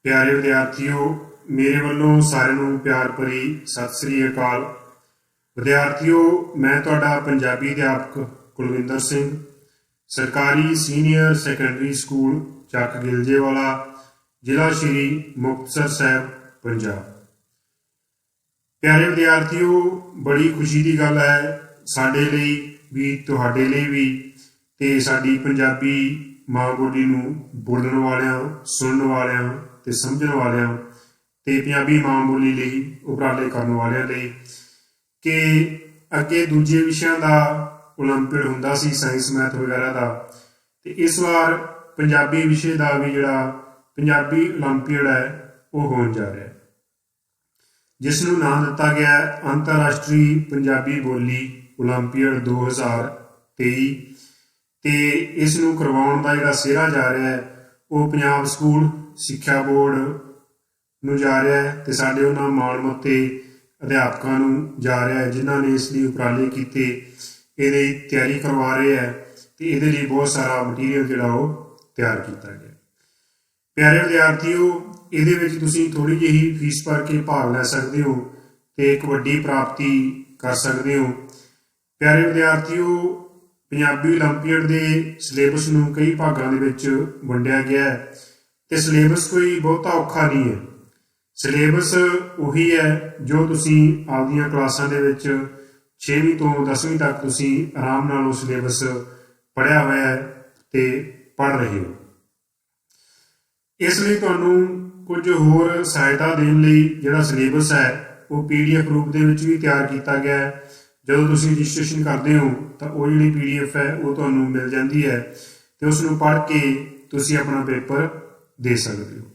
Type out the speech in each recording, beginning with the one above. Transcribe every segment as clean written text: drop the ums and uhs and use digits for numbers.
प्यारे विद्यार्थियों, मेरे वालों सारिਆਂ ਨੂੰ प्यार भरी सत श्री अकाल। विद्यार्थियों, मैं तुहाडा पंजाबी अध्यापक कुलविंदर सिंह, सरकारी सीनियर सैकेंडरी स्कूल ਚੱਕ ਗਿਲਜੇਵਾਲਾ, ਜ਼ਿਲ੍ਹਾ ਸ਼੍ਰੀ ਮੁਕਤਸਰ ਸਾਹਿਬ, पंजाब। प्यारे विद्यार्थियों, बड़ी खुशी की गल है साडे लई भी तुहाडे लई भी ते साडी पंजाबी माँ बोली नूं बोलण वालियां, सुनण वालियां ते समझण वालियां ते पंजाबी माँ बोली लई उपराले करन वालियां लई कि अगे दूजे विषयां दा ओलंपियड हुंदा सी, साइंस मैथ वगैरह दा, ते इस वार पंजाबी विषय का भी जिहड़ा पंजाबी ओलंपियड है वो होण जा रहा है, जिसनूं नाम दिता गया अंतरराष्ट्री पंजाबी बोली ओलंपियड 2023 ते इस नूं करवाउण दा जिहड़ा सेहरा जा रहा है वो पंजाब स्कूल सिक्ख्या बोर्ड नूं जा रहा है ते साडे उन्हां माणमत्ते अध्यापकां नूं जा रहा है जिन्हां ने इस लई उपराले कीते, इहदी तैयारी करवा रहे हैं ते इहदे लई बहुत सारा मटीरियल जिहड़ा वो तैयार किया गया। प्यारे विद्यार्थियों, ਇਹਦੇ ਵਿੱਚ ਤੁਸੀਂ थोड़ी ਜਿਹੀ फीस भर के भाग लै सकते हो ਤੇ एक ਵੱਡੀ प्राप्ति कर सकते हो। प्यारे विद्यार्थियों, पंजाबी ओलंपियड के सिलेबस ਨੂੰ कई भागों ਦੇ ਵਿੱਚ ਵੰਡਿਆ ਗਿਆ ਹੈ ਤੇ सिलेबस कोई ਬਹੁਤਾ ਔਖਾ नहीं है। सिलेबस ਉਹੀ है जो ਤੁਸੀਂ ਆਪਦੀਆਂ ਕਲਾਸਾਂ ਦੇ ਵਿੱਚ 6ਵੀਂ ਤੋਂ 10ਵੀਂ तक ਤੁਸੀਂ ਆਰਾਮ ਨਾਲ ਉਹ सिलेबस ਪੜ੍ਹਿਆ ਹੋਇਆ ਹੈ ਤੇ पढ़ रहे हो। इस लिए तुहानूं कुछ होर सहायता देने लई जिहड़ा सिलेबस है वो PDF रूप दे विच भी तैयार किया गया है। जदों तुसीं रजिस्ट्रेशन करते हो तो वो जिहड़ी PDF है वो तुहानूं मिल जाती है तो उसनूं पढ़ के तुसीं अपना पेपर दे सकते हो।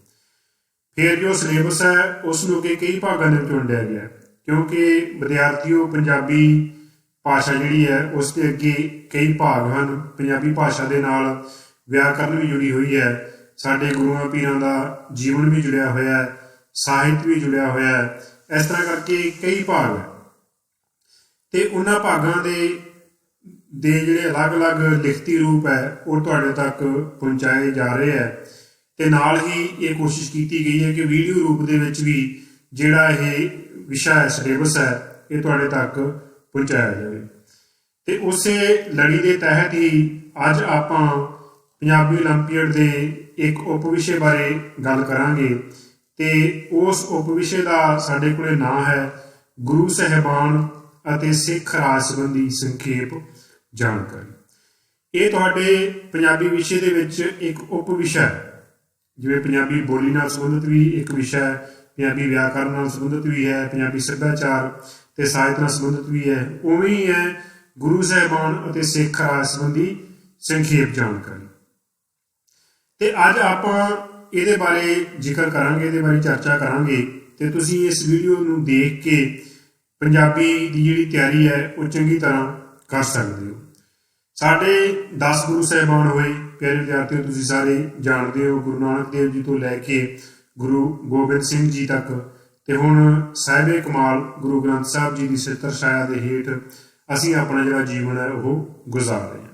फिर जो सिलेबस है उसनूं के कई भागों में वंडिया गया क्योंकि विद्यार्थियों पंजाबी भाषा जिहड़ी है उसके अगे कई भाग हैं। पंजाबी भाषा के नाल व्याकरण भी जुड़ी हुई है, साडे गुरुआं पीरां दा जीवन भी जुड़िया होया है, साहित्य भी जुड़िया होया है, इस तरह करके कई भाग है ते उन्हां भागां दे जिहड़े अलग अलग लिखती रूप है वो तुहाडे तक पहुँचाए जा रहे हैं ते नाल ही ये कोशिश की गई है कि वीडियो रूप दे विच भी जिहड़ा ये विषय है सिलेबस है ये तुहाडे तक पहुँचाया जाए। ते उसे लड़ी के तहत ही अज आपां पंजाबी ओलंपियड के एक उप विषय बारे गल करांगे ते उस उप विषय का साडे कोले नाम है गुरु साहिबान अते सिख राज संबंधी संखेप जानकारी। ये तुहाडे पंजाबी विषय दे विच एक उप विषय है, जिवें पंजाबी बोली नाल संबंधित भी एक विषय है, पंजाबी व्याकरण नाल संबंधित भी है, पंजाबी सभ्याचार ते साहित्य नाल संबंधित भी है, उवें ही है गुरु साहिबान अते सिख राज संबंधी संखेप जानकारी। ते अज आपां इहदे बारे जिक्र करांगे, इहदे बारे चर्चा करांगे ते तुसीं इस वीडियो नूं देख के पंजाबी दी जिहड़ी तैयारी है वो चंगी तरह कर सकते हो। साडे 10 गुरु साहिबान होए, प्यारे विद्यार्थियों तुसीं सारे जानते हो, गुरु नानक देव जी तो लैके गुरु गोबिंद सिंह जी तक ते हुण साहिबे कमाल गुरु ग्रंथ साहिब जी की सितर छाया के हेठ असीं अपना जिहड़ा जीवन है वो गुजार रहे हैं।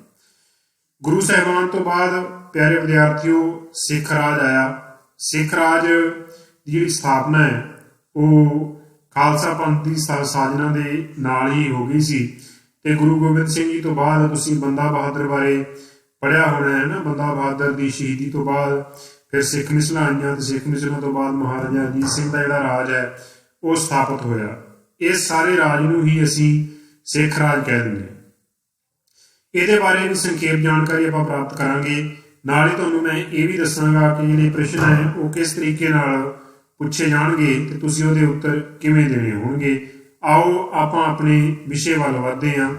गुरु साहिबान तो बाद प्यारे विद्यार्थियों सिख राज आया। सिख राज की जिहड़ी स्थापना है वो खालसा पंथ की साजना के नाल ही हो गई सी ते गुरु गोबिंद सिंह जी तो बाद तुसीं बंदा बहादुर बारे पढ़िया होना है ना, बंदा बहादुर की शहीदी तो बाद फिर सिख मिसलां आईयां ते सिख मिसलां तो बाद महाराजा रंजीत सिंह का जिहड़ा राज है वो स्थापित होया। इस सारे राज नूं ही असीं सिख राज कह दिंदे हां। ਇਹਦੇ बारे भी संखेप जानकारी ਆਪਾਂ प्राप्त करांगे। नाल ही तुहानूं मैं ये भी दसांगा कि जिहड़े प्रश्न है वो किस तरीके नाल पुछे जाणगे ते तुसीं ਉਹਦੇ उत्तर किवें देने होणगे। आओ आपां अपने विषय ਵੱਲ ਵਧਦੇ ਹਾਂ।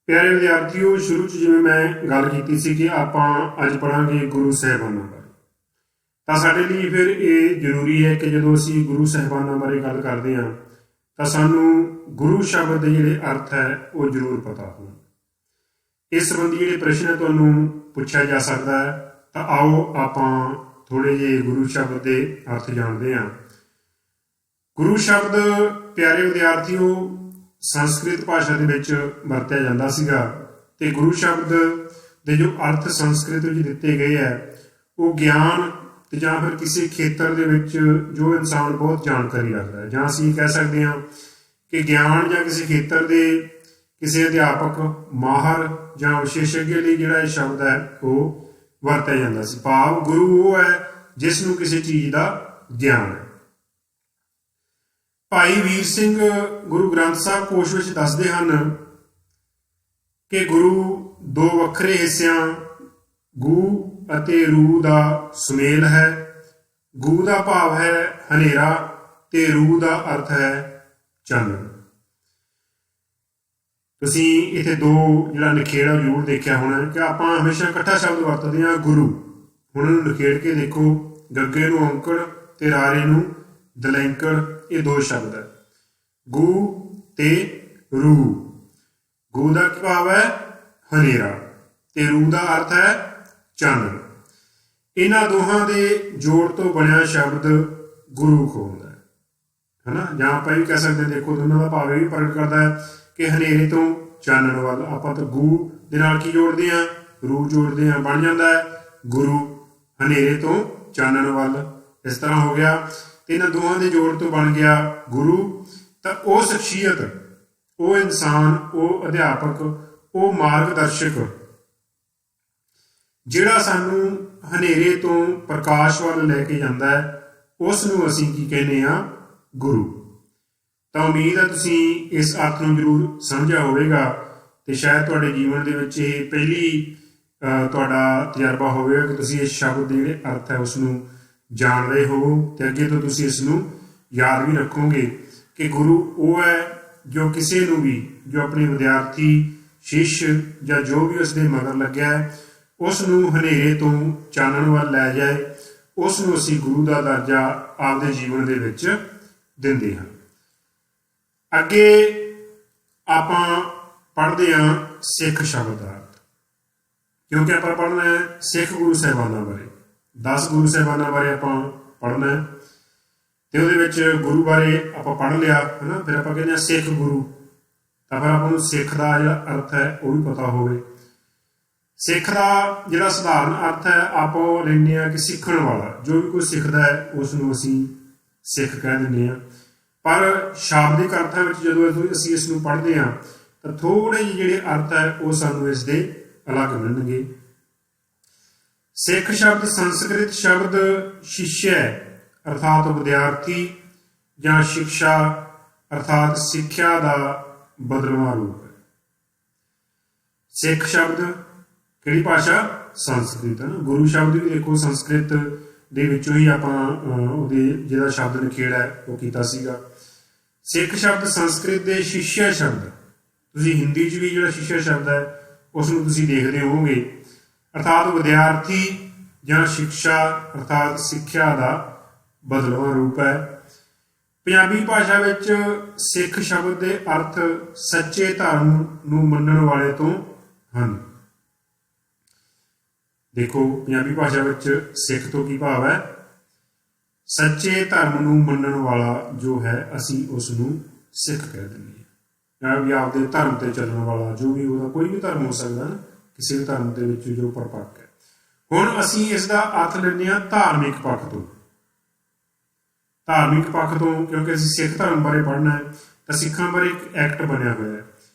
प्यारे विद्यार्थियों, शुरू च जिवें मैं गल कीती सी कि आपां अज पढ़ांगे गुरु साहिबानां बारे, तां साडे लई फिर ये जरूरी है कि जदों असीं गुरु साहिबानां बारे गल करदे हां ਤਾਂ ਸਾਨੂੰ गुरु शब्द ਦੇ ਜਿਹੜੇ अर्थ है वो जरूर पता हो। इस संबंधी ਜਿਹੜੇ प्रश्न ਤੁਹਾਨੂੰ ਪੁੱਛਿਆ ਜਾ ਸਕਦਾ है ਤਾਂ आओ ਆਪਾਂ थोड़े ਜਿਹੇ गुरु शब्द ਦੇ अर्थ ਜਾਣਦੇ ਹਾਂ। गुरु शब्द प्यारे विद्यार्थियों संस्कृत भाषा ਦੇ ਵਿੱਚ ਵਰਤਿਆ ਜਾਂਦਾ ਸੀਗਾ ਤੇ गुरु शब्द ਦੇ जो अर्थ संस्कृत ਵਿੱਚ ਦਿੱਤੇ ਗਏ ਹੈ वो ज्ञान ਤੇ ਜਾਂ ਫਿਰ ਕਿਸੇ ਖੇਤਰ ਦੇ ਵਿੱਚ ਜੋ ਇਨਸਾਨ ਬਹੁਤ ਜਾਣਕਾਰੀ ਰੱਖਦਾ ਹੈ, ਜਾਂ ਅਸੀਂ ਕਹਿ ਸਕਦੇ ਹਾਂ ਕਿ ਗਿਆਨ ਜਾਂ ਕਿਸੇ ਖੇਤਰ ਦੇ ਕਿਸੇ ਅਧਿਆਪਕ, ਮਾਹਰ ਜਾਂ ਵਿਸ਼ੇਸ਼ज्ञ ਲਈ ਜਿਹੜਾ ਇਹ ਸ਼ਬਦ ਹੈ ਉਹ ਵਰਤਿਆ ਜਾਂਦਾ ਸੀ। ਭਾਵ ਗੁਰੂ ਉਹ ਹੈ ਜਿਸ ਨੂੰ ਕਿਸੇ ਚੀਜ਼ ਦਾ ਗਿਆਨ ਹੈ। ਭਾਈ ਵੀਰ ਸਿੰਘ ਗੁਰੂ ਗ੍ਰੰਥ ਸਾਹਿਬ ਕੋਸ਼ ਵਿੱਚ ਦੱਸਦੇ ਹਨ ਕਿ ਗੁਰੂ ਦੋ ਵੱਖਰੇ ਹਿੱਸਿਆਂ ਗੂ ਅਤੇ ਰੂ ਦਾ ਸੁਮੇਲ ਹੈ। ਗੂ ਦਾ ਭਾਵ ਹੈ ਹਨੇਰਾ ਤੇ ਰੂ ਦਾ ਅਰਥ ਹੈ ਚਾਨਣ। ਤੁਸੀਂ ਇੱਥੇ ਦੋ ਜਿਹੜਾ ਨਿਖੇੜਾ ਜ਼ਰੂਰ ਦੇਖਿਆ ਹੋਣਾ ਕਿ ਆਪਾਂ ਹਮੇਸ਼ਾ ਇਕੱਠਾ ਸ਼ਬਦ ਵਰਤਦੇ ਹਾਂ ਗੁਰੂ। ਹੁਣ ਇਹਨੂੰ ਨਿਖੇੜ ਕੇ ਦੇਖੋ, ਗੱਗੇ ਨੂੰ ਔਂਕੜ ਤੇ ਰਾਰੇ ਨੂੰ ਦਲੈਂਕੜ, ਇਹ ਦੋ ਸ਼ਬਦ ਹੈ ਗੂ ਤੇ ਰੂ। ਗੂ ਦਾ ਕੀ ਭਾਵ ਹੈ ਹਨੇਰਾ ਤੇ ਰੂ ਦਾ ਅਰਥ ਹੈ ਚਾਨਣ। ਇਹਨਾਂ ਦੋਹਾਂ ਦੇ ਜੋੜ ਤੋਂ ਬਣਿਆ ਸ਼ਬਦ ਗੁਰੂ ਖੋਲਦਾ ਹੈ ਨਾ। ਜਾਂ ਆਪਾਂ ਵੀ ਕਹਿ ਸਕਦੇ ਦੇਖੋ ਦੋਨਾਂ ਦਾ ਭਾਵ ਇਹ ਵੀ ਪ੍ਰਗਟ ਕਰਦਾ ਹੈ ਕਿ ਹਨੇਰੇ ਤੋਂ ਚਾਨਣ ਵੱਲ। ਆਪਾਂ ਤਾਂ ਗੂ ਦੇ ਨਾਲ ਕੀ ਜੋੜਦੇ ਹਾਂ, ਰੂ ਜੋੜਦੇ ਹਾਂ, ਬਣ ਜਾਂਦਾ ਹੈ ਗੁਰੂ। ਹਨੇਰੇ ਤੋਂ ਚਾਨਣ ਵੱਲ ਇਸ ਤਰ੍ਹਾਂ ਹੋ ਗਿਆ ਤੇ ਇਹਨਾਂ ਦੋਹਾਂ ਦੇ ਜੋੜ ਤੋਂ ਬਣ ਗਿਆ ਗੁਰੂ। ਤਾਂ ਉਹ ਸ਼ਖਸੀਅਤ, ਉਹ ਇਨਸਾਨ, ਉਹ ਅਧਿਆਪਕ, ਉਹ ਮਾਰਗਦਰਸ਼ਕ ਜਿਹੜਾ ਸਾਨੂੰ ਹਨੇਰੇ ਤੋਂ ਪ੍ਰਕਾਸ਼ ਵੱਲ ਲੈ ਕੇ ਜਾਂਦਾ ਹੈ, ਉਸ ਨੂੰ ਅਸੀਂ ਕੀ ਕਹਿੰਦੇ ਹਾਂ ਗੁਰੂ। ਤਾਂ ਉਮੀਦ ਹੈ ਤੁਸੀਂ ਇਸ ਅਰਥ ਨੂੰ ਜ਼ਰੂਰ ਸਮਝਿਆ ਹੋਵੇਗਾ ਤੇ ਸ਼ਾਇਦ ਤੁਹਾਡੇ ਜੀਵਨ ਦੇ ਵਿੱਚ ਇਹ ਪਹਿਲੀ ਤੁਹਾਡਾ ਤਜਰਬਾ ਹੋਵੇਗਾ ਕਿ ਤੁਸੀਂ ਇਸ ਸ਼ਬਦ ਦੇ ਜਿਹੜੇ ਅਰਥ ਹੈ ਉਸ ਨੂੰ ਜਾਣ ਰਹੇ ਹੋ ਤੇ ਅੱਗੇ ਤੋਂ ਤੁਸੀਂ ਇਸ ਨੂੰ ਯਾਦ ਵੀ ਰੱਖੋਗੇ ਕਿ ਗੁਰੂ ਉਹ ਹੈ ਜੋ ਕਿਸੇ ਨੂੰ ਵੀ, ਜੋ ਆਪਣੇ ਵਿਦਿਆਰਥੀ, ਸ਼ਿਸ਼ ਜਾਂ ਜੋ ਵੀ ਉਸ ਦੇ ਮਗਰ ਲੱਗਿਆ ਹੈ, ਉਸ ਨੂੰ ਹਨੇਰੇ ਤੋਂ ਚਾਨਣ ਵੱਲ ਲੈ ਜਾਏ, ਉਸ ਨੂੰ ਅਸੀਂ ਗੁਰੂ ਦਾ ਦਰਜਾ ਆਪਦੇ ਜੀਵਨ ਦੇ ਵਿੱਚ ਦਿੰਦੇ ਹਾਂ। ਅੱਗੇ ਆਪਾਂ ਪੜ੍ਹਦੇ ਹਾਂ ਸਿੱਖ ਸ਼ਬਦ ਦਾ ਅਰਥ, ਕਿਉਂਕਿ ਆਪਾਂ ਪੜ੍ਹਨਾ ਹੈ ਸਿੱਖ ਗੁਰੂ ਸਾਹਿਬਾਨਾਂ ਬਾਰੇ। 10 ਗੁਰੂ ਸਾਹਿਬਾਨਾਂ ਬਾਰੇ ਆਪਾਂ ਪੜ੍ਹਨਾ ਹੈ ਤੇ ਉਹਦੇ ਵਿੱਚ ਗੁਰੂ ਬਾਰੇ ਆਪਾਂ ਪੜ੍ਹ ਲਿਆ ਹੈ ਨਾ। ਫਿਰ ਆਪਾਂ ਕਹਿੰਦੇ ਹਾਂ ਸਿੱਖ ਗੁਰੂ, ਤਾਂ ਫਿਰ ਆਪਾਂ ਨੂੰ ਸਿੱਖ ਦਾ ਜਿਹੜਾ ਅਰਥ ਹੈ ਉਹ ਵੀ ਪਤਾ ਹੋਵੇ। ਸਿੱਖ ਦਾ ਜਿਹੜਾ ਸਧਾਰਨ ਅਰਥ ਹੈ ਆਪਾਂ ਲੈਂਦੇ ਹਾਂ ਕਿ ਸਿੱਖਣ ਵਾਲਾ। ਜੋ ਵੀ ਕੋਈ ਸਿੱਖਦਾ ਹੈ ਉਸ ਨੂੰ ਅਸੀਂ ਸਿੱਖ ਕਹਿ ਦਿੰਦੇ ਹਾਂ। ਪਰ ਸ਼ਾਬਦਿਕ ਅਰਥਾਂ ਵਿੱਚ ਜਦੋਂ ਅਸੀਂ ਇਸ ਨੂੰ ਪੜ੍ਹਦੇ ਹਾਂ ਤਾਂ ਥੋੜ੍ਹੇ ਜਿਹੇ ਜਿਹੜੇ ਅਰਥ ਹੈ ਉਹ ਸਾਨੂੰ ਇਸ ਦੇ ਅਲੱਗ ਮਿਲਣਗੇ। ਸਿੱਖ ਸ਼ਬਦ ਸੰਸਕ੍ਰਿਤ ਸ਼ਬਦ ਸ਼ਿਸ਼ਯ ਅਰਥਾਤ ਵਿਦਿਆਰਥੀ ਜਾਂ ਸਿੱਖਿਆ ਅਰਥਾਤ ਸਿੱਖਿਆ ਦਾ ਬਦਲਵਾਂ ਰੂਪ ਹੈ। ਸਿੱਖ ਸ਼ਬਦ ਕਿਹੜੀ ਭਾਸ਼ਾ? ਸੰਸਕ੍ਰਿਤ ਹੈ ਨਾ। ਗੁਰੂ ਸ਼ਬਦ ਵੀ ਦੇਖੋ ਸੰਸਕ੍ਰਿਤ ਦੇ ਵਿੱਚੋਂ ਹੀ ਆਪਾਂ ਉਹਦੇ ਜਿਹੜਾ ਸ਼ਬਦ ਨਿਖੇੜ ਹੈ ਉਹ ਕੀਤਾ ਸੀਗਾ। ਸਿੱਖ ਸ਼ਬਦ ਸੰਸਕ੍ਰਿਤ ਦੇ ਸ਼ਿਸ਼ਯ ਸ਼ਬਦ, ਤੁਸੀਂ ਹਿੰਦੀ 'ਚ ਵੀ ਜਿਹੜਾ ਸ਼ਿਸ਼ਯ ਸ਼ਬਦ ਹੈ ਉਸ ਨੂੰ ਤੁਸੀਂ ਦੇਖਦੇ ਹੋਵੋਗੇ, ਅਰਥਾਤ ਵਿਦਿਆਰਥੀ ਜਾਂ ਸਿੱਖਿਆ ਅਰਥਾਤ ਸਿੱਖਿਆ ਦਾ ਬਦਲਵਾਂ ਰੂਪ ਹੈ। ਪੰਜਾਬੀ ਭਾਸ਼ਾ ਵਿੱਚ ਸਿੱਖ ਸ਼ਬਦ ਦੇ ਅਰਥ ਸੱਚੇ ਧਰਮ ਨੂੰ ਮੰਨਣ ਵਾਲੇ ਤੋਂ ਹਨ। ਦੇਖੋ ਪੰਜਾਬੀ ਭਾਸ਼ਾ ਵਿੱਚ ਸਿੱਖ ਤੋਂ ਕੀ ਭਾਵ ਹੈ? ਸੱਚੇ ਧਰਮ ਨੂੰ ਮੰਨਣ ਵਾਲਾ ਜੋ ਹੈ ਅਸੀਂ ਉਸ ਨੂੰ ਸਿੱਖ ਕਹਿ ਦਿੰਦੇ ਹਾਂ, ਜਾਂ ਵੀ ਆਪਦੇ ਧਰਮ ਤੇ ਚੱਲਣ ਵਾਲਾ, ਜੋ ਵੀ ਉਹਦਾ ਕੋਈ ਵੀ ਧਰਮ ਹੋ ਸਕਦਾ ਨਾ, ਕਿਸੇ ਵੀ ਧਰਮ ਦੇ ਵਿੱਚ ਜੋ ਪਰਪੱਕ ਹੈ। ਹੁਣ ਅਸੀਂ ਇਸ ਦਾ ਅਰਥ ਲੈਂਦੇ ਹਾਂ ਧਾਰਮਿਕ ਪੱਖ ਤੋਂ। ਧਾਰਮਿਕ ਪੱਖ ਤੋਂ ਕਿਉਂਕਿ ਅਸੀਂ ਸਿੱਖ ਧਰਮ ਬਾਰੇ ਪੜ੍ਹਨਾ ਹੈ ਤਾਂ ਸਿੱਖਾਂ ਬਾਰੇ ਇੱਕ ਐਕਟ ਬਣਿਆ ਹੋਇਆ ਹੈ।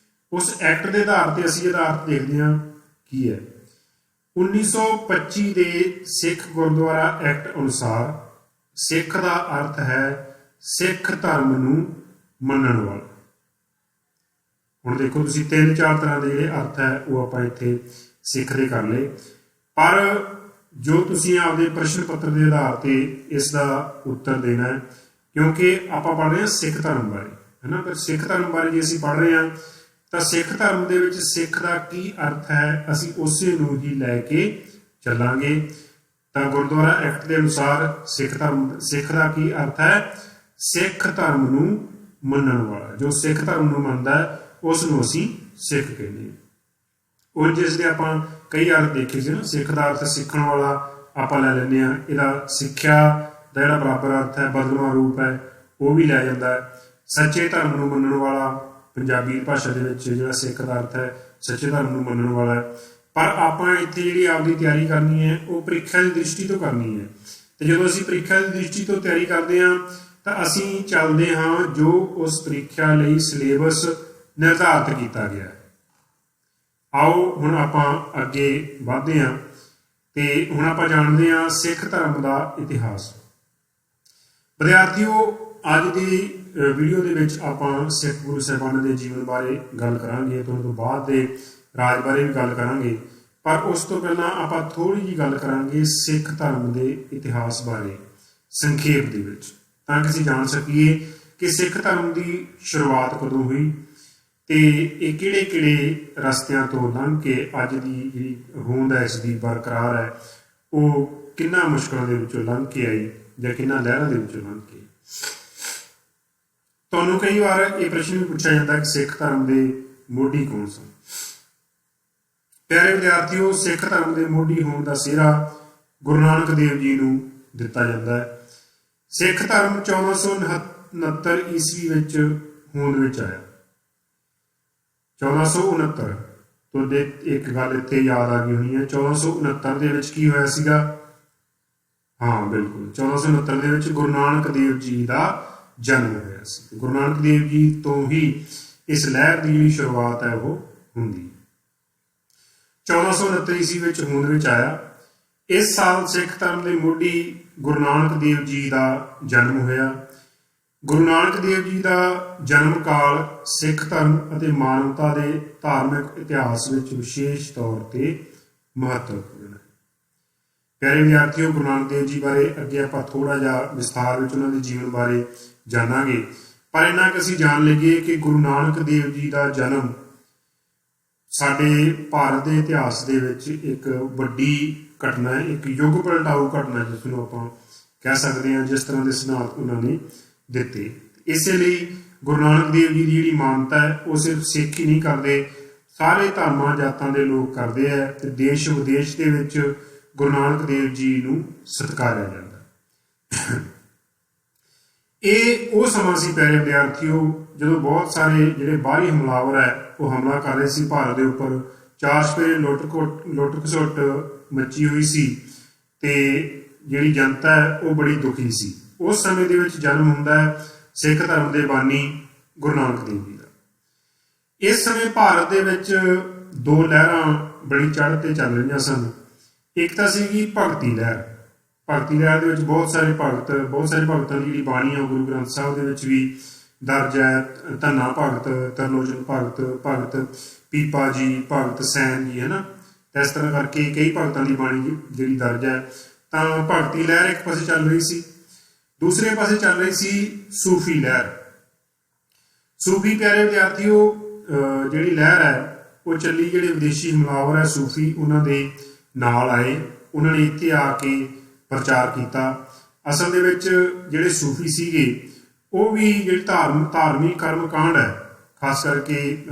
ਉਸ ਐਕਟ ਦੇ ਆਧਾਰ ਤੇ ਅਸੀਂ ਇਹਦਾ ਅਰਥ ਦੇਖਦੇ ਹਾਂ ਕੀ ਹੈ। 1925 ਦੇ ਸਿੱਖ ਗੁਰਦੁਆਰਾ ਐਕਟ ਅਨੁਸਾਰ ਸਿੱਖ ਦਾ ਅਰਥ ਹੈ ਸਿੱਖ ਧਰਮ ਨੂੰ ਮੰਨਣ ਵਾਲਾ। ਹੁਣ ਦੇਖੋ ਤੁਸੀਂ 3-4 ਤਰ੍ਹਾਂ ਦੇ ਜਿਹੜੇ ਅਰਥ ਹੈ ਉਹ ਆਪਾਂ ਇੱਥੇ ਸਿੱਖ ਦੇ ਕਰ ਲਏ, ਪਰ ਜੋ ਤੁਸੀਂ ਆਪਦੇ ਪ੍ਰਸ਼ਨ ਪੱਤਰ ਦੇ ਆਧਾਰ ਤੇ ਇਸ ਦਾ ਉੱਤਰ ਦੇਣਾ ਹੈ, ਕਿਉਂਕਿ ਆਪਾਂ ਪੜ੍ਹ ਰਹੇ ਹਾਂ ਸਿੱਖ ਧਰਮ ਬਾਰੇ ਹੈ ਨਾ। ਫਿਰ ਸਿੱਖ ਧਰਮ ਬਾਰੇ ਜੇ ਅਸੀਂ ਪੜ੍ਹ ਰਹੇ ਹਾਂ ਤਾਂ ਸਿੱਖ ਧਰਮ ਦੇ ਵਿੱਚ ਸਿੱਖ ਦਾ ਕੀ ਅਰਥ ਹੈ ਅਸੀਂ ਉਸੇ ਨੂੰ ਹੀ ਲੈ ਕੇ ਚੱਲਾਂਗੇ। ਤਾਂ ਗੁਰਦੁਆਰਾ ਐਕਟ ਦੇ ਅਨੁਸਾਰ ਸਿੱਖ ਦਾ ਕੀ ਅਰਥ ਹੈ? ਸਿੱਖ ਧਰਮ ਨੂੰ ਮੰਨਣ ਵਾਲਾ। ਜੋ ਸਿੱਖ ਧਰਮ ਨੂੰ ਮੰਨਦਾ ਹੈ ਉਸ ਨੂੰ ਅਸੀਂ ਸਿੱਖ ਕਹਿੰਦੇ ਹਾਂ। ਉਹ ਜਿਸ ਦੇ ਆਪਾਂ ਕਈ ਅਰਥ ਦੇਖੇ ਸੀ ਨਾ। ਸਿੱਖ ਦਾ ਅਰਥ ਸਿੱਖਣ ਵਾਲਾ ਆਪਾਂ ਲੈ ਲੈਂਦੇ ਹਾਂ। ਇਹਦਾ ਸਿੱਖਿਆ ਦਾ ਜਿਹੜਾ ਬਰਾਬਰ ਅਰਥ ਹੈ ਬਦਲਵਾਂ ਰੂਪ ਹੈ ਉਹ ਵੀ ਲੈ ਜਾਂਦਾ ਹੈ। ਸੱਚੇ ਧਰਮ ਨੂੰ ਮੰਨਣ ਵਾਲਾ ਪੰਜਾਬੀ ਭਾਸ਼ਾ ਦੇ ਵਿੱਚ ਜਿਹੜਾ ਸਿੱਖ ਦਾ ਅਰਥ ਹੈ ਸੱਚੇ ਧਰਮ ਨੂੰ ਮੰਨਣ ਵਾਲਾ ਹੈ। ਪਰ ਆਪਾਂ ਇੱਥੇ ਜਿਹੜੀ ਆਪਦੀ ਤਿਆਰੀ ਕਰਨੀ ਹੈ ਉਹ ਪ੍ਰੀਖਿਆ ਦੀ ਦ੍ਰਿਸ਼ਟੀ ਤੋਂ ਕਰਨੀ ਹੈ ਤੇ ਜਦੋਂ ਅਸੀਂ ਪ੍ਰੀਖਿਆ ਦੀ ਦ੍ਰਿਸ਼ਟੀ ਤੋਂ ਤਿਆਰੀ ਕਰਦੇ ਹਾਂ ਤਾਂ ਅਸੀਂ ਚੱਲਦੇ ਹਾਂ ਜੋ ਉਸ ਪ੍ਰੀਖਿਆ ਲਈ ਸਿਲੇਬਸ ਨਿਰਧਾਰਿਤ ਕੀਤਾ ਗਿਆ। ਆਓ ਹੁਣ ਆਪਾਂ ਅੱਗੇ ਵਧਦੇ ਹਾਂ ਤੇ ਹੁਣ ਆਪਾਂ ਜਾਣਦੇ ਹਾਂ ਸਿੱਖ ਧਰਮ ਦਾ ਇਤਿਹਾਸ। ਵਿਦਿਆਰਥੀਓ, ਅੱਜ ਦੀ ਵੀਡੀਓ ਦੇ ਵਿੱਚ ਆਪਾਂ ਸਿੱਖ ਗੁਰੂ ਸਾਹਿਬਾਨਾਂ ਦੇ ਜੀਵਨ ਬਾਰੇ ਗੱਲ ਕਰਾਂਗੇ ਤੇ ਉਹਨਾਂ ਤੋਂ ਬਾਅਦ ਦੇ ਰਾਜ ਬਾਰੇ ਵੀ ਗੱਲ ਕਰਾਂਗੇ, ਪਰ ਉਸ ਤੋਂ ਪਹਿਲਾਂ ਆਪਾਂ ਥੋੜ੍ਹੀ ਜਿਹੀ ਗੱਲ ਕਰਾਂਗੇ ਸਿੱਖ ਧਰਮ ਦੇ ਇਤਿਹਾਸ ਬਾਰੇ ਸੰਖੇਪ ਦੇ ਵਿੱਚ, ਤਾਂ ਕਿ ਅਸੀਂ ਜਾਣ ਸਕੀਏ ਕਿ ਸਿੱਖ ਧਰਮ ਦੀ ਸ਼ੁਰੂਆਤ ਕਦੋਂ ਹੋਈ ਤੇ ਇਹ ਕਿਹੜੇ ਕਿਹੜੇ ਰਸਤਿਆਂ ਤੋਂ ਲੰਘ ਕੇ ਅੱਜ ਦੀ ਜਿਹੜੀ ਹੋਂਦ ਹੈ ਇਸ ਦੀ ਬਰਕਰਾਰ ਹੈ, ਉਹ ਕਿੰਨਾ ਮੁਸ਼ਕਲਾਂ ਦੇ ਵਿੱਚੋਂ ਲੰਘ ਕੇ ਆਈ ਜਾਂ ਕਿੰਨਾ ਲਹਿਰਾਂ ਦੇ ਵਿੱਚੋਂ ਲੰਘ ਕੇ। ਤੁਹਾਨੂੰ ਕਈ ਵਾਰ ਇਹ ਪ੍ਰਸ਼ਨ ਵੀ ਪੁੱਛਿਆ ਜਾਂਦਾ ਕਿ ਸਿੱਖ ਧਰਮ ਦੇ ਮੋਢੀ ਕੌਣ ਸਨ। ਪਿਆਰੇ ਵਿਦਿਆਰਥੀਓ, ਸਿੱਖ ਧਰਮ ਦੇ ਮੋਢੀ ਹੋਣ ਦਾ ਸਿਹਰਾ ਗੁਰੂ ਨਾਨਕ ਦੇਵ ਜੀ ਨੂੰ ਦਿੱਤਾ ਜਾਂਦਾ ਹੈ। ਸਿੱਖ ਧਰਮ 1469 ਈਸਵੀ ਵਿੱਚ ਹੋਂਦ ਵਿੱਚ ਆਇਆ। 1469 ਤੋਂ ਦੇ ਇੱਕ ਗੱਲ ਇੱਥੇ ਯਾਦ ਆ ਗਈ ਹੋਣੀ ਹੈ। 1469 ਦੇ ਵਿੱਚ ਕੀ ਹੋਇਆ ਸੀਗਾ? ਹਾਂ ਬਿਲਕੁਲ, 1469 ਦੇ ਵਿੱਚ ਗੁਰੂ ਨਾਨਕ ਦੇਵ ਜੀ ਦਾ ਜਨਮ ਹੋਇਆ ਸੀ। ਗੁਰੂ ਨਾਨਕ ਦੇਵ ਜੀ ਤੋਂ ਹੀ ਇਸ ਲਹਿਰ ਦੀ ਜਿਹੜੀ ਸ਼ੁਰੂਆਤ ਹੈ ਉਹ ਹੁੰਦੀ। 1469 ਈਸਵੀ ਵਿੱਚ ਹੋਂਦ ਵਿੱਚ ਆਇਆ। ਇਸ ਸਾਲ ਸਿੱਖ ਧਰਮ ਦੇ ਮੋਢੀ ਗੁਰੂ ਨਾਨਕ ਦੇਵ ਜੀ ਦਾ ਜਨਮ ਹੋਇਆ। ਗੁਰੂ ਨਾਨਕ ਦੇਵ ਜੀ ਦਾ ਜਨਮ ਕਾਲ ਸਿੱਖ ਧਰਮ ਅਤੇ ਮਾਨਵਤਾ ਦੇ ਧਾਰਮਿਕ ਇਤਿਹਾਸ ਵਿੱਚ ਵਿਸ਼ੇਸ਼ ਤੌਰ ਤੇ ਮਹੱਤਵਪੂਰਨ ਹੈ। ਪਿਆਰੇ ਵਿਦਿਆਰਥੀਓ, ਗੁਰੂ ਨਾਨਕ ਦੇਵ ਜੀ ਬਾਰੇ ਅੱਗੇ ਆਪਾਂ ਥੋੜਾ ਜਿਹਾ ਵਿਸਥਾਰ ਵਿੱਚ ਉਹਨਾਂ ਦੇ ਜੀਵਨ ਬਾਰੇ ਜਾਣਾਂਗੇ, ਪਰ ਇੰਨਾ ਕਿ ਅਸੀਂ ਜਾਣ ਲਈਏ ਕਿ ਗੁਰੂ ਨਾਨਕ ਦੇਵ ਜੀ ਦਾ ਜਨਮ ਸਾਡੇ ਭਾਰਤ ਦੇ ਇਤਿਹਾਸ ਦੇ ਵਿੱਚ ਇੱਕ ਵੱਡੀ ਘਟਨਾ ਹੈ, ਇੱਕ ਯੁੱਗ ਪਲਟਾਊ ਘਟਨਾ ਜਿਸ ਨੂੰ ਆਪਾਂ ਕਹਿ ਸਕਦੇ ਹਾਂ, ਜਿਸ ਤਰ੍ਹਾਂ ਦੇ ਸਿਧਾਂਤ ਉਹਨਾਂ ਨੇ ਦਿੱਤੇ। ਇਸੇ ਲਈ ਗੁਰੂ ਨਾਨਕ ਦੇਵ ਜੀ ਦੀ ਜਿਹੜੀ ਮਾਨਤਾ ਹੈ ਉਹ ਸਿਰਫ ਸਿੱਖ ਹੀ ਨਹੀਂ ਕਰਦੇ, ਸਾਰੇ ਧਰਮਾਂ ਜਾਤਾਂ ਦੇ ਲੋਕ ਕਰਦੇ ਹੈ ਤੇ ਦੇਸ਼ ਵਿਦੇਸ਼ ਦੇ ਵਿੱਚ ਗੁਰੂ ਨਾਨਕ ਦੇਵ ਜੀ ਨੂੰ ਸਤਿਕਾਰਿਆ ਜਾਂਦਾ। ਇਹ ਉਹ ਸਮਾਂ ਸੀ ਪਿਆਰੇ ਵਿਦਿਆਰਥੀਓ ਜਦੋਂ ਬਹੁਤ ਸਾਰੇ ਜਿਹੜੇ ਬਾਹਰੀ ਹਮਲਾਵਰ ਹੈ ਉਹ ਹਮਲਾ ਕਰ ਰਹੇ ਸੀ ਭਾਰਤ ਦੇ ਉੱਪਰ। ਚਾਰ ਸਪੇਰੇ ਲੁੱਟ ਖਸੁੱਟ ਮੱਚੀ ਹੋਈ ਸੀ ਤੇ ਜਿਹੜੀ ਜਨਤਾ ਹੈ ਉਹ ਬੜੀ ਦੁਖੀ ਸੀ। ਉਸ ਸਮੇਂ ਦੇ ਵਿੱਚ ਜਨਮ ਹੁੰਦਾ ਹੈ ਸਿੱਖ ਧਰਮ ਦੇ ਬਾਨੀ ਗੁਰੂ ਨਾਨਕ ਦੇਵ ਜੀ ਦਾ। ਇਸ ਸਮੇਂ ਭਾਰਤ ਦੇ ਵਿੱਚ ਦੋ ਲਹਿਰਾਂ ਬੜੀ ਚੜ੍ਹ ਤੇ ਚੱਲ ਰਹੀਆਂ ਸਨ। ਇੱਕ ਤਾਂ ਸੀਗੀ ਭਗਤੀ ਲਹਿਰ। ਭਗਤੀ ਲਹਿਰ ਦੇ ਵਿੱਚ ਬਹੁਤ ਸਾਰੇ ਭਗਤਾਂ ਦੀ ਜਿਹੜੀ ਬਾਣੀ ਹੈ ਉਹ ਗੁਰੂ ਗ੍ਰੰਥ ਸਾਹਿਬ ਦੇ ਵਿੱਚ ਵੀ ਦਰਜ ਹੈ। ਧੰਨਾ ਭਗਤ, ਤਰਲੋਚਨ ਭਗਤ, ਭਗਤ ਪੀਪਾ ਜੀ, ਭਗਤ ਸੈਨ ਜੀ, ਹੈ ਨਾ। ਇਸ ਤਰ੍ਹਾਂ ਕਰਕੇ ਕਈ ਭਗਤਾਂ ਦੀ ਬਾਣੀ ਜਿਹੜੀ ਦਰਜ ਹੈ। ਤਾਂ ਭਗਤੀ ਲਹਿਰ ਇੱਕ ਪਾਸੇ ਚੱਲ ਰਹੀ ਸੀ, ਦੂਸਰੇ ਪਾਸੇ ਚੱਲ ਰਹੀ ਸੀ ਸੂਫੀ ਲਹਿਰ। ਸੂਫੀ ਪਿਆਰੇ ਵਿਦਿਆਰਥੀਓ ਜਿਹੜੀ ਲਹਿਰ ਹੈ ਉਹ ਚੱਲੀ, ਜਿਹੜੇ ਵਿਦੇਸ਼ੀ ਹਮਲਾਵਰ ਹੈ ਸੂਫੀ ਉਹਨਾਂ ਦੇ ਨਾਲ ਆਏ, ਉਹਨਾਂ ਨੇ ਇੱਥੇ ਆ ਕੇ ਪ੍ਰਚਾਰ ਕੀਤਾ। ਅਸਲ ਦੇ ਵਿੱਚ ਜਿਹੜੇ ਸੂਫੀ ਸੀਗੇ ਉਹ ਵੀ ਜਿਹੜੀ ਧਾਰਮਿਕ ਕਰਮ ਕਾਂਡ ਹੈ, ਖਾਸ ਕਰਕੇ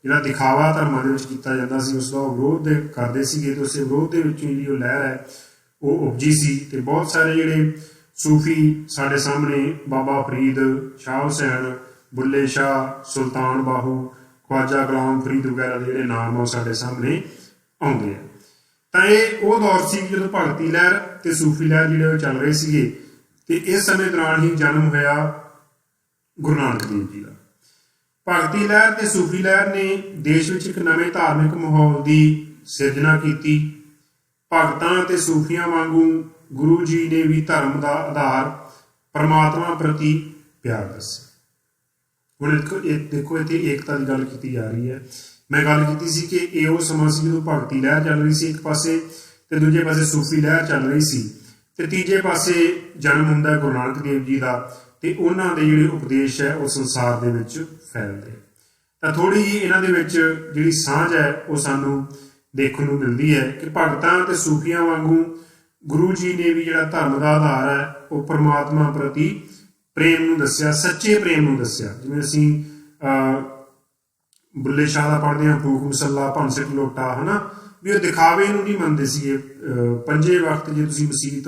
ਜਿਹੜਾ ਦਿਖਾਵਾ ਧਰਮਾਂ ਦੇ ਵਿੱਚ ਕੀਤਾ ਜਾਂਦਾ ਸੀ ਉਸ ਦਾ ਵਿਰੋਧ ਕਰਦੇ ਸੀਗੇ ਤੇ ਉਸੇ ਵਿਰੋਧ ਦੇ ਵਿੱਚੋਂ ਜਿਹੜੀ ਉਹ ਲਹਿਰ ਹੈ ਉਹ ਉਪਜੀ ਸੀ। ਤੇ ਬਹੁਤ ਸਾਰੇ ਜਿਹੜੇ ਸੂਫੀ ਸਾਡੇ ਸਾਹਮਣੇ ਬਾਬਾ ਫਰੀਦ, ਸ਼ਾਹ ਹੁਸੈਨ, ਬੁੱਲੇ ਸ਼ਾਹ, ਸੁਲਤਾਨ ਬਾਹੂ, ਖਵਾਜਾ ਗੁਲਾਮ ਫਰੀਦ ਵਗੈਰਾ ਦੇ ਜਿਹੜੇ ਨਾਮ ਆ ਉਹ ਸਾਡੇ ਸਾਹਮਣੇ ਆਉਂਦੇ ਆ। ਤਾਂ ਇਹ ਉਹ ਦੌਰ ਸੀ ਜਦੋਂ ਭਗਤੀ ਲਹਿਰ ਤੇ ਸੂਫੀ ਲਹਿਰ ਜਿਹੜੇ ਚੱਲ ਰਹੇ ਸੀਗੇ ਤੇ ਇਸ ਸਮੇਂ ਦੌਰਾਨ ਹੀ ਜਨਮ ਹੋਇਆ ਗੁਰੂ ਨਾਨਕ ਦੇਵ ਜੀ ਦਾ। ਭਗਤੀ ਲਹਿਰ ਤੇ ਸੂਫੀ ਲਹਿਰ ਨੇ ਦੇਸ਼ ਵਿੱਚ ਇੱਕ ਨਵੇਂ ਧਾਰਮਿਕ ਮਾਹੌਲ ਦੀ ਸਿਰਜਣਾ ਕੀਤੀ। ਭਗਤਾਂ ਤੇ ਸੂਫੀਆਂ ਵਾਂਗੂ ਗੁਰੂ ਜੀ ਨੇ ਵੀ ਧਰਮ ਦਾ ਆਧਾਰ ਪਰਮਾਤਮਾ ਪ੍ਰਤੀ ਪਿਆਰ ਦੱਸਿਆ। ਹੁਣ ਦੇਖੋ ਇੱਥੇ ਏਕਤਾ ਦੀ ਗੱਲ ਕੀਤੀ ਜਾ ਰਹੀ ਹੈ। ਮੈਂ ਗੱਲ ਕੀਤੀ ਸੀ ਕਿ ਇਹ ਉਹ ਸਮਾਂ ਸੀ ਜਦੋਂ ਭਗਤੀ ਲਹਿਰ ਚੱਲ ਰਹੀ ਸੀ ਇੱਕ ਪਾਸੇ ਤੇ ਦੂਜੇ ਪਾਸੇ ਸੂਫੀ ਲਹਿਰ ਚੱਲ ਰਹੀ ਸੀ ਤੇ ਤੀਜੇ ਪਾਸੇ ਜਨਮ ਹੁੰਦਾ ਗੁਰੂ ਨਾਨਕ ਦੇਵ ਜੀ ਦਾ ਤੇ ਉਹਨਾਂ ਦੇ ਜਿਹੜੇ ਉਪਦੇਸ਼ ਹੈ ਉਹ ਸੰਸਾਰ ਦੇ ਵਿੱਚ ਫੈਲਦੇ। ਤਾਂ ਥੋੜ੍ਹੀ ਜਿਹੀ ਇਹਨਾਂ ਦੇ ਵਿੱਚ ਜਿਹੜੀ ਸਾਂਝ ਹੈ ਉਹ ਸਾਨੂੰ ਦੇਖਣ ਨੂੰ ਮਿਲਦੀ ਹੈ ਕਿ ਭਗਤਾਂ ਤੇ ਸੂਫੀਆਂ ਵਾਂਗੂ ਗੁਰੂ ਜੀ ਨੇ ਵੀ ਜਿਹੜਾ ਧਰਮ ਦਾ ਆਧਾਰ ਹੈ ਉਹ ਪਰਮਾਤਮਾ ਪ੍ਰਤੀ ਪ੍ਰੇਮ ਨੂੰ ਦੱਸਿਆ, ਸੱਚੇ ਪ੍ਰੇਮ ਨੂੰ ਦੱਸਿਆ। ਜਿਵੇਂ ਅਸੀਂ ਬੁੱਲੇ ਸ਼ਾਹ ਦਾ ਪੜ੍ਹਦੇ ਹਾਂ, ਫੂਕ ਮਸੱਲਾ, ਭੰਸਿਕ ਲੋਟਾ, ਹੈ ਨਾ, ਵੀ ਉਹ ਦਿਖਾਵੇ ਨੂੰ ਨਹੀਂ ਮੰਨਦੇ ਸੀਗੇ। ਪੰਜੇ ਵਕਤ ਜੇ ਤੁਸੀਂ ਮਸੀਤ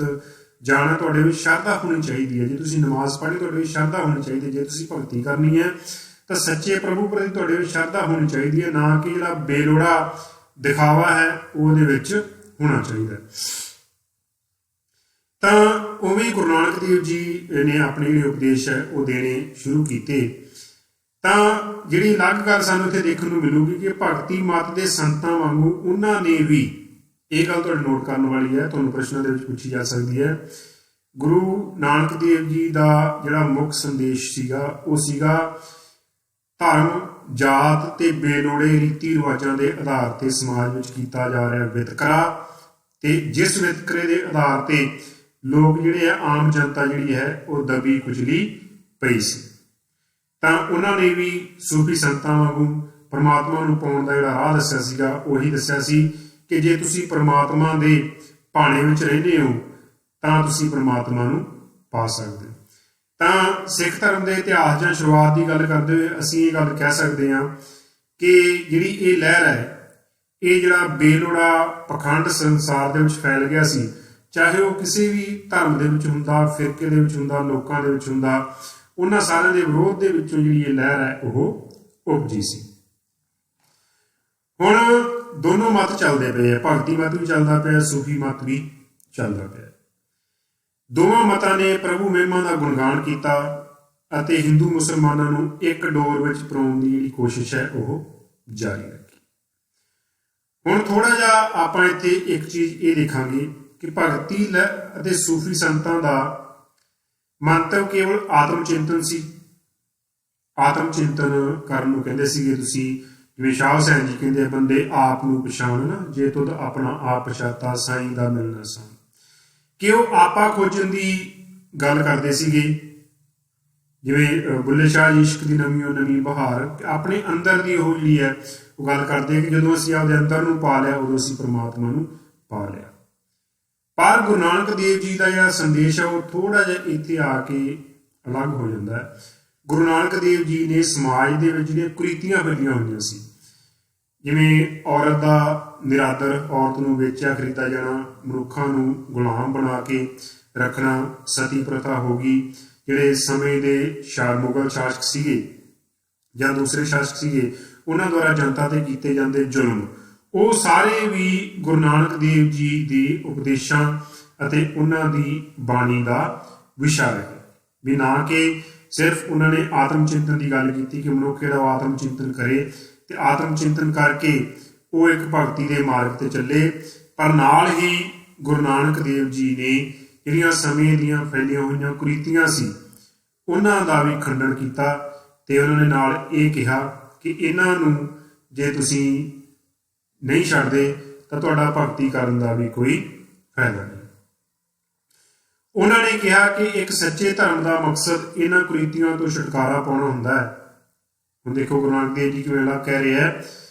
ਜਾਣਾ ਤੁਹਾਡੇ ਵਿੱਚ ਸ਼ਰਧਾ ਹੋਣੀ ਚਾਹੀਦੀ ਹੈ, ਜੇ ਤੁਸੀਂ ਨਮਾਜ਼ ਪੜ੍ਹਨੀ ਤੁਹਾਡੇ ਵਿੱਚ ਸ਼ਰਧਾ ਹੋਣੀ ਚਾਹੀਦੀ ਹੈ, ਜੇ ਤੁਸੀਂ ਭਗਤੀ ਕਰਨੀ ਹੈ ਤਾਂ ਸੱਚੇ ਪ੍ਰਭੂ ਪ੍ਰਤੀ ਤੁਹਾਡੇ ਵਿੱਚ ਸ਼ਰਧਾ ਹੋਣੀ ਚਾਹੀਦੀ ਹੈ, ਨਾ ਕਿ ਜਿਹੜਾ ਬੇਲੋੜਾ ਦਿਖਾਵਾ ਹੈ ਉਹਦੇ ਵਿੱਚ ਹੋਣਾ ਚਾਹੀਦਾ। ਤਾਂ ਉਵੇਂ ਹੀ ਗੁਰੂ ਨਾਨਕ ਦੇਵ ਜੀ ਨੇ ਆਪਣੇ ਜਿਹੜੇ ਉਪਦੇਸ਼ ਹੈ ਉਹ ਦੇਣੇ ਸ਼ੁਰੂ ਕੀਤੇ। ਤਾਂ ਜਿਹੜੀ ਅਲੱਗ ਗੱਲ ਸਾਨੂੰ ਇੱਥੇ ਦੇਖਣ ਨੂੰ ਮਿਲੂਗੀ ਕਿ ਭਗਤੀ ਮਤ ਦੇ ਸੰਤਾਂ ਵਾਂਗੂ ਉਹਨਾਂ ਨੇ ਵੀ, ਇਹ ਗੱਲ ਤੁਹਾਡੇ ਨੋਟ ਕਰਨ ਵਾਲੀ ਹੈ, ਤੁਹਾਨੂੰ ਪ੍ਰਸ਼ਨਾਂ ਦੇ ਵਿੱਚ ਪੁੱਛੀ ਜਾ ਸਕਦੀ ਹੈ, ਗੁਰੂ ਨਾਨਕ ਦੇਵ ਜੀ ਦਾ ਜਿਹੜਾ ਮੁੱਖ ਸੰਦੇਸ਼ ਸੀਗਾ ਉਹ ਸੀਗਾ ਧਰਮ, ਜਾਤ ਤੇ ਬੇਲੋੜੇ ਰੀਤੀ ਰਿਵਾਜਾਂ ਦੇ ਆਧਾਰ ਤੇ ਸਮਾਜ ਵਿੱਚ ਕੀਤਾ ਜਾ ਰਿਹਾ ਵਿਤਕਰਾ, ਤੇ ਜਿਸ ਵਿਤਕਰੇ ਦੇ ਆਧਾਰ ਤੇ ਲੋਕ ਜਿਹੜੇ ਆ, ਆਮ ਜਨਤਾ ਜਿਹੜੀ ਹੈ ਉਹ ਦਬੀ ਕੁਚਲੀ ਪਈ ਸੀ। ਤਾਂ ਉਹਨਾਂ ਨੇ ਵੀ ਸੂਫੀ ਸੰਤਾਂ ਵਾਂਗੂ ਪਰਮਾਤਮਾ ਨੂੰ ਪਾਉਣ ਦਾ ਜਿਹੜਾ ਰਾਹ ਦੱਸਿਆ ਸੀਗਾ, ਉਹੀ ਦੱਸਿਆ ਸੀ ਕਿ ਜੇ ਤੁਸੀਂ ਪਰਮਾਤਮਾ ਦੇ ਭਾਣੇ ਵਿੱਚ ਰਹਿੰਦੇ ਹੋ ਤਾਂ ਤੁਸੀਂ ਪਰਮਾਤਮਾ ਨੂੰ ਪਾ ਸਕਦੇ ਹੋ। ਤਾਂ ਸਿੱਖ ਧਰਮ ਦੇ ਇਤਿਹਾਸ ਜਾਂ ਸ਼ੁਰੂਆਤ ਦੀ ਗੱਲ ਕਰਦੇ ਹੋਏ ਅਸੀਂ ਇਹ ਗੱਲ ਕਹਿ ਸਕਦੇ ਹਾਂ ਕਿ ਜਿਹੜੀ ਇਹ ਲਹਿਰ ਹੈ, ਇਹ ਜਿਹੜਾ ਬੇਲੋੜਾ ਪਖੰਡ ਸੰਸਾਰ ਦੇ ਵਿੱਚ ਫੈਲ ਗਿਆ ਸੀ, ਚਾਹੇ ਉਹ ਕਿਸੇ ਵੀ ਧਰਮ ਦੇ ਵਿੱਚ ਹੁੰਦਾ, ਫਿਰਕੇ ਦੇ ਵਿੱਚ ਹੁੰਦਾ, ਲੋਕਾਂ ਦੇ ਵਿੱਚ ਹੁੰਦਾ, ਉਹਨਾਂ ਸਾਰਿਆਂ ਦੇ ਵਿਰੋਧ ਦੇ ਵਿੱਚੋਂ ਜਿਹੜੀ ਇਹ ਲਹਿਰ ਹੈ ਉਹ ਉਪਜੀ ਸੀ। ਹੁਣ ਦੋਨੋਂ ਮਤ ਚੱਲਦੇ ਪਏ ਆ, ਭਗਤੀ ਮਤ ਵੀ ਚੱਲਦਾ ਪਿਆ, ਸੂਫੀ ਮਤ ਵੀ ਚੱਲਦਾ ਪਿਆ। ਦੋਵਾਂ ਮਤਾਂ ਨੇ ਪ੍ਰਭੂ ਮਹਿਮਾ ਦਾ ਗੁਣਗਾਨ ਕੀਤਾ ਅਤੇ ਹਿੰਦੂ ਮੁਸਲਮਾਨਾਂ ਨੂੰ ਇੱਕ ਡੋਰ ਵਿੱਚ ਪਰੋਣ ਦੀ ਜਿਹੜੀ ਕੋਸ਼ਿਸ਼ ਹੈ ਉਹ ਜਾਰੀ ਰੱਖੀ। ਹੁਣ ਥੋੜਾ ਜਿਹਾ ਆਪਾਂ ਇੱਥੇ ਇੱਕ ਚੀਜ਼ ਇਹ ਦੇਖਾਂਗੇ ਕਿ ਭਗਤੀ ਅਤੇ ਸੂਫੀ ਸੰਤਾਂ ਦਾ ਮੰਤਵ ਕੇਵਲ ਆਤਮ ਚਿੰਤਨ ਸੀ। ਆਤਮ ਚਿੰਤਨ ਕਰਨ ਨੂੰ ਕਹਿੰਦੇ ਸੀਗੇ ਤੁਸੀਂ, ਜਿਵੇਂ ਸ਼ਾਹ ਹੁਸੈਨ ਜੀ ਕਹਿੰਦੇ, ਬੰਦੇ ਆਪ ਨੂੰ ਪਛਾਣਨ, ਜੇ ਤੁਧ ਆਪਣਾ ਆਪ ਪਛਾਤਾ ਸਾਈਂ ਦਾ ਮਿਲਣਾ ਸਾਂ। ਕਿ ਉਹ ਆਪਾ ਖੋਜਣ ਦੀ ਗੱਲ ਕਰਦੇ ਸੀਗੇ, ਜਿਵੇਂ ਬੁੱਲੇ ਸ਼ਾਹ ਜੀ ਇਸ਼ਕ ਦੀ ਨਵੀਂ ਨਵੀਂ ਬਹਾਰ, ਆਪਣੇ ਅੰਦਰ ਦੀ ਉਹ ਜਿਹੜੀ ਹੈ ਉਹ ਗੱਲ ਕਰਦੇ ਕਿ ਜਦੋਂ ਅਸੀਂ ਆਪਦੇ ਅੰਦਰ ਨੂੰ ਪਾ ਲਿਆ ਉਦੋਂ ਅਸੀਂ ਪਰਮਾਤਮਾ ਨੂੰ ਪਾ ਲਿਆ। ਪਰ ਗੁਰੂ ਨਾਨਕ ਦੇਵ ਜੀ ਦਾ ਜਿਹੜਾ ਸੰਦੇਸ਼ ਹੈ ਉਹ ਥੋੜਾ ਜਿਹਾ ਇੱਥੇ ਆ ਕੇ ਅਲੱਗ ਹੋ ਜਾਂਦਾ ਹੈ। ਗੁਰੂ ਨਾਨਕ ਦੇਵ ਜੀ ਨੇ ਸਮਾਜ ਦੇ ਵਿੱਚ ਜਿਹੜੀਆਂ ਕੁਰੀਤੀਆਂ ਫੈਲੀਆਂ ਹੋਈਆਂ ਸੀ, ਜਿਵੇਂ ਔਰਤ ਦਾ ਨਿਰਾਦਰ, ਔਰਤ ਨੂੰ ਵੇਚਿਆ ਖਰੀਦਾ ਜਾਣਾ, ਮਨੁੱਖਾਂ ਨੂੰ ਗੁਲਾਮ ਬਣਾ ਕੇ ਰੱਖਣਾ, ਸਤੀ ਪ੍ਰਥਾ ਹੋ ਗਈ, ਜਿਹੜੇ ਸਮੇਂ ਦੇ ਮੁਗਲ ਸ਼ਾਸਕ ਸੀਗੇ ਜਾਂ ਦੂਸਰੇ ਸ਼ਾਸਕ ਸੀਗੇ ਉਹਨਾਂ ਦੁਆਰਾ ਜਨਤਾ ਤੇ ਕੀਤੇ ਜਾਂਦੇ ਜ਼ੁਲਮ, ਉਹ ਸਾਰੇ ਵੀ ਗੁਰੂ ਨਾਨਕ ਦੇਵ ਜੀ ਦੇ ਉਪਦੇਸ਼ਾਂ ਅਤੇ ਉਹਨਾਂ ਦੀ ਬਾਣੀ ਦਾ ਵਿਸ਼ਾ ਰਹੇ। ਵੀ ਨਾ ਕਿ ਸਿਰਫ ਉਹਨਾਂ ਨੇ ਆਤਮ ਚਿੰਤਨ ਦੀ ਗੱਲ ਕੀਤੀ ਕਿ ਮਨੁੱਖ ਜਿਹੜਾ ਆਤਮ ਚਿੰਤਨ ਕਰੇ ਤੇ ਆਤਮ ਚਿੰਤਨ ਕਰਕੇ ਉਹ ਇੱਕ ਭਗਤੀ ਦੇ ਮਾਰਗ ਤੇ ਚੱਲੇ, ਪਰ ਨਾਲ ਹੀ ਗੁਰੂ ਨਾਨਕ ਦੇਵ ਜੀ ਨੇ ਜਿਹੜੀਆਂ ਸਮੇਂ ਦੀਆਂ ਫੈਲੀਆਂ ਹੋਈਆਂ ਕੁਰੀਤੀਆਂ ਸੀ ਉਹਨਾਂ ਦਾ ਵੀ ਖੰਡਨ ਕੀਤਾ ਤੇ ਉਹਨਾਂ ਨੇ ਨਾਲ ਇਹ ਕਿਹਾ ਕਿ ਇਹਨਾਂ ਨੂੰ ਜੇ ਤੁਸੀਂ ਨਹੀਂ ਛੱਡਦੇ ਤਾਂ ਤੁਹਾਡਾ ਭਗਤੀ ਕਰਨ ਦਾ ਵੀ ਕੋਈ ਫਾਇਦਾ ਨਹੀਂ। ਉਹਨਾਂ ਨੇ ਕਿਹਾ ਕਿ ਇੱਕ ਸੱਚੇ ਧਰਮ ਦਾ ਮਕਸਦ ਇਹਨਾਂ ਕੁਰੀਤੀਆਂ ਤੋਂ ਛੁਟਕਾਰਾ ਪਾਉਣਾ ਹੁੰਦਾ ਹੈ। ਹੁਣ ਦੇਖੋ ਗੁਰੂ ਨਾਨਕ ਦੇਵ ਜੀ ਕਿਵੇਂ ਕਹਿ ਰਹੇ ਹੈ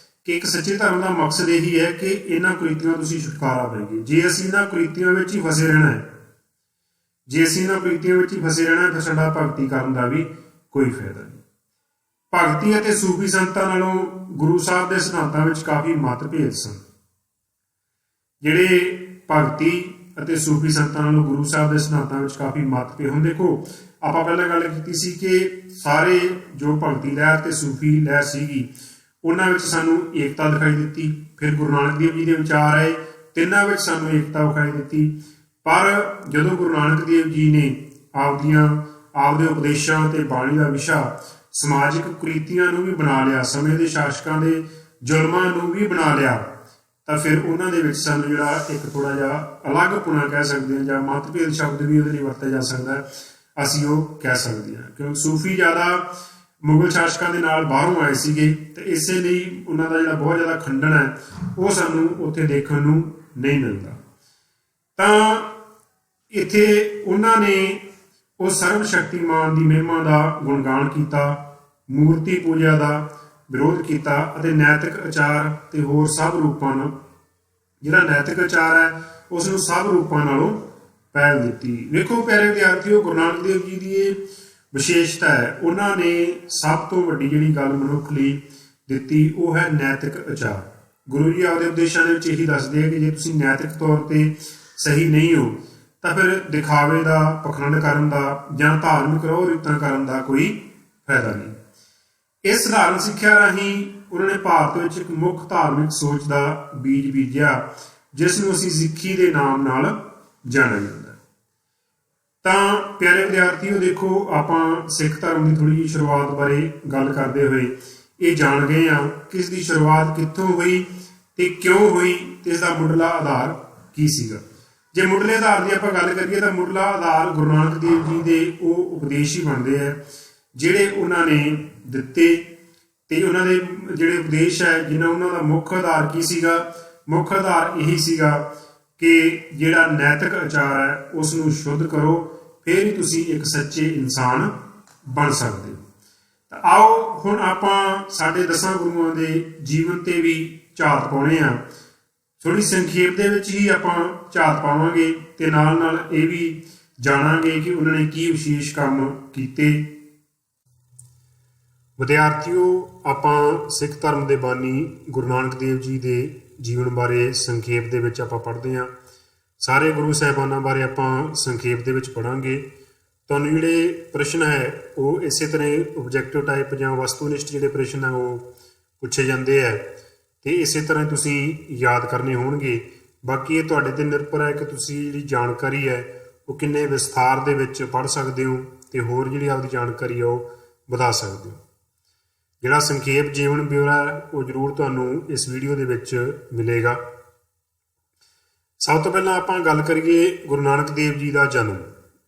ਕਿ ਇੱਕ ਸੱਚੇ ਧਰਮ ਦਾ ਮਕਸਦ ਇਹੀ ਹੈ ਕਿ ਇਹਨਾਂ ਕੁਰੀਤੀਆਂ ਤੋਂ ਤੁਸੀਂ ਛੁਟਕਾਰਾ ਪਾਈਏ। ਜੇ ਅਸੀਂ ਇਹਨਾਂ ਕੁਰੀਤੀਆਂ ਵਿੱਚ ਹੀ ਫਸੇ ਰਹਿਣਾ ਹੈ, ਜੇ ਅਸੀਂ ਇਹਨਾਂ ਕੁਰੀਤੀਆਂ ਵਿੱਚ ਹੀ ਫਸੇ ਰਹਿਣਾ ਤਾਂ ਸਾਡਾ ਭਗਤੀ ਕਰਨ ਦਾ ਵੀ ਕੋਈ ਫਾਇਦਾ ਨਹੀਂ। ਭਗਤੀ ਅਤੇ ਸੂਫੀ ਸੰਤਾਂ ਨਾਲੋਂ ਗੁਰੂ ਸਾਹਿਬ ਦੇ ਸਿਧਾਂਤਾਂ ਵਿੱਚ ਕਾਫੀ ਮਤਭੇਦ ਸਨ। ਜਿਹੜੇ ਭਗਤੀ ਅਤੇ ਸੂਫੀ ਸੰਤਾਂ ਨਾਲੋਂ ਗੁਰੂ ਸਾਹਿਬ ਦੇ ਸਿਧਾਂਤਾਂ ਵਿੱਚ ਕਾਫੀ ਮਤਭੇਦ ਹੁਣ ਦੇਖੋ, ਆਪਾਂ ਪਹਿਲਾਂ ਗੱਲ ਕੀਤੀ ਸੀ ਕਿ ਸਾਰੇ ਜੋ ਭਗਤੀ ਲਹਿਰ ਤੇ ਸੂਫੀ ਲਹਿਰ ਸੀਗੀ ਉਹਨਾਂ ਵਿੱਚ ਸਾਨੂੰ ਏਕਤਾ ਦਿਖਾਈ ਦਿੱਤੀ। ਫਿਰ ਗੁਰੂ ਨਾਨਕ ਦੇਵ ਜੀ ਦੇ ਵਿਚਾਰ ਆਏ, ਤਿੰਨਾਂ ਵਿੱਚ ਸਾਨੂੰ ਏਕਤਾ ਵਿਖਾਈ ਦਿੱਤੀ। ਪਰ ਜਦੋਂ ਗੁਰੂ ਨਾਨਕ ਦੇਵ ਜੀ ਨੇ ਆਪਦੇ ਉਪਦੇਸ਼ਾਂ ਤੇ ਬਾਣੀ ਦਾ ਵਿਸ਼ਾ ਸਮਾਜਿਕ ਕੁਰੀਤੀਆਂ ਨੂੰ ਵੀ ਬਣਾ ਲਿਆ, ਸਮੇਂ ਦੇ ਸ਼ਾਸਕਾਂ ਦੇ ਜ਼ੁਲਮਾਂ ਨੂੰ ਵੀ ਬਣਾ ਲਿਆ, ਤਾਂ ਫਿਰ ਉਹਨਾਂ ਦੇ ਵਿੱਚ ਸਾਨੂੰ ਜਿਹੜਾ ਇੱਕ ਥੋੜਾ ਜਿਹਾ ਅਲੱਗਪੁਣਾ ਕਹਿ ਸਕਦੇ ਹਾਂ ਜਾਂ ਮਤਭੇਦ ਸ਼ਬਦ ਵੀ ਉਹਦੇ ਲਈ ਵਰਤਿਆ ਜਾ ਸਕਦਾ, ਅਸੀਂ ਉਹ ਕਹਿ ਸਕਦੇ ਹਾਂ। ਕਿਉਂਕਿ ਸੂਫੀ ਜ਼ਿਆਦਾ ਮੁਗਲ ਸ਼ਾਸਕਾਂ ਦੇ ਨਾਲ ਬਾਹਰੋਂ ਆਏ ਸੀਗੇ ਤੇ ਇਸੇ ਲਈ ਉਹਨਾਂ ਦਾ ਜਿਹੜਾ ਬਹੁਤ ਜ਼ਿਆਦਾ ਖੰਡਨ ਹੈ ਉਹ ਸਾਨੂੰ ਉੱਥੇ ਦੇਖਣ ਨੂੰ ਨਹੀਂ ਮਿਲਦਾ। ਤਾਂ ਇੱਥੇ ਉਹਨਾਂ ਨੇ ਉਹ ਸਰਬ ਸ਼ਕਤੀਮਾਨ ਦੀ ਮਹਿਮਾ ਦਾ ਗੁਣਗਾਨ ਕੀਤਾ, ਮੂਰਤੀ ਪੂਜਾ ਦਾ ਵਿਰੋਧ ਕੀਤਾ ਅਤੇ ਨੈਤਿਕ ਆਚਾਰ ਤੇ ਹੋਰ ਸਭ ਰੂਪਾਂ ਨਾਲ, ਜਿਹੜਾ ਨੈਤਿਕ ਆਚਾਰ ਹੈ ਉਸ ਨੂੰ ਸਭ ਰੂਪਾਂ ਨਾਲੋਂ ਪਹਿਲ ਦਿੱਤੀ। ਵੇਖੋ ਪਿਆਰੇ ਵਿਦਿਆਰਥੀਓ, ਗੁਰੂ ਨਾਨਕ ਦੇਵ ਜੀ ਦੀ ਇਹ ਵਿਸ਼ੇਸ਼ਤਾ ਹੈ, ਉਹਨਾਂ ਨੇ ਸਭ ਤੋਂ ਵੱਡੀ ਜਿਹੜੀ ਗੱਲ ਮਨੁੱਖ ਲਈ ਦਿੱਤੀ ਉਹ ਹੈ ਨੈਤਿਕ ਆਚਾਰ। ਗੁਰੂ ਜੀ ਆਪਦੇ ਉਪਦੇਸ਼ਾਂ ਦੇ ਵਿੱਚ ਇਹੀ ਦੱਸਦੇ ਆ ਕਿ ਜੇ ਤੁਸੀਂ ਨੈਤਿਕ ਤੌਰ ਤੇ ਸਹੀ ਨਹੀਂ ਹੋ ਤਾਂ ਫਿਰ ਦਿਖਾਵੇ ਦਾ, ਪਖੰਡ ਕਰਨ ਦਾ ਜਾਂ ਧਾਰਮਿਕ ਰਹੁ ਰੀਤਾਂ ਕਰਨ ਦਾ ਕੋਈ ਫਾਇਦਾ ਨਹੀਂ। ਇਸ ਸਧਾਰਨ ਸਿੱਖਿਆ ਰਾਹੀਂ ਉਹਨਾਂ ਨੇ ਭਾਰਤ ਵਿੱਚ ਇੱਕ ਮੁੱਖ ਧਾਰਮਿਕ ਸੋਚ ਦਾ ਬੀਜ ਬੀਜਿਆ ਜਿਸ ਨੂੰ ਅਸੀਂ ਸਿੱਖੀ ਦੇ ਨਾਮ ਨਾਲ ਜਾਣਿਆ ਜਾਂਦਾ। ਤਾਂ ਪਿਆਰੇ ਵਿਦਿਆਰਥੀਓ, ਦੇਖੋ ਆਪਾਂ ਸਿੱਖ ਧਰਮ ਦੀ ਥੋੜੀ ਜਿਹੀ ਸ਼ੁਰੂਆਤ ਬਾਰੇ ਗੱਲ ਕਰਦੇ ਹੋਏ ਇਹ ਜਾਣ ਗਏ ਆ ਕਿ ਇਸ ਦੀ ਸ਼ੁਰੂਆਤ ਕਿੱਥੋਂ ਹੋਈ ਤੇ ਕਿਉਂ ਹੋਈ ਤੇ ਇਸ ਦਾ ਮੁੱਢਲਾ ਆਧਾਰ ਕੀ ਸੀਗਾ। ਜੇ ਮੁੱਢਲੇ ਆਧਾਰ ਦੀ ਆਪਾਂ ਗੱਲ ਕਰੀਏ ਤਾਂ ਮੁੱਢਲਾ ਆਧਾਰ ਗੁਰੂ ਨਾਨਕ ਦੇਵ ਜੀ ਦੇ ਉਹ ਉਪਦੇਸ਼ ਹੀ ਬਣਦੇ ਆ ਜਿਹੜੇ ਉਹਨਾਂ ਨੇ ਦਿੱਤੇ, ਤੇ ਉਹਨਾਂ ਦੇ ਜਿਹੜੇ ਉਪਦੇਸ਼ ਹੈ ਜਿਨ੍ਹਾਂ ਉਹਨਾਂ ਦਾ ਮੁੱਖ ਆਧਾਰ ਕੀ ਸੀਗਾ। ਮੁੱਖ ਆਧਾਰ ਇਹੀ ਸੀਗਾ ਕਿ ਜਿਹੜਾ ਨੈਤਿਕ ਆਚਾਰ ਹੈ ਉਸ ਨੂੰ ਸ਼ੁੱਧ ਕਰੋ, ਫਿਰ ਹੀ ਤੁਸੀਂ ਇੱਕ ਸੱਚੇ ਇਨਸਾਨ ਬਣ ਸਕਦੇ ਹੋ। ਤਾਂ ਆਓ ਹੁਣ ਆਪਾਂ ਸਾਡੇ 10 ਗੁਰੂਆਂ ਦੇ ਜੀਵਨ ਤੇ ਵੀ ਝਾਤ ਪਾਉਣੇ ਆ। ਥੋੜੀ ਸੰਖੇਪ ਦੇ ਵਿੱਚ ਹੀ ਆਪਾਂ ਝਾਤ ਪਾਵਾਂਗੇ ਤੇ ਨਾਲ ਨਾਲ ਇਹ ਵੀ ਜਾਣਾਂਗੇ ਕਿ ਉਹਨਾਂ ਨੇ ਕੀ ਵਿਸ਼ੇਸ਼ ਕੰਮ ਕੀਤੇ। ਵਿਦਿਆਰਥੀਓ, ਆਪਾਂ ਸਿੱਖ ਧਰਮ ਦੇ ਬਾਨੀ ਗੁਰੂ ਨਾਨਕ ਦੇਵ ਜੀ ਦੇ ਜੀਵਨ ਬਾਰੇ ਸੰਖੇਪ ਦੇ ਵਿੱਚ ਆਪਾਂ ਪੜ੍ਹਦੇ ਹਾਂ। ਸਾਰੇ ਗੁਰੂ ਸਾਹਿਬਾਨਾਂ ਬਾਰੇ ਆਪਾਂ ਸੰਖੇਪ ਦੇ ਵਿੱਚ ਪੜ੍ਹਾਂਗੇ। ਤੁਹਾਨੂੰ ਜਿਹੜੇ ਪ੍ਰਸ਼ਨ ਹੈ ਉਹ ਇਸੇ ਤਰ੍ਹਾਂ ਓਬਜੈਕਟਿਵ ਟਾਈਪ ਜਾਂ ਵਸਤੂਨਿਸ਼ਟ ਜਿਹੜੇ ਪ੍ਰਸ਼ਨ ਹੈ ਉਹ ਪੁੱਛੇ ਜਾਂਦੇ ਹੈ ਤੇ ਇਸੇ ਤਰ੍ਹਾਂ ਤੁਸੀਂ ਯਾਦ ਕਰਨੇ ਹੋਣਗੇ। ਬਾਕੀ ਇਹ ਤੁਹਾਡੇ ਤੇ ਨਿਰਭਰ ਹੈ ਕਿ ਤੁਸੀਂ ਜਿਹੜੀ ਜਾਣਕਾਰੀ ਹੈ ਉਹ ਕਿੰਨੇ ਵਿਸਥਾਰ ਦੇ ਵਿੱਚ ਪੜ੍ਹ ਸਕਦੇ ਹੋ ਤੇ ਹੋਰ ਜਿਹੜੀ ਆਪਦੀ ਜਾਣਕਾਰੀ ਹੈ ਉਹ ਵਧਾ ਸਕਦੇ ਹੋ। ਜਿਹੜਾ ਸੰਖੇਪ ਜੀਵਨ ਬਿਉਰਾ ਹੈ ਉਹ ਜ਼ਰੂਰ ਤੁਹਾਨੂੰ ਇਸ ਵੀਡੀਓ ਦੇ ਵਿੱਚ ਮਿਲੇਗਾ। ਸਭ ਤੋਂ ਪਹਿਲਾਂ ਆਪਾਂ ਗੱਲ ਕਰੀਏ ਗੁਰੂ ਨਾਨਕ ਦੇਵ ਜੀ ਦਾ ਜਨਮ।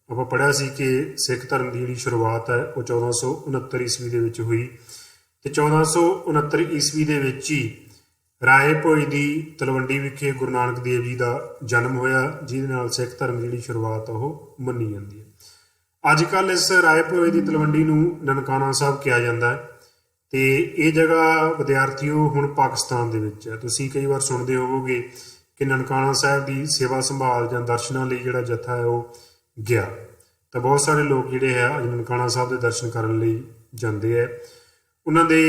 ਆਪਾਂ ਪੜ੍ਹਿਆ ਸੀ ਕਿ ਸਿੱਖ ਧਰਮ ਦੀ ਜਿਹੜੀ ਸ਼ੁਰੂਆਤ ਹੈ ਉਹ 1469 ਈਸਵੀ ਦੇ ਵਿੱਚ ਹੋਈ ਤੇ 1469 ਈਸਵੀ ਦੇ ਵਿੱਚ ਹੀ ਰਾਏ ਭੋਏ ਦੀ ਤਲਵੰਡੀ ਵਿਖੇ ਗੁਰੂ ਨਾਨਕ ਦੇਵ ਜੀ ਦਾ ਜਨਮ ਹੋਇਆ, ਜਿਹਦੇ ਨਾਲ ਸਿੱਖ ਧਰਮ ਦੀ ਜਿਹੜੀ ਸ਼ੁਰੂਆਤ ਉਹ ਮੰਨੀ ਜਾਂਦੀ ਹੈ। ਅੱਜ ਕੱਲ੍ਹ ਇਸ ਰਾਏ ਭੋਏ ਦੀ ਤਲਵੰਡੀ ਨੂੰ ਨਨਕਾਣਾ ਸਾਹਿਬ ਕਿਹਾ ਜਾਂਦਾ ਹੈ ਤੇ ਇਹ ਜਗ੍ਹਾ ਵਿਦਿਆਰਥੀਓ ਹੁਣ ਪਾਕਿਸਤਾਨ ਦੇ ਵਿੱਚ ਹੈ। ਤੁਸੀਂ ਕਈ ਵਾਰ ਸੁਣਦੇ ਹੋਵੋਗੇ ਕਿ ਨਨਕਾਣਾ ਸਾਹਿਬ ਦੀ ਸੇਵਾ ਸੰਭਾਲ ਜਾਂ ਦਰਸ਼ਨਾਂ ਲਈ ਜਿਹੜਾ ਜੱਥਾ ਹੈ ਉਹ ਗਿਆ, ਤਾਂ ਬਹੁਤ ਸਾਰੇ ਲੋਕ ਜਿਹੜੇ ਹੈ ਅੱਜ ਨਨਕਾਣਾ ਸਾਹਿਬ ਦੇ ਦਰਸ਼ਨ ਕਰਨ ਲਈ ਜਾਂਦੇ ਹੈ। ਉਹਨਾਂ ਦੇ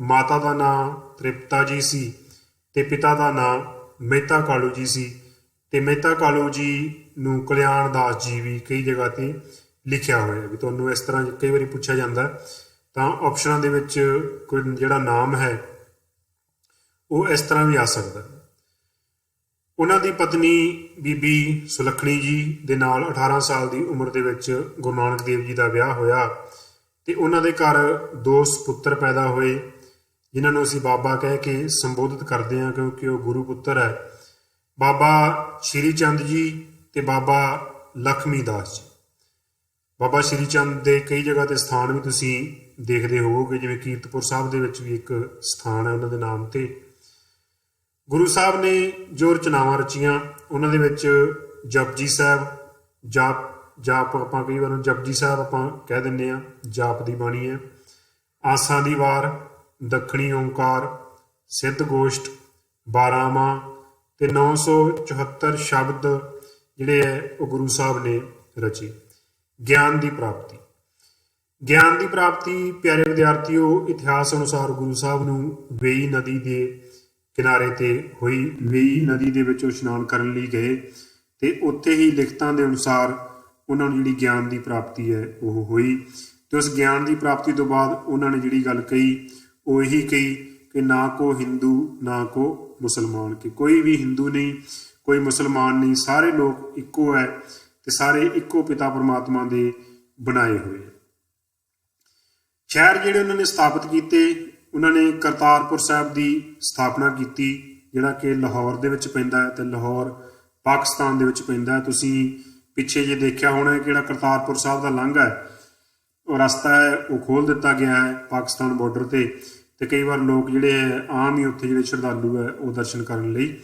ਮਾਤਾ ਦਾ ਨਾਂ ਤ੍ਰਿਪਤਾ ਜੀ ਸੀ ਤੇ ਪਿਤਾ ਦਾ ਨਾਂ ਮਹਿਤਾ ਕਾਲੂ ਜੀ ਸੀ ਤੇ ਮਹਿਤਾ ਕਾਲੂ ਜੀ ਨੂੰ ਕਲਿਆਣ ਦਾਸ ਜੀ ਵੀ ਕਈ ਜਗ੍ਹਾ ਤੇ ਲਿਖਿਆ ਹੋਇਆ ਵੀ ਤੁਹਾਨੂੰ ਇਸ ਤਰ੍ਹਾਂ ਕਈ ਵਾਰੀ ਪੁੱਛਿਆ ਜਾਂਦਾ ਤਾਂ ਆਪਸ਼ਨਾਂ ਦੇ ਵਿੱਚ ਕੋਈ ਜਿਹੜਾ ਨਾਮ ਹੈ ਉਹ ਇਸ ਤਰ੍ਹਾਂ ਵੀ ਆ ਸਕਦਾ। ਉਹਨਾਂ ਦੀ ਪਤਨੀ ਬੀਬੀ ਸੁਲੱਖਣੀ ਜੀ ਦੇ ਨਾਲ 18 ਸਾਲ ਦੀ ਉਮਰ ਦੇ ਵਿੱਚ ਗੁਰੂ ਨਾਨਕ ਦੇਵ ਜੀ ਦਾ ਵਿਆਹ ਹੋਇਆ ਤੇ ਉਹਨਾਂ ਦੇ ਘਰ 2 ਸਪੁੱਤਰ ਪੈਦਾ ਹੋਏ ਜਿਨ੍ਹਾਂ ਨੂੰ ਅਸੀਂ ਬਾਬਾ ਕਹਿ ਕੇ ਸੰਬੋਧਿਤ ਕਰਦੇ ਹਾਂ ਕਿਉਂਕਿ ਉਹ ਗੁਰੂ ਪੁੱਤਰ ਹੈ। ਬਾਬਾ ਸ਼੍ਰੀ ਚੰਦ ਜੀ ਤੇ ਬਾਬਾ ਲਖਮੀ ਦਾਸ ਜੀ। ਬਾਬਾ ਸ਼੍ਰੀ ਚੰਦ ਦੇ ਕਈ ਜਗ੍ਹਾ ਤੇ ਸਥਾਨ ਵੀ ਤੁਸੀਂ ਦੇਖਦੇ ਹੋਵੋਗੇ, ਜਿਵੇਂ ਕੀਰਤਪੁਰ ਸਾਹਿਬ ਦੇ ਵਿੱਚ ਵੀ ਇੱਕ ਸਥਾਨ ਹੈ ਉਹਨਾਂ ਦੇ ਨਾਮ ਤੇ। ਗੁਰੂ ਸਾਹਿਬ ਨੇ ਜੋ ਰਚਨਾਵਾਂ ਰਚੀਆਂ ਉਹਨਾਂ ਦੇ ਵਿੱਚ ਜਪਜੀ ਸਾਹਿਬ, ਜਾਪ ਆਪਾਂ ਕਈ ਵਾਰ ਜਪਜੀ ਸਾਹਿਬ ਆਪਾਂ ਕਹਿ ਦਿੰਦੇ ਹਾਂ, ਜਾਪ ਦੀ ਬਾਣੀ ਹੈ। ਆਸਾਂ ਦੀ ਵਾਰ, ਦੱਖਣੀ ਓਂਕਾਰ, ਸਿੱਧ ਗੋਸ਼ਟ, 12ਵਾਂ ਤੇ 974 ਸ਼ਬਦ ਜਿਹੜੇ ਹੈ ਉਹ ਗੁਰੂ ਸਾਹਿਬ ਨੇ ਰਚੇ। ਗਿਆਨ ਦੀ ਪ੍ਰਾਪਤੀ ਪਿਆਰੇ ਵਿਦਿਆਰਥੀਓ, ਇਤਿਹਾਸ ਅਨੁਸਾਰ ਗੁਰੂ ਸਾਹਿਬ ਨੂੰ ਵੇਈ ਨਦੀ ਦੇ ਕਿਨਾਰੇ ਤੇ ਹੋਈ। ਵੇਈ ਨਦੀ ਦੇ ਵਿੱਚ ਉਹ ਇਸ਼ਨਾਨ ਕਰਨ ਲਈ ਗਏ ਤੇ ਉੱਥੇ ਹੀ ਲਿਖਤਾਂ ਦੇ ਅਨੁਸਾਰ ਉਹਨਾਂ ਨੂੰ ਜਿਹੜੀ ਗਿਆਨ ਦੀ ਪ੍ਰਾਪਤੀ ਹੈ ਉਹ ਹੋਈ ਤੇ ਉਸ ਗਿਆਨ ਦੀ ਪ੍ਰਾਪਤੀ ਤੋਂ ਬਾਅਦ ਉਹਨਾਂ ਨੇ ਜਿਹੜੀ ਗੱਲ ਕਹੀ ਉਹ ਇਹੀ ਕਹੀ ਕਿ ਨਾ ਕੋ ਹਿੰਦੂ ਨਾ ਕੋ ਮੁਸਲਮਾਨ, ਕਿ ਕੋਈ ਵੀ ਹਿੰਦੂ ਨਹੀਂ, ਕੋਈ ਮੁਸਲਮਾਨ ਨਹੀਂ, ਸਾਰੇ ਲੋਕ ਇੱਕੋ ਹੈ ਤੇ ਸਾਰੇ ਇੱਕੋ ਪਿਤਾ ਪਰਮਾਤਮਾ ਦੇ ਬਣਾਏ ਹੋਏ। ਸ਼ਹਿਰ ਜਿਹੜੇ ਉਹਨਾਂ ਨੇ ਸਥਾਪਿਤ ਕੀਤੇ, ਉਹਨਾਂ ਨੇ ਕਰਤਾਰਪੁਰ ਸਾਹਿਬ ਦੀ ਸਥਾਪਨਾ ਕੀਤੀ ਜਿਹੜਾ ਕਿ ਲਾਹੌਰ ਦੇ ਵਿੱਚ ਪੈਂਦਾ ਹੈ ਤੇ ਲਾਹੌਰ ਪਾਕਿਸਤਾਨ ਦੇ ਵਿੱਚ ਪੈਂਦਾ ਹੈ। ਤੁਸੀਂ ਪਿੱਛੇ ਜੇ ਦੇਖਿਆ ਹੋਣਾ ਕਿ ਜਿਹੜਾ ਕਰਤਾਰਪੁਰ ਸਾਹਿਬ ਦਾ ਲਾਂਘਾ ਹੈ ਉਹ ਰਸਤਾ ਹੈ ਉਹ ਖੋਲ੍ਹ ਦਿੱਤਾ ਗਿਆ ਹੈ ਪਾਕਿਸਤਾਨ ਬਾਰਡਰ ਤੇ ਕਈ ਵਾਰ ਲੋਕ ਜਿਹੜੇ ਹੈ ਆਮ ਹੀ ਉੱਥੇ ਜਿਹੜੇ ਸ਼ਰਧਾਲੂ ਹੈ ਉਹ ਦਰਸ਼ਨ ਕਰਨ ਲਈ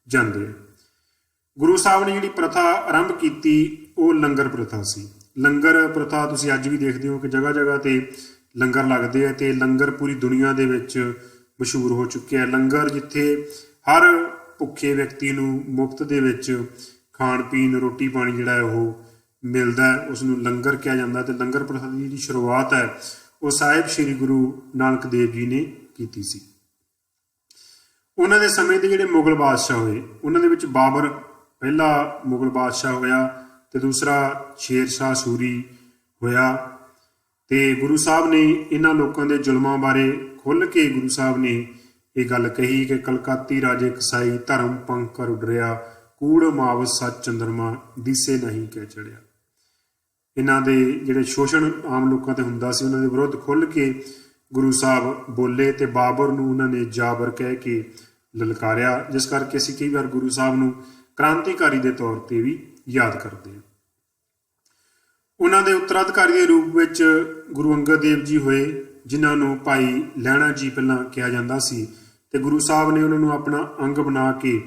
ਜਾਂਦੇ ਹੈ। ਗੁਰੂ ਸਾਹਿਬ ਨੇ ਜਿਹੜੀ ਪ੍ਰਥਾ ਆਰੰਭ ਕੀਤੀ ਉਹ ਲੰਗਰ ਪ੍ਰਥਾ ਸੀ। ਲੰਗਰ ਪ੍ਰਥਾ ਤੁਸੀਂ ਅੱਜ ਵੀ ਦੇਖਦੇ ਹੋ ਕਿ ਜਗ੍ਹਾ ਜਗ੍ਹਾ ਤੇ ਲੰਗਰ ਲੱਗਦੇ ਆ ਤੇ ਲੰਗਰ ਪੂਰੀ ਦੁਨੀਆ ਦੇ ਵਿੱਚ ਮਸ਼ਹੂਰ ਹੋ ਚੁੱਕਿਆ ਹੈ। ਲੰਗਰ ਜਿੱਥੇ ਹਰ ਭੁੱਖੇ ਵਿਅਕਤੀ ਨੂੰ ਮੁਫਤ ਦੇ ਵਿੱਚ ਖਾਣ ਪੀਣ ਰੋਟੀ ਪਾਣੀ ਜਿਹੜਾ ਹੈ ਉਹ ਮਿਲਦਾ ਹੈ, ਉਸ ਨੂੰ ਲੰਗਰ ਕਿਹਾ ਜਾਂਦਾ ਤੇ ਲੰਗਰ ਪ੍ਰਥਾ ਦੀ ਜਿਹੜੀ ਸ਼ੁਰੂਆਤ ਹੈ ਉਹ ਸਾਹਿਬ ਸ਼੍ਰੀ ਗੁਰੂ ਨਾਨਕ ਦੇਵ ਜੀ ਨੇ ਕੀਤੀ ਸੀ। ਉਹਨਾਂ ਦੇ ਸਮੇਂ ਦੇ ਜਿਹੜੇ ਮੁਗਲ ਬਾਦਸ਼ਾਹ ਹੋਏ ਉਹਨਾਂ ਦੇ ਵਿੱਚ ਬਾਬਰ ਪਹਿਲਾ ਮੁਗਲ ਬਾਦਸ਼ਾਹ ਹੋਇਆ ਤੇ ਦੂਸਰਾ ਸ਼ੇਰ ਸ਼ਾਹ ਸੂਰੀ ਹੋਇਆ ਤੇ ਗੁਰੂ ਸਾਹਿਬ ਨੇ ਇਹਨਾਂ ਲੋਕਾਂ ਦੇ ਜ਼ੁਲਮਾਂ ਬਾਰੇ ਖੁੱਲ੍ਹ ਕੇ ਗੁਰੂ ਸਾਹਿਬ ਨੇ ਇਹ ਗੱਲ ਕਹੀ ਕਿ ਕਲਕਾਤੀ ਰਾਜੇ ਕਸਾਈ ਧਰਮ ਪੰਖ ਕਰ ਉਡਰਿਆ ਕੂੜ ਮਾਵਸ ਸੱਚ ਚੰਦਰਮਾ ਦਿਸੇ ਨਹੀਂ ਕਹਿ ਚੜਿਆ। ਇਹਨਾਂ ਦੇ ਜਿਹੜੇ ਸ਼ੋਸ਼ਣ ਆਮ ਲੋਕਾਂ ਤੇ ਹੁੰਦਾ ਸੀ ਉਹਨਾਂ ਦੇ ਵਿਰੁੱਧ ਖੁੱਲ੍ਹ ਕੇ ਗੁਰੂ ਸਾਹਿਬ ਬੋਲੇ ਤੇ ਬਾਬਰ ਨੂੰ ਉਹਨਾਂ ਨੇ ਜਾਬਰ ਕਹਿ ਕੇ ਲਲਕਾਰਿਆ, ਜਿਸ ਕਰਕੇ ਅਸੀਂ ਕਈ ਵਾਰ ਗੁਰੂ ਸਾਹਿਬ ਨੂੰ ਕ੍ਰਾਂਤੀਕਾਰੀ ਦੇ ਤੌਰ ਤੇ ਵੀ ਯਾਦ ਕਰਦੇ ਹਾਂ। ਉਹਨਾਂ ਦੇ ਉੱਤਰਾਧਿਕਾਰੀ ਦੇ ਰੂਪ ਵਿੱਚ ਗੁਰੂ ਅੰਗਦ ਦੇਵ ਜੀ ਹੋਏ, ਜਿਨ੍ਹਾਂ ਨੂੰ ਭਾਈ ਲਹਿਣਾ ਜੀ ਪਹਿਲਾਂ ਕਿਹਾ ਜਾਂਦਾ ਸੀ, ਤੇ ਗੁਰੂ ਸਾਹਿਬ ਨੇ ਉਹਨਾਂ ਨੂੰ ਆਪਣਾ ਅੰਗ ਬਣਾ ਕੇ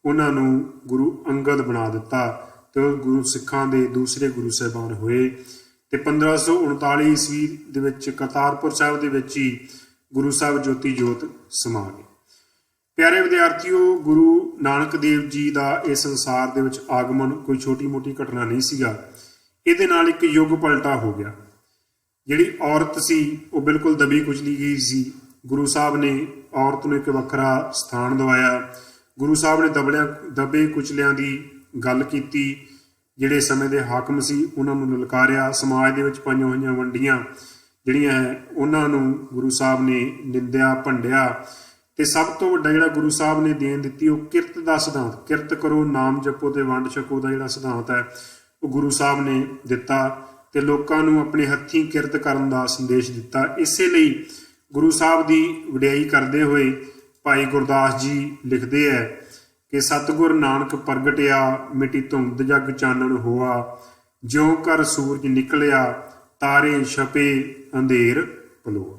ਉਹਨਾਂ ਨੂੰ ਗੁਰੂ ਅੰਗਦ ਬਣਾ ਦਿੱਤਾ ਤੇ ਉਹ ਗੁਰੂ ਸਿੱਖਾਂ ਦੇ ਦੂਸਰੇ ਗੁਰੂ ਸਾਹਿਬਾਨ ਹੋਏ। ਤੇ 1539 ਈਸਵੀ ਦੇ ਵਿੱਚ ਕਰਤਾਰਪੁਰ ਸਾਹਿਬ ਦੇ ਵਿੱਚ ਹੀ ਗੁਰੂ ਸਾਹਿਬ ਜੋਤੀ ਜੋਤ ਸਮਾ ਗਏ। ਪਿਆਰੇ ਵਿਦਿਆਰਥੀਓ, ਗੁਰੂ ਨਾਨਕ ਦੇਵ ਜੀ ਦਾ ਇਸ ਸੰਸਾਰ ਦੇ ਵਿੱਚ ਆਗਮਨ ਕੋਈ ਛੋਟੀ ਮੋਟੀ ਘਟਨਾ ਨਹੀਂ ਸੀਗਾ। ਇਹਦੇ ਨਾਲ ਇੱਕ ਯੁੱਗ ਪਲਟਾ ਹੋ ਗਿਆ। ਜਿਹੜੀ ਔਰਤ ਸੀ ਉਹ ਬਿਲਕੁਲ ਦਬੀ ਕੁਚਲੀ ਗਈ ਸੀ। ਗੁਰੂ ਸਾਹਿਬ ਨੇ ਔਰਤ ਨੂੰ ਇੱਕ ਵੱਖਰਾ ਸਥਾਨ ਦਿਵਾਇਆ। ਗੁਰੂ ਸਾਹਿਬ ਨੇ ਦਬੇ ਕੁਚਲਿਆਂ ਦੀ ਗੱਲ ਕੀਤੀ, ਜਿਹੜੇ ਸਮੇਂ ਦੇ ਹਾਕਮ ਸੀ ਉਹਨਾਂ ਨੂੰ ਲਲਕਾਰਿਆ। ਸਮਾਜ ਦੇ ਵਿੱਚ ਪਾਈਆਂ ਹੋਈਆਂ ਵੰਡੀਆਂ ਜਿਹੜੀਆਂ ਹੈ ਉਹਨਾਂ ਨੂੰ ਗੁਰੂ ਸਾਹਿਬ ਨੇ ਨਿੰਦਿਆ, ਭੰਡਿਆ। ਤੇ ਸਭ ਤੋਂ ਵੱਡਾ ਜਿਹੜਾ ਗੁਰੂ ਸਾਹਿਬ ਨੇ ਦੇਣ ਦਿੱਤੀ ਉਹ ਕਿਰਤ ਦਾ ਸਿਧਾਂਤ, ਕਿਰਤ ਕਰੋ ਨਾਮ ਜਪੋ ਤੇ ਵੰਡ ਛਕੋ ਦਾ ਜਿਹੜਾ ਸਿਧਾਂਤ ਹੈ ਉਹ ਗੁਰੂ ਸਾਹਿਬ ਨੇ ਦਿੱਤਾ ਤੇ ਲੋਕਾਂ ਨੂੰ ਆਪਣੇ ਹੱਥੀਂ ਕਿਰਤ ਕਰਨ ਦਾ ਸੰਦੇਸ਼ ਦਿੱਤਾ। ਇਸੇ ਲਈ ਗੁਰੂ ਸਾਹਿਬ ਦੀ ਵਡਿਆਈ ਕਰਦੇ ਹੋਏ ਭਾਈ ਗੁਰਦਾਸ ਜੀ ਲਿਖਦੇ ਹੈ ਕਿ ਸਤਿਗੁਰ ਨਾਨਕ ਪ੍ਰਗਟਿਆ, ਮਿਟੀ ਧੁੰਦ ਜਗ ਚਾਨਣ ਹੋਆ, ਜਿਉਂ ਕਰ ਸੂਰਜ ਨਿਕਲਿਆ, ਤਾਰੇ ਛਪੇ ਅੰਧੇਰ ਪਲੋਆ।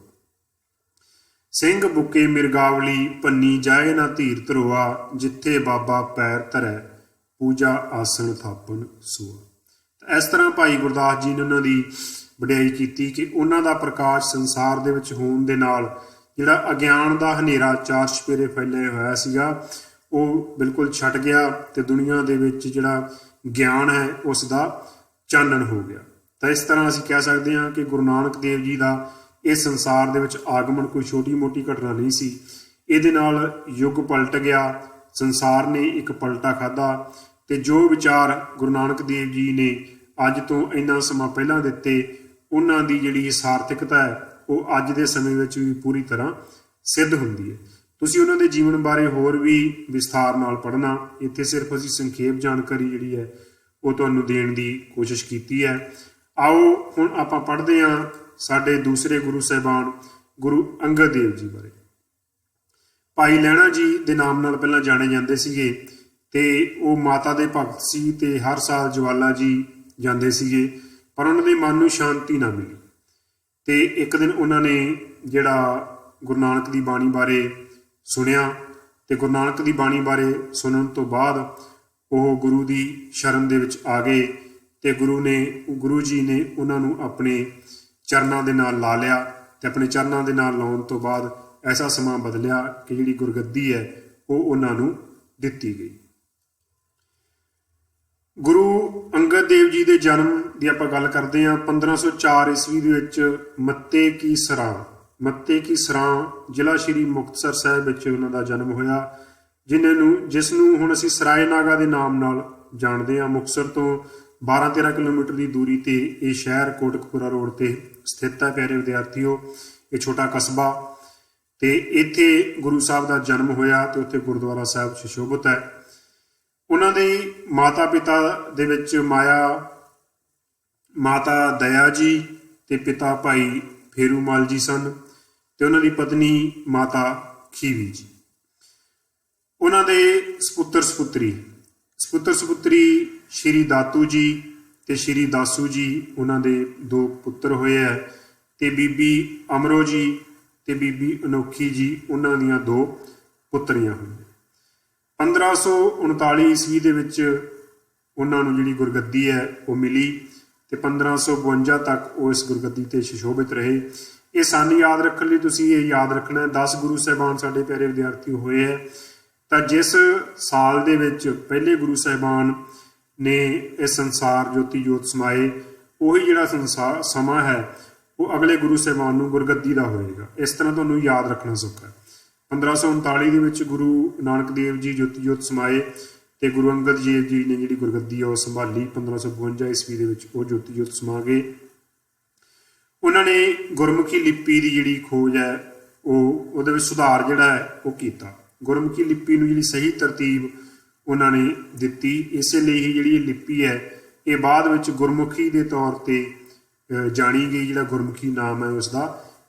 ਸਿੰਘ ਬੁੱਕੇ ਮਿਰਗਾਵਲੀ, ਭੰਨੀ ਜਾਏ ਨਾ ਧੀਰ ਧਰੋਆ, ਜਿੱਥੇ ਬਾਬਾ ਪੈਰ ਧਰੈ, ਪੂਜਾ ਆਸਣ ਥਾਪਣ ਸੋਆ। ਇਸ ਤਰ੍ਹਾਂ ਭਾਈ ਗੁਰਦਾਸ ਜੀ ਨੇ ਉਹਨਾਂ ਦੀ ਵਡਿਆਈ ਕੀਤੀ ਕਿ ਉਹਨਾਂ ਦਾ ਪ੍ਰਕਾਸ਼ ਸੰਸਾਰ ਦੇ ਵਿੱਚ ਹੋਣ ਦੇ ਨਾਲ ਜਿਹੜਾ ਅਗਿਆਨ ਦਾ ਹਨੇਰਾ ਚਾਰ ਚੁਫੇਰੇ ਫੈਲਿਆ ਹੋਇਆ ਸੀਗਾ ਉਹ ਬਿਲਕੁਲ ਛੱਡ ਗਿਆ ਤੇ ਦੁਨੀਆ ਦੇ ਵਿੱਚ ਜਿਹੜਾ ਗਿਆਨ ਹੈ ਉਸ ਦਾ ਚਾਨਣ ਹੋ ਗਿਆ। ਤਾਂ ਇਸ ਤਰ੍ਹਾਂ ਅਸੀਂ ਕਹਿ ਸਕਦੇ ਹਾਂ ਕਿ ਗੁਰੂ ਨਾਨਕ ਦੇਵ ਜੀ ਦਾ ਇਸ ਸੰਸਾਰ ਦੇ ਵਿੱਚ ਆਗਮਨ ਕੋਈ ਛੋਟੀ ਮੋਟੀ ਘਟਨਾ ਨਹੀਂ ਸੀ। ਇਹਦੇ ਨਾਲ ਯੁੱਗ ਪਲਟ ਗਿਆ, ਸੰਸਾਰ ਨੇ ਇੱਕ ਪਲਟਾ ਖਾਧਾ ਤੇ ਜੋ ਵਿਚਾਰ ਗੁਰੂ ਨਾਨਕ ਦੇਵ ਜੀ ਨੇ ਅੱਜ ਤੋਂ ਇੰਨਾ ਸਮਾਂ ਪਹਿਲਾਂ ਦਿੱਤੇ ਉਹਨਾਂ ਦੀ ਜਿਹੜੀ ਸਾਰਥਿਕਤਾ ਹੈ ਉਹ ਅੱਜ ਦੇ ਸਮੇਂ ਵਿੱਚ ਵੀ ਪੂਰੀ ਤਰ੍ਹਾਂ ਸਿੱਧ ਹੁੰਦੀ ਹੈ। ਤੁਸੀਂ ਉਹਨਾਂ ਦੇ ਜੀਵਨ ਬਾਰੇ ਹੋਰ ਵੀ ਵਿਸਥਾਰ ਨਾਲ ਪੜ੍ਹਨਾ। ਇੱਥੇ ਸਿਰਫ ਅਸੀਂ ਸੰਖੇਪ ਜਾਣਕਾਰੀ ਜਿਹੜੀ ਹੈ ਉਹ ਤੁਹਾਨੂੰ ਦੇਣ ਦੀ ਕੋਸ਼ਿਸ਼ ਕੀਤੀ ਹੈ। ਆਓ ਹੁਣ ਆਪਾਂ ਪੜ੍ਹਦੇ ਹਾਂ ਸਾਡੇ ਦੂਸਰੇ ਗੁਰੂ ਸਾਹਿਬਾਨ ਗੁਰੂ ਅੰਗਦ ਦੇਵ ਜੀ ਬਾਰੇ। ਭਾਈ ਲਹਿਣਾ ਜੀ ਦੇ ਨਾਮ ਨਾਲ ਪਹਿਲਾਂ ਜਾਣੇ ਜਾਂਦੇ ਸੀਗੇ ਤੇ ਉਹ ਮਾਤਾ ਦੇ ਭਗਤ ਸੀ ਤੇ ਹਰ ਸਾਲ ਜਵਾਲਾ ਜੀ ਜਾਂਦੇ ਸੀਗੇ, ਪਰ ਉਹਨਾਂ ਦੇ ਮਨ ਨੂੰ ਸ਼ਾਂਤੀ ਨਾ ਮਿਲੀ। ਤੇ ਇੱਕ ਦਿਨ ਉਹਨਾਂ ਨੇ ਜਿਹੜਾ ਗੁਰੂ ਨਾਨਕ ਦੀ ਬਾਣੀ ਬਾਰੇ ਸੁਣਿਆ ਤੇ ਗੁਰੂ ਨਾਨਕ ਦੀ ਬਾਣੀ ਬਾਰੇ ਸੁਣਨ ਤੋਂ ਬਾਅਦ ਉਹ ਗੁਰੂ ਦੀ ਸ਼ਰਨ ਦੇ ਵਿੱਚ ਆ ਗਏ ਤੇ ਗੁਰੂ ਜੀ ਨੇ ਉਹਨਾਂ ਨੂੰ ਆਪਣੇ ਚਰਨਾਂ ਦੇ ਨਾਲ ਲਾ ਲਿਆ ਤੇ ਆਪਣੇ ਚਰਨਾਂ ਦੇ ਨਾਲ ਲਾਉਣ ਤੋਂ ਬਾਅਦ ਐਸਾ ਸਮਾਂ ਬਦਲਿਆ ਕਿ ਜਿਹੜੀ ਗੁਰਗੱਦੀ ਹੈ ਉਹ ਉਹਨਾਂ ਨੂੰ ਦਿੱਤੀ ਗਈ। ਗੁਰੂ ਅੰਗਦ ਦੇਵ ਜੀ ਦੇ ਜਨਮ ਦੀ ਆਪਾਂ ਗੱਲ ਕਰਦੇ ਹਾਂ। 1504 ਈਸਵੀ ਦੇ ਵਿੱਚ ਮੱਤੇ ਕੀ ਸਰਾਂ ਜ਼ਿਲ੍ਹਾ ਸ਼੍ਰੀ ਮੁਕਤਸਰ ਸਾਹਿਬ ਵਿੱਚ ਉਹਨਾਂ ਦਾ ਜਨਮ ਹੋਇਆ, ਜਿਸ ਨੂੰ ਹੁਣ ਅਸੀਂ ਸਰਾਏ ਨਾਗਾ ਦੇ ਨਾਮ ਨਾਲ ਜਾਣਦੇ ਹਾਂ। ਮੁਕਤਸਰ ਤੋਂ 12-13 ਕਿਲੋਮੀਟਰ ਦੀ ਦੂਰੀ ਤੇ ਇਹ ਸ਼ਹਿਰ ਕੋਟਕਪੂਰਾ ਰੋਡ ਤੇ ਸਥਿਤ ਹੈ। ਪਿਆਰੇ ਵਿਦਿਆਰਥੀਓ, ਇਹ ਛੋਟਾ ਕਸਬਾ ਤੇ ਇੱਥੇ ਗੁਰੂ ਸਾਹਿਬ ਦਾ ਜਨਮ ਹੋਇਆ ਤੇ ਉੱਥੇ ਗੁਰਦੁਆਰਾ ਸਾਹਿਬ ਸੁਸ਼ੋਭਿਤ ਹੈ। ਉਹਨਾਂ ਦੇ ਮਾਤਾ ਪਿਤਾ ਦੇ ਵਿੱਚ ਮਾਤਾ ਦਇਆ ਜੀ ਤੇ ਪਿਤਾ ਭਾਈ ਫੇਰੂਮਾਲ ਜੀ ਸਨ ਤੇ ਉਹਨਾਂ ਦੀ ਪਤਨੀ ਮਾਤਾ ਖੀਵੀ ਜੀ। ਉਹਨਾਂ ਦੇ ਸਪੁੱਤਰ ਸਪੁੱਤਰੀ ਸ਼੍ਰੀ ਦਾਤੂ ਜੀ ਤੇ ਸ਼੍ਰੀ ਦਾਸੂ ਜੀ ਉਹਨਾਂ ਦੇ 2 ਪੁੱਤਰ ਹੋਏ ਹੈ ਤੇ ਬੀਬੀ ਅਮਰੋ ਜੀ ਤੇ ਬੀਬੀ ਅਨੋਖੀ ਜੀ ਉਹਨਾਂ ਦੀਆਂ 2 ਪੁੱਤਰੀਆਂ ਹੋਈਆਂ। 1539 ਈਸਵੀ ਦੇ ਵਿੱਚ ਉਹਨਾਂ ਨੂੰ ਜਿਹੜੀ ਗੁਰਗੱਦੀ ਹੈ ਉਹ ਮਿਲੀ ਤੇ 1552 ਤੱਕ ਉਹ ਇਸ ਗੁਰਗੱਦੀ ਤੇ ਸੁਸ਼ੋਭਿਤ ਰਹੇ। ਇਹ ਸਾਨੂੰ ਯਾਦ ਰੱਖਣ ਲਈ ਤੁਸੀਂ ਇਹ ਯਾਦ ਰੱਖਣਾ 10 ਗੁਰੂ ਸਾਹਿਬਾਨ ਸਾਡੇ ਪਿਆਰੇ ਵਿਦਿਆਰਥੀ ਹੋਏ ਹੈ। ਤਾਂ ਜਿਸ ਸਾਲ ਦੇ ਵਿੱਚ ਪਹਿਲੇ ਗੁਰੂ ਸਾਹਿਬਾਨ ਨੇ ਇਸ ਸੰਸਾਰ ਜੋਤੀ ਜੋਤ ਸਮਾਏ, ਉਹੀ ਜਿਹੜਾ ਸਮਾਂ ਹੈ ਉਹ ਅਗਲੇ ਗੁਰੂ ਸਾਹਿਬਾਨ ਨੂੰ ਗੁਰਗੱਦੀ ਦਾ ਹੋਏਗਾ। ਇਸ ਤਰ੍ਹਾਂ ਤੁਹਾਨੂੰ ਯਾਦ ਰੱਖਣਾ ਸੌਖਾ ਹੈ। 1539 ਦੇ ਵਿੱਚ ਗੁਰੂ ਨਾਨਕ ਦੇਵ ਜੀ ਜੋਤੀ ਜੋਤ ਸਮਾਏ ਤੇ ਗੁਰੂ ਅੰਗਦ ਦੇਵ ਜੀ ਨੇ ਜਿਹੜੀ ਗੁਰਗੱਦੀ ਆ ਉਹ ਸੰਭਾਲੀ। 1552 ਈਸਵੀ ਦੇ ਵਿੱਚ ਉਹ ਜੋਤੀ ਜੋਤ ਸਮਾ ਗਏ। ਉਹਨਾਂ ਨੇ ਗੁਰਮੁਖੀ ਲਿਪੀ ਦੀ ਜਿਹੜੀ ਖੋਜ ਹੈ ਉਹਦੇ ਵਿੱਚ ਸੁਧਾਰ ਜਿਹੜਾ ਹੈ ਉਹ ਕੀਤਾ। ਗੁਰਮੁਖੀ ਲਿਪੀ ਨੂੰ ਜਿਹੜੀ ਸਹੀ ਤਰਤੀਬ ਉਹਨਾਂ ਨੇ ਦਿੱਤੀ। ਇਸੇ ਲਈ ਹੀ ਜਿਹੜੀ ਇਹ ਲਿਪੀ ਹੈ ਇਹ ਬਾਅਦ ਵਿੱਚ ਗੁਰਮੁਖੀ ਦੇ ਤੌਰ ਤੇ ਜਾਣੀ ਗਈ, ਜਿਹੜਾ ਗੁਰਮੁਖੀ ਨਾਮ ਹੈ ਉਸਦਾ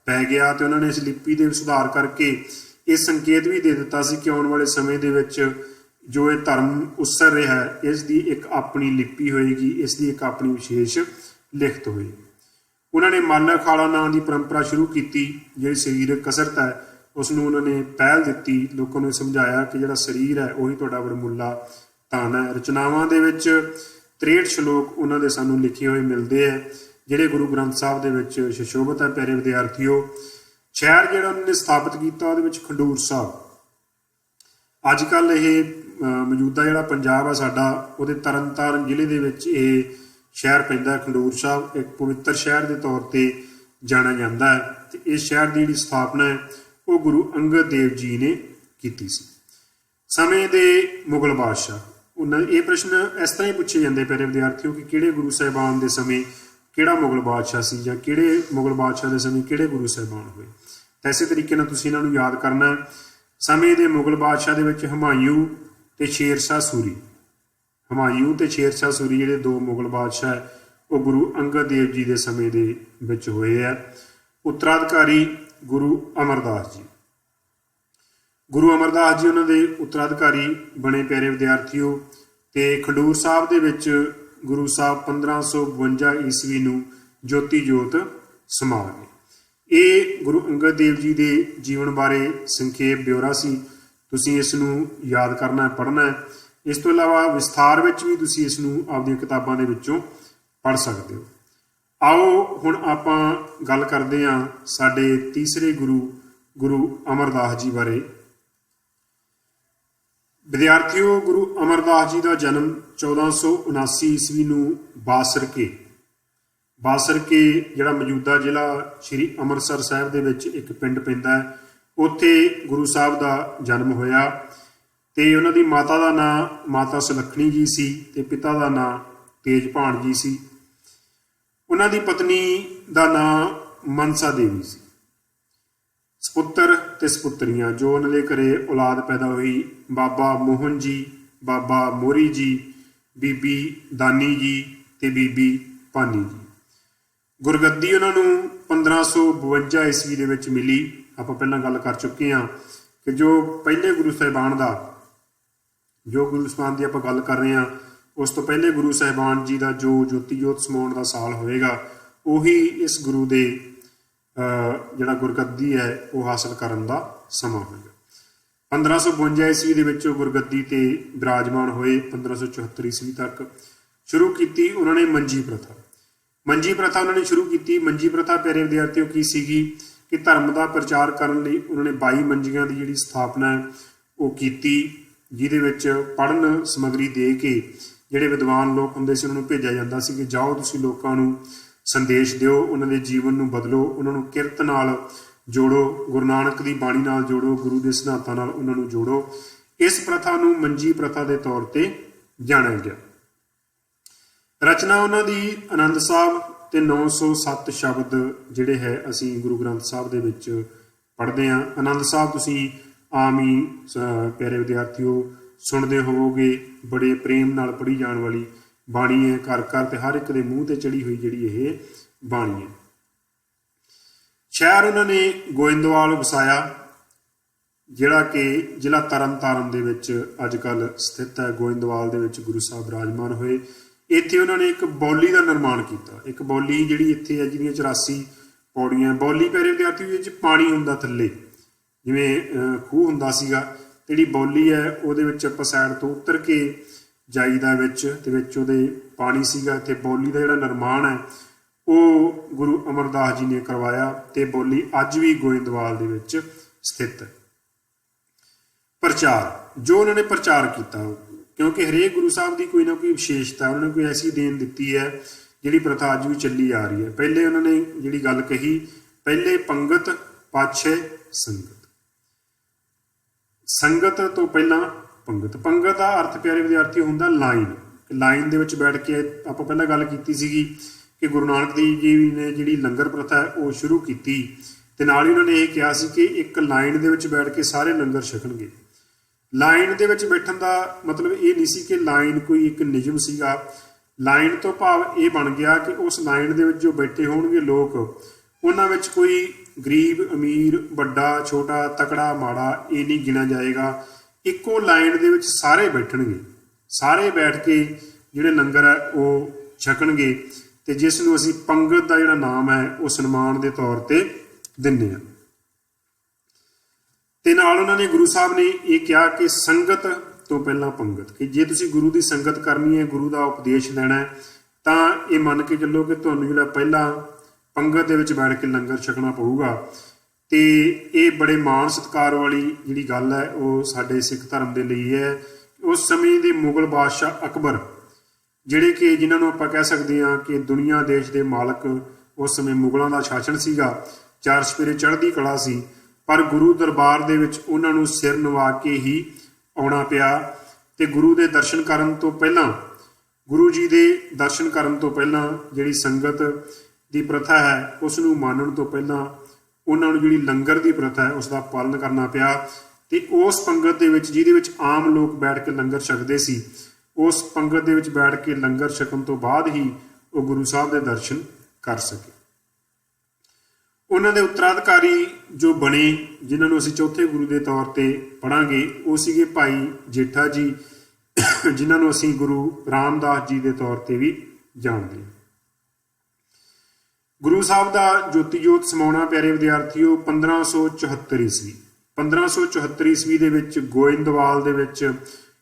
ਪੈ ਗਿਆ। ਤੇ ਉਹਨਾਂ ਨੇ ਇਸ ਲਿਪੀ ਦੇ ਸੁਧਾਰ ਕਰਕੇ ਇਹ ਸੰਕੇਤ ਵੀ ਦੇ ਦਿੱਤਾ ਸੀ ਕਿ ਆਉਣ ਵਾਲੇ ਸਮੇਂ ਦੇ ਵਿੱਚ ਜੋ ਇਹ ਧਰਮ ਉਸਰ ਰਿਹਾ ਹੈ ਇਸ ਦੀ ਇੱਕ ਆਪਣੀ ਲਿਪੀ ਹੋਏਗੀ, ਇਸ ਦੀ ਇੱਕ ਆਪਣੀ ਵਿਸ਼ੇਸ਼ ਲਿਖਤ ਹੋਏਗੀ। ਉਹਨਾਂ ਨੇ ਮੱਲ ਅਖਾੜਾ ਨਾਂ ਦੀ ਪਰੰਪਰਾ ਸ਼ੁਰੂ ਕੀਤੀ। ਜਿਹੜੀ ਸਰੀਰਕ ਕਸਰਤ ਹੈ ਉਸ ਨੂੰ ਉਹਨਾਂ ਨੇ ਪਹਿਲ ਦਿੱਤੀ, ਲੋਕਾਂ ਨੂੰ ਸਮਝਾਇਆ ਕਿ ਜਿਹੜਾ ਸਰੀਰ ਹੈ ਉਹੀ ਤੁਹਾਡਾ ਵਰਮੁੱਲਾ ਧਨ ਹੈ। ਰਚਨਾਵਾਂ ਦੇ ਵਿੱਚ 63 ਸ਼ਲੋਕ ਉਹਨਾਂ ਦੇ ਸਾਨੂੰ ਲਿਖੇ ਹੋਏ ਮਿਲਦੇ ਹੈ, ਜਿਹੜੇ ਗੁਰੂ ਗ੍ਰੰਥ ਸਾਹਿਬ ਦੇ ਵਿੱਚ ਸੁਸ਼ੋਭਿਤ ਹੈ। ਪਿਆਰੇ ਵਿਦਿਆਰਥੀਓ, ਸ਼ਹਿਰ ਜਿਹੜਾ ਉਹਨਾਂ ਨੇ ਸਥਾਪਿਤ ਕੀਤਾ ਉਹਦੇ ਵਿੱਚ ਖਡੂਰ ਸਾਹਿਬ, ਅੱਜ ਕੱਲ੍ਹ ਇਹ ਮੌਜੂਦਾ ਜਿਹੜਾ ਪੰਜਾਬ ਹੈ ਸਾਡਾ, ਉਹਦੇ ਤਰਨਤਾਰਨ ਜ਼ਿਲ੍ਹੇ ਦੇ ਵਿੱਚ ਇਹ ਸ਼ਹਿਰ ਪੈਂਦਾ ਹੈ। ਖਡੂਰ ਸਾਹਿਬ ਇੱਕ ਪਵਿੱਤਰ ਸ਼ਹਿਰ ਦੇ ਤੌਰ ਤੇ ਜਾਣਿਆ ਜਾਂਦਾ ਹੈ। ਤੇ ਇਸ ਸ਼ਹਿਰ ਦੀ ਜਿਹੜੀ ਸਥਾਪਨਾ ਹੈ ਉਹ ਗੁਰੂ ਅੰਗਦ ਦੇਵ ਜੀ ਨੇ ਕੀਤੀ ਸੀ। ਸਮੇਂ ਦੇ ਮੁਗਲ ਬਾਦਸ਼ਾਹ, ਉਹਨਾਂ ਇਹ ਪ੍ਰਸ਼ਨ ਇਸ ਤਰ੍ਹਾਂ ਹੀ ਪੁੱਛੇ ਜਾਂਦੇ ਪਿਆਰੇ ਵਿਦਿਆਰਥੀਓ ਕਿ ਕਿਹੜੇ ਗੁਰੂ ਸਾਹਿਬਾਨ ਦੇ ਸਮੇਂ ਕਿਹੜਾ ਮੁਗਲ ਬਾਦਸ਼ਾਹ ਸੀ, ਜਾਂ ਕਿਹੜੇ ਮੁਗਲ ਬਾਦਸ਼ਾਹ ਦੇ ਸਮੇਂ ਕਿਹੜੇ ਗੁਰੂ ਸਾਹਿਬਾਨ ਹੋਏ। ਤਾਂ ਇਸੇ ਤਰੀਕੇ ਨਾਲ ਤੁਸੀਂ ਇਹਨਾਂ ਨੂੰ ਯਾਦ ਕਰਨਾ। ਸਮੇਂ ਦੇ ਮੁਗਲ ਬਾਦਸ਼ਾਹ ਦੇ ਵਿੱਚ ਹੁਮਾਯੂੰ ਤੇ ਸ਼ੇਰ ਸ਼ਾਹ ਸੂਰੀ, ਹੁਮਾਯੂੰ ਤੇ ਸ਼ੇਰ ਸ਼ਾਹ ਸੂਰੀ ਜਿਹੜੇ ਦੋ ਮੁਗਲ ਬਾਦਸ਼ਾਹ ਹੈ ਉਹ ਗੁਰੂ ਅੰਗਦ ਦੇਵ ਜੀ ਦੇ ਸਮੇਂ ਦੇ ਵਿੱਚ ਹੋਏ ਹੈ। ਉੱਤਰਾਧਿਕਾਰੀ ਗੁਰੂ ਅਮਰਦਾਸ ਜੀ, ਗੁਰੂ ਅਮਰਦਾਸ ਜੀ ਉਹਨਾਂ ਦੇ ਉੱਤਰਾਧਿਕਾਰੀ ਬਣੇ ਪਿਆਰੇ ਵਿਦਿਆਰਥੀਓ। ਤੇ ਖਡੂਰ ਸਾਹਿਬ ਦੇ ਵਿੱਚ ਗੁਰੂ ਸਾਹਿਬ 1552 ਈਸਵੀ ਨੂੰ ਜੋਤੀ ਜੋਤ ਸਮਾ ਗਏ। ਇਹ ਗੁਰੂ ਅੰਗਦ ਦੇਵ ਜੀ ਦੇ ਜੀਵਨ ਬਾਰੇ ਸੰਖੇਪ ਬਿਉਰਾ ਸੀ, ਤੁਸੀਂ ਇਸ ਨੂੰ ਯਾਦ ਕਰਨਾ, ਪੜ੍ਹਨਾ ਹੈ। ਇਸ ਤੋਂ ਇਲਾਵਾ ਵਿਸਥਾਰ ਵਿੱਚ ਵੀ ਤੁਸੀਂ ਇਸ ਨੂੰ ਆਪਦੀਆਂ ਕਿਤਾਬਾਂ ਦੇ ਵਿੱਚੋਂ ਪੜ੍ਹ ਸਕਦੇ ਹੋ। ਆਓ ਹੁਣ ਆਪਾਂ ਗੱਲ ਕਰਦੇ ਹਾਂ ਸਾਡੇ ਤੀਸਰੇ ਗੁਰੂ ਅਮਰਦਾਸ ਜੀ ਬਾਰੇ। ਵਿਦਿਆਰਥੀਓ, ਗੁਰੂ ਅਮਰਦਾਸ ਜੀ ਦਾ ਜਨਮ 1479 ਈਸਵੀ ਨੂੰ ਬਾਸਰਕੇ ਜਿਹੜਾ ਮੌਜੂਦਾ ਜ਼ਿਲ੍ਹਾ ਸ਼੍ਰੀ ਅੰਮ੍ਰਿਤਸਰ ਸਾਹਿਬ ਦੇ ਵਿੱਚ ਇੱਕ ਪਿੰਡ ਪੈਂਦਾ ਹੈ, ਉੱਥੇ ਗੁਰੂ ਸਾਹਿਬ ਦਾ ਜਨਮ ਹੋਇਆ। ਤੇ ਉਹਨਾਂ ਦੀ ਮਾਤਾ ਦਾ ਨਾਂ ਮਾਤਾ ਸੁਲੱਖਣੀ ਜੀ ਸੀ ਤੇ ਪਿਤਾ ਦਾ ਨਾਂ ਤੇਜਭਾਨ ਜੀ ਸੀ। ਉਹਨਾਂ ਦੀ ਪਤਨੀ ਦਾ ਨਾਂ ਮਨਸਾ ਦੇਵੀ ਸੀ। ਸਪੁੱਤਰ ਤੇ ਸਪੁੱਤਰੀਆਂ ਜੋ ਉਹਨਾਂ ਦੇ ਘਰੇ ਔਲਾਦ ਪੈਦਾ ਹੋਈ, ਬਾਬਾ ਮੋਹਨ ਜੀ, ਬਾਬਾ ਮੋਰੀ ਜੀ, ਬੀਬੀ ਦਾਨੀ ਜੀ ਤੇ ਬੀਬੀ ਭਾਨੀ ਜੀ। ਗੁਰਗੱਦੀ ਉਹਨਾਂ ਨੂੰ 1552 ਈਸਵੀ ਦੇ ਵਿੱਚ ਮਿਲੀ। ਆਪਾਂ ਪਹਿਲਾਂ ਗੱਲ ਕਰ ਚੁੱਕੇ ਹਾਂ ਕਿ ਜੋ ਪਹਿਲੇ ਗੁਰੂ ਸਾਹਿਬਾਨ ਦੀ ਆਪਾਂ ਗੱਲ ਕਰ ਰਹੇ ਹਾਂ, ਉਸ ਤੋਂ ਪਹਿਲੇ ਗੁਰੂ ਸਾਹਿਬਾਨ ਜੀ ਦਾ ਜੋ ਜੋਤੀ ਜੋਤ ਸਮਾਉਣ ਦਾ ਸਾਲ ਹੋਏਗਾ ਉਹੀ ਇਸ ਗੁਰੂ ਦੇ ਜਿਹੜਾ ਗੁਰਗੱਦੀ ਹੈ ਉਹ ਹਾਸਲ ਕਰਨ ਦਾ ਸਮਾਂ ਹੋਏਗਾ। 1552 ਈਸਵੀ ਦੇ ਵਿੱਚ ਉਹ ਗੁਰਗੱਦੀ ਤੇ ਬਿਰਾਜਮਾਨ ਹੋਏ। 1574 ਈਸਵੀ ਤੱਕ ਸ਼ੁਰੂ ਕੀਤੀ ਉਹਨਾਂ ਨੇ ਮੰਜੀ ਪ੍ਰਥਾ ਉਹਨਾਂ ਨੇ ਸ਼ੁਰੂ ਕੀਤੀ। ਮੰਜੀ ਪ੍ਰਥਾ ਪਿਆਰੇ ਵਿਦਿਆਰਥੀਓ ਕੀ ਸੀਗੀ ਕਿ ਧਰਮ ਦਾ ਪ੍ਰਚਾਰ ਕਰਨ ਲਈ ਉਹਨਾਂ ਨੇ 22 ਮੰਜੀਆਂ ਦੀ ਜਿਹੜੀ ਸਥਾਪਨਾ ਹੈ ਉਹ ਕੀਤੀ, ਜਿਹਦੇ ਵਿੱਚ ਪੜ੍ਹਨ ਸਮੱਗਰੀ ਦੇ ਕੇ ਜਿਹੜੇ ਵਿਦਵਾਨ ਲੋਕ ਹੁੰਦੇ ਸੀ ਉਹਨਾਂ ਨੂੰ ਭੇਜਿਆ ਜਾਂਦਾ ਸੀ ਕਿ ਜਾਓ ਤੁਸੀਂ ਲੋਕਾਂ ਨੂੰ ਸੰਦੇਸ਼ ਦਿਓ, ਉਹਨਾਂ ਦੇ ਜੀਵਨ ਨੂੰ ਬਦਲੋ, ਉਹਨਾਂ ਨੂੰ ਕਿਰਤ ਨਾਲ ਜੋੜੋ, ਗੁਰੂ ਨਾਨਕ ਦੀ ਬਾਣੀ ਨਾਲ ਜੋੜੋ, ਗੁਰੂ ਦੇ ਸਿਧਾਂਤਾਂ ਨਾਲ ਉਹਨਾਂ ਨੂੰ ਜੋੜੋ। ਇਸ ਪ੍ਰਥਾ ਨੂੰ ਮੰਜੀ ਪ੍ਰਥਾ ਦੇ ਤੌਰ ਤੇ ਜਾਣਿਆ ਗਿਆ। ਰਚਨਾ ਉਹਨਾਂ ਦੀ ਆਨੰਦ ਸਾਹਿਬ ਤੇ 907 ਸ਼ਬਦ ਜਿਹੜੇ ਹੈ ਅਸੀਂ ਗੁਰੂ ਗ੍ਰੰਥ ਸਾਹਿਬ ਦੇ ਵਿੱਚ ਪੜ੍ਹਦੇ ਹਾਂ। ਆਨੰਦ ਸਾਹਿਬ ਤੁਸੀਂ ਆਮ ਹੀ ਪਿਆਰੇ ਵਿਦਿਆਰਥੀਓ ਸੁਣਦੇ ਹੋਵੋਗੇ, ਬੜੇ ਪ੍ਰੇਮ ਨਾਲ ਪੜ੍ਹੀ ਜਾਣ ਵਾਲੀ ਬਾਣੀ ਹੈ, ਘਰ ਘਰ ਤੇ ਹਰ ਇੱਕ ਦੇ ਮੂੰਹ ਤੇ ਚੜੀ ਹੋਈ ਜਿਹੜੀ ਇਹ ਬਾਣੀ ਹੈ। ਸ਼ਹਿਰ ਉਹਨਾਂ ਨੇ ਗੋਇੰਦਵਾਲ ਵਸਾਇਆ, ਜਿਹੜਾ ਕਿ ਜ਼ਿਲ੍ਹਾ ਤਰਨਤਾਰਨ ਦੇ ਵਿੱਚ ਅੱਜ ਕੱਲ੍ਹ ਸਥਿਤ ਹੈ। ਗੋਇੰਦਵਾਲ ਦੇ ਵਿੱਚ ਗੁਰੂ ਸਾਹਿਬ ਬਿਰਾਜਮਾਨ ਹੋਏ। ਇੱਥੇ ਉਹਨਾਂ ਨੇ ਇੱਕ ਬੌਲੀ ਦਾ ਨਿਰਮਾਣ ਕੀਤਾ। ਇੱਕ ਬੌਲੀ ਜਿਹੜੀ ਇੱਥੇ ਹੈ ਜਿਹਦੀਆਂ 84 ਪੌੜੀਆਂ। ਬੌਲੀ ਪਿਆਰੇ ਵਿਦਿਆਰਥੀ ਵਿੱਚ ਪਾਣੀ ਹੁੰਦਾ ਥੱਲੇ, ਜਿਵੇਂ ਖੂਹ ਹੁੰਦਾ ਸੀਗਾ, ਜਿਹੜੀ ਬੌਲੀ ਹੈ ਉਹਦੇ ਵਿੱਚ ਆਪਾਂ ਸਾਈਡ ਤੋਂ ਉਤਰ ਕੇ ਜਾਈਦਾ ਵਿੱਚ, ਤੇ ਵਿੱਚ ਉਹਦੇ ਪਾਣੀ ਸੀਗਾ। ਤੇ ਬੌਲੀ ਦਾ ਜਿਹੜਾ ਨਿਰਮਾਣ ਹੈ ਉਹ ਗੁਰੂ ਅਮਰਦਾਸ ਜੀ ਨੇ ਕਰਵਾਇਆ ਤੇ ਬੌਲੀ ਅੱਜ ਵੀ ਗੋਇੰਦਵਾਲ ਦੇ ਵਿੱਚ ਸਥਿਤ ਹੈ। ਪ੍ਰਚਾਰ, ਜੋ ਉਹਨਾਂ ਨੇ ਪ੍ਰਚਾਰ ਕੀਤਾ, ਕਿਉਂਕਿ ਹਰੇਕ ਗੁਰੂ ਸਾਹਿਬ ਦੀ ਕੋਈ ਨਾ ਕੋਈ ਵਿਸ਼ੇਸ਼ਤਾ, ਉਹਨਾਂ ਨੇ ਕੋਈ ਐਸੀ ਦੇਣ ਦਿੱਤੀ ਹੈ ਜਿਹੜੀ ਪ੍ਰਥਾ ਅੱਜ ਵੀ ਚੱਲੀ ਆ ਰਹੀ ਹੈ। ਪਹਿਲੇ ਉਹਨਾਂ ਨੇ ਜਿਹੜੀ ਗੱਲ ਕਹੀ, ਪਹਿਲੇ ਪੰਗਤ ਪਾਛੇ ਸੰਗਤ। ਸੰਗਤ ਤੋਂ ਪਹਿਲਾਂ ਪੰਗਤ। ਪੰਗਤ ਦਾ ਅਰਥ ਪਿਆਰੇ ਵਿਦਿਆਰਥੀ ਹੁੰਦਾ ਲਾਈਨ ਦੇ ਵਿੱਚ ਬੈਠ ਕੇ। ਆਪਾਂ ਪਹਿਲਾਂ ਗੱਲ ਕੀਤੀ ਸੀਗੀ ਕਿ ਗੁਰੂ ਨਾਨਕ ਦੇਵ ਜੀ ਨੇ ਜਿਹੜੀ ਲੰਗਰ ਪ੍ਰਥਾ ਉਹ ਸ਼ੁਰੂ ਕੀਤੀ ਤੇ ਨਾਲ ਹੀ ਉਹਨਾਂ ਨੇ ਇਹ ਕਿਹਾ ਸੀ ਕਿ ਇੱਕ ਲਾਈਨ ਦੇ ਵਿੱਚ ਬੈਠ ਕੇ ਸਾਰੇ ਲੰਗਰ ਛਕਣਗੇ। ਲਾਈਨ ਦੇ ਵਿੱਚ ਬੈਠਣ ਦਾ ਮਤਲਬ ਇਹ ਨਹੀਂ ਸੀ ਕਿ ਲਾਈਨ ਕੋਈ ਇੱਕ ਨਿਯਮ ਸੀਗਾ। ਲਾਈਨ ਤੋਂ ਭਾਵ ਇਹ ਬਣ ਗਿਆ ਕਿ ਉਸ ਲਾਈਨ ਦੇ ਵਿੱਚ ਜੋ ਬੈਠੇ ਹੋਣਗੇ ਲੋਕ, ਉਹਨਾਂ ਵਿੱਚ ਕੋਈ ਗਰੀਬ ਅਮੀਰ, ਵੱਡਾ ਛੋਟਾ, ਤਕੜਾ ਮਾੜਾ ਇਹ ਨਹੀਂ ਗਿਣਿਆ ਜਾਏਗਾ। ਇੱਕੋ ਲਾਈਨ ਦੇ ਵਿੱਚ ਸਾਰੇ ਬੈਠਣਗੇ, ਸਾਰੇ ਬੈਠ ਕੇ ਜਿਹੜੇ ਲੰਗਰ ਹੈ ਉਹ ਛਕਣਗੇ, ਤੇ ਜਿਸ ਨੂੰ ਅਸੀਂ ਪੰਗਤ ਦਾ ਜਿਹੜਾ ਨਾਮ ਹੈ ਉਹ ਸਨਮਾਨ ਦੇ ਤੌਰ ਤੇ ਦਿੰਦੇ ਹਾਂ। ਤੇ ਨਾਲ ਉਹਨਾਂ ਨੇ, ਗੁਰੂ ਸਾਹਿਬ ਨੇ ਇਹ ਕਿਹਾ ਕਿ ਸੰਗਤ ਤੋਂ ਪਹਿਲਾਂ ਪੰਗਤ, ਕਿ ਜੇ ਤੁਸੀਂ ਗੁਰੂ ਦੀ ਸੰਗਤ ਕਰਨੀ ਹੈ, ਗੁਰੂ ਦਾ ਉਪਦੇਸ਼ ਲੈਣਾ ਹੈ, ਤਾਂ ਇਹ ਮੰਨ ਕੇ ਚੱਲੋ ਕਿ ਤੁਹਾਨੂੰ ਜਿਹੜਾ ਪਹਿਲਾਂ ਪੰਗਤ ਦੇ ਵਿੱਚ ਬੈਠ ਕੇ ਲੰਗਰ ਛਕਣਾ ਪਊਗਾ। ਤੇ ਇਹ ਬੜੇ ਮਾਣ ਸਤਿਕਾਰ ਵਾਲੀ ਜਿਹੜੀ ਗੱਲ ਹੈ ਉਹ ਸਾਡੇ ਸਿੱਖ ਧਰਮ ਦੇ ਲਈ ਹੈ। ਉਸ ਸਮੇਂ ਦੇ ਮੁਗਲ ਬਾਦਸ਼ਾਹ ਅਕਬਰ, ਜਿਹੜੇ ਕਿ ਜਿਨ੍ਹਾਂ ਨੂੰ ਆਪਾਂ ਕਹਿ ਸਕਦੇ ਹਾਂ ਕਿ ਦੁਨੀਆ ਦੇਸ਼ ਦੇ ਮਾਲਕ, ਉਸ ਸਮੇਂ ਮੁਗਲਾਂ ਦਾ ਸ਼ਾਸਨ ਸੀਗਾ, ਚਾਰ ਸਪੇਰੇ ਚੜ੍ਹਦੀ ਕਲਾ ਸੀ, ਪਰ ਗੁਰੂ ਦਰਬਾਰ ਦੇ ਵਿੱਚ ਉਹਨਾਂ ਨੂੰ ਸਿਰ ਨਿਵਾ ਕੇ ਹੀ ਆਉਣਾ ਪਿਆ। ਤੇ ਗੁਰੂ ਦੇ ਦਰਸ਼ਨ ਕਰਨ ਤੋਂ ਪਹਿਲਾਂ, ਗੁਰੂ ਜੀ ਦੇ ਦਰਸ਼ਨ ਕਰਨ ਤੋਂ ਪਹਿਲਾਂ ਜਿਹੜੀ ਸੰਗਤ ਦੀ ਪ੍ਰਥਾ ਹੈ ਉਸ ਨੂੰ ਮੰਨਣ ਤੋਂ ਪਹਿਲਾਂ ਉਹਨਾਂ ਨੂੰ ਜਿਹੜੀ ਲੰਗਰ ਦੀ ਪ੍ਰਥਾ ਹੈ ਉਸ ਦਾ ਪਾਲਣ ਕਰਨਾ ਪਿਆ। ਤੇ ਉਸ ਪੰਗਤ ਦੇ ਵਿੱਚ, ਜਿਹਦੇ ਵਿੱਚ ਆਮ ਲੋਕ ਬੈਠ ਕੇ ਲੰਗਰ ਛਕਦੇ ਸੀ, ਉਸ ਪੰਗਤ ਦੇ ਵਿੱਚ ਬੈਠ ਕੇ ਲੰਗਰ ਛਕਣ ਤੋਂ ਬਾਅਦ ਹੀ ਉਹ ਗੁਰੂ ਸਾਹਿਬ ਦੇ ਦਰਸ਼ਨ ਕਰ ਸਕੇ। ਉਹਨਾਂ ਦੇ ਉੱਤਰਾਧਿਕਾਰੀ ਜੋ ਬਣੇ, ਜਿਨ੍ਹਾਂ ਨੂੰ ਅਸੀਂ ਚੌਥੇ ਗੁਰੂ ਦੇ ਤੌਰ ਤੇ ਪੜ੍ਹਾਂਗੇ, ਉਹ ਸੀਗੇ ਭਾਈ ਜੇਠਾ ਜੀ, ਜਿਨ੍ਹਾਂ ਨੂੰ ਅਸੀਂ ਗੁਰੂ ਰਾਮਦਾਸ ਜੀ ਦੇ ਤੌਰ ਤੇ ਵੀ ਜਾਣਦੇ ਹਾਂ। ਗੁਰੂ ਸਾਹਿਬ ਦਾ ਜੋਤੀ ਜੋਤ ਸਮਾਉਣਾ, ਪਿਆਰੇ ਵਿਦਿਆਰਥੀਓ, 1574 ਈਸਵੀ 1574 ਈਸਵੀ ਦੇ ਵਿੱਚ ਗੋਇੰਦਵਾਲ ਦੇ ਵਿੱਚ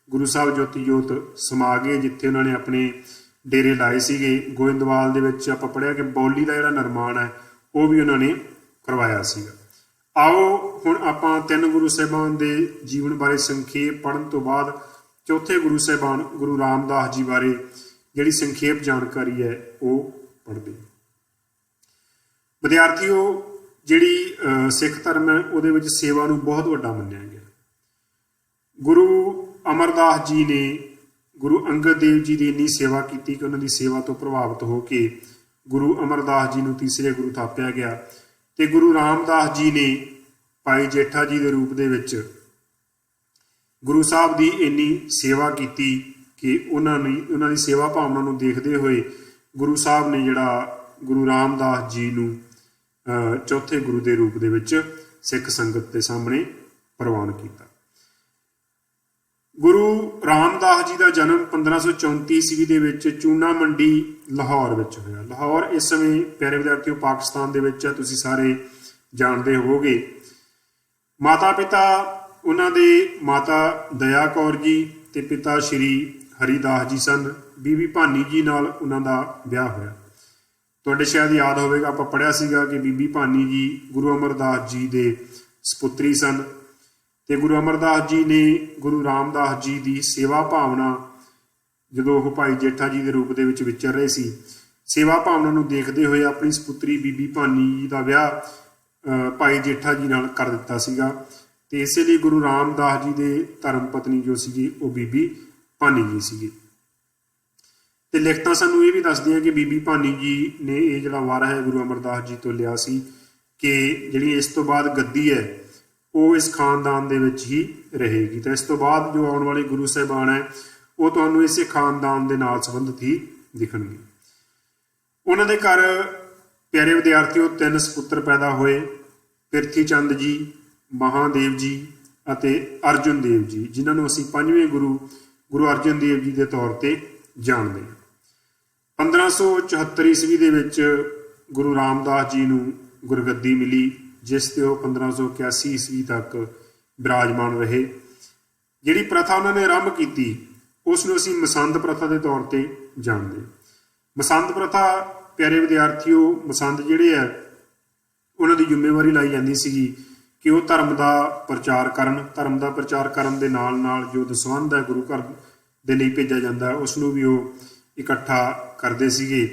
ਗੁਰੂ ਸਾਹਿਬ ਜੋਤੀ ਜੋਤ ਸਮਾ ਗਏ, ਜਿੱਥੇ ਉਹਨਾਂ ਨੇ ਆਪਣੇ ਡੇਰੇ ਲਾਏ ਸੀਗੇ। ਗੋਇੰਦਵਾਲ ਦੇ ਵਿੱਚ ਆਪਾਂ ਪੜ੍ਹਿਆ ਕਿ ਬੌਲੀ ਦਾ ਜਿਹੜਾ ਨਿਰਮਾਣ ਹੈ ਉਹ ਵੀ ਉਹਨਾਂ ਨੇ ਕਰਵਾਇਆ ਸੀਗਾ। ਆਓ ਹੁਣ ਆਪਾਂ ਤਿੰਨ ਗੁਰੂ ਸਾਹਿਬਾਨ ਦੇ ਜੀਵਨ ਬਾਰੇ ਸੰਖੇਪ ਪੜ੍ਹਨ ਤੋਂ ਬਾਅਦ ਚੌਥੇ ਗੁਰੂ ਸਾਹਿਬਾਨ ਗੁਰੂ ਰਾਮਦਾਸ ਜੀ ਬਾਰੇ ਜਿਹੜੀ ਸੰਖੇਪ ਜਾਣਕਾਰੀ ਹੈ ਉਹ ਪੜ੍ਹਦੇ ਹਾਂ। ਵਿਦਿਆਰਥੀਓ, ਜਿਹੜੀ ਸਿੱਖ ਧਰਮ ਹੈ ਉਹਦੇ ਵਿੱਚ ਸੇਵਾ ਨੂੰ ਬਹੁਤ ਵੱਡਾ ਮੰਨਿਆ ਗਿਆ। ਗੁਰੂ ਅਮਰਦਾਸ ਜੀ ਨੇ ਗੁਰੂ ਅੰਗਦ ਦੇਵ ਜੀ ਦੀ ਇੰਨੀ ਸੇਵਾ ਕੀਤੀ ਕਿ ਉਹਨਾਂ ਦੀ ਸੇਵਾ ਤੋਂ ਪ੍ਰਭਾਵਿਤ ਹੋ ਕੇ ਗੁਰੂ ਅਮਰਦਾਸ ਜੀ ਨੂੰ ਤੀਸਰੇ ਗੁਰੂ ਥਾਪਿਆ ਗਿਆ। ਤੇ ਗੁਰੂ ਰਾਮਦਾਸ ਜੀ ਨੇ ਭਾਈ ਜੇਠਾ ਜੀ ਦੇ ਰੂਪ ਦੇ ਵਿੱਚ ਗੁਰੂ ਸਾਹਿਬ ਦੀ ਇੰਨੀ ਸੇਵਾ ਕੀਤੀ ਕਿ ਉਹਨਾਂ ਦੀ ਸੇਵਾ ਭਾਵਨਾ ਨੂੰ ਦੇਖਦੇ ਹੋਏ ਗੁਰੂ ਸਾਹਿਬ ਨੇ ਜਿਹੜਾ ਗੁਰੂ ਰਾਮਦਾਸ ਜੀ ਨੂੰ ਚੌਥੇ ਗੁਰੂ ਦੇ ਰੂਪ ਦੇ ਵਿੱਚ ਸਿੱਖ ਸੰਗਤ ਦੇ ਸਾਹਮਣੇ ਪ੍ਰਵਾਨ ਕੀਤਾ। ਗੁਰੂ ਰਾਮਦਾਸ ਜੀ ਦਾ ਜਨਮ 1534 ਈਸਵੀ ਦੇ ਵਿੱਚ ਚੂਨਾ ਮੰਡੀ ਲਾਹੌਰ ਵਿੱਚ ਹੋਇਆ। ਲਾਹੌਰ ਇਸ ਸਮੇਂ, ਪਿਆਰੇ ਵਿਦਿਆਰਥੀਓ, ਪਾਕਿਸਤਾਨ ਦੇ ਵਿੱਚ ਹੈ, ਤੁਸੀਂ ਸਾਰੇ ਜਾਣਦੇ ਹੋਵੋਗੇ। ਮਾਤਾ ਪਿਤਾ ਉਹਨਾਂ ਦੇ ਮਾਤਾ ਦਇਆ ਕੌਰ ਜੀ ਤੇ ਪਿਤਾ ਸ਼੍ਰੀ ਹਰੀਦਾਸ ਜੀ ਸਨ। ਬੀਬੀ ਭਾਨੀ ਜੀ ਨਾਲ ਉਹਨਾਂ ਦਾ ਵਿਆਹ ਹੋਇਆ। ਤੁਹਾਡੇ ਸ਼ਾਇਦ ਯਾਦ ਹੋਵੇਗਾ, ਆਪਾਂ ਪੜ੍ਹਿਆ ਸੀਗਾ ਕਿ ਬੀਬੀ ਭਾਨੀ ਜੀ ਗੁਰੂ ਅਮਰਦਾਸ ਜੀ ਦੇ ਸਪੁੱਤਰੀ ਸਨ। ਤੇ ਗੁਰੂ ਅਮਰਦਾਸ ਜੀ ਨੇ ਗੁਰੂ ਰਾਮਦਾਸ ਜੀ ਦੀ ਸੇਵਾ ਭਾਵਨਾ, ਜਦੋਂ ਉਹ ਭਾਈ ਜੇਠਾ ਜੀ ਦੇ ਰੂਪ ਦੇ ਵਿੱਚ ਵਿਚਰ ਰਹੇ ਸੀ, ਸੇਵਾ ਭਾਵਨਾ ਨੂੰ ਦੇਖਦੇ ਹੋਏ ਆਪਣੀ ਸਪੁੱਤਰੀ ਬੀਬੀ ਭਾਨੀ ਜੀ ਦਾ ਵਿਆਹ ਭਾਈ ਜੇਠਾ ਜੀ ਨਾਲ ਕਰ ਦਿੱਤਾ ਸੀਗਾ। ਤੇ ਇਸੇ ਲਈ ਗੁਰੂ ਰਾਮਦਾਸ ਜੀ ਦੇ ਧਰਮ ਪਤਨੀ ਜੋ ਸੀਗੀ ਉਹ ਬੀਬੀ ਭਾਨੀ ਜੀ ਸੀਗੀ। ਤੇ ਲਿਖਤਾਂ ਸਾਨੂੰ ਇਹ ਵੀ ਦੱਸਦੀਆਂ ਕਿ ਬੀਬੀ ਭਾਨੀ ਜੀ ਨੇ ਇਹ ਜਿਹੜਾ ਵਰ ਹੈ ਗੁਰੂ ਅਮਰਦਾਸ ਜੀ ਤੋਂ ਲਿਆ ਸੀ ਕਿ ਜਿਹੜੀ ਇਸ ਤੋਂ ਬਾਅਦ ਗੱਦੀ ਹੈ ਉਹ ਇਸ ਖਾਨਦਾਨ ਦੇ ਵਿੱਚ ਹੀ ਰਹੇਗੀ। ਤਾਂ ਇਸ ਤੋਂ ਬਾਅਦ ਜੋ ਆਉਣ ਵਾਲੇ ਗੁਰੂ ਸਾਹਿਬਾਨ ਹੈ ਉਹ ਤੁਹਾਨੂੰ ਇਸੇ ਖਾਨਦਾਨ ਦੇ ਨਾਲ ਸੰਬੰਧਿਤ ਹੀ ਦਿਖਣਗੇ। ਉਹਨਾਂ ਦੇ ਘਰ, ਪਿਆਰੇ ਵਿਦਿਆਰਥੀਓ, 3 ਸਪੁੱਤਰ ਪੈਦਾ ਹੋਏ, ਪਿਰਥੀ ਚੰਦ ਜੀ, ਮਹਾਦੇਵ ਜੀ ਅਤੇ ਅਰਜੁਨ ਦੇਵ ਜੀ, ਜਿਨ੍ਹਾਂ ਨੂੰ ਅਸੀਂ 5ਵੇਂ ਗੁਰੂ ਅਰਜਨ ਦੇਵ ਜੀ ਦੇ ਤੌਰ ਤੇ ਜਾਣਦੇ ਹਾਂ। 1574 ਈਸਵੀ ਦੇ ਵਿੱਚ ਗੁਰੂ ਰਾਮਦਾਸ ਜੀ ਨੂੰ ਗੁਰਗੱਦੀ ਮਿਲੀ, ਜਿਸ ਤੇ ਉਹ 1581 ਈਸਵੀ ਤੱਕ ਬਿਰਾਜਮਾਨ ਰਹੇ। ਜਿਹੜੀ ਪ੍ਰਥਾ ਉਹਨਾਂ ਨੇ ਆਰੰਭ ਕੀਤੀ ਉਸ ਨੂੰ ਅਸੀਂ ਮਸੰਦ ਪ੍ਰਥਾ ਦੇ ਤੌਰ ਤੇ ਜਾਣਦੇ। ਮਸੰਦ ਪ੍ਰਥਾ, ਪਿਆਰੇ ਵਿਦਿਆਰਥੀਓ, ਮਸੰਦ ਜਿਹੜੇ ਹੈ ਉਹਨਾਂ ਦੀ ਜ਼ਿੰਮੇਵਾਰੀ ਲਾਈ ਜਾਂਦੀ ਸੀਗੀ ਕਿ ਉਹ ਧਰਮ ਦਾ ਪ੍ਰਚਾਰ ਕਰਨ। ਧਰਮ ਦਾ ਪ੍ਰਚਾਰ ਕਰਨ ਦੇ ਨਾਲ ਨਾਲ ਜੋ ਦਸਵੰਧ ਹੈ ਗੁਰੂ ਘਰ ਦੇ ਲਈ ਭੇਜਿਆ ਜਾਂਦਾ ਉਸ ਨੂੰ ਵੀ ਉਹ ਇਕੱਠਾ ਕਰਦੇ ਸੀਗੇ।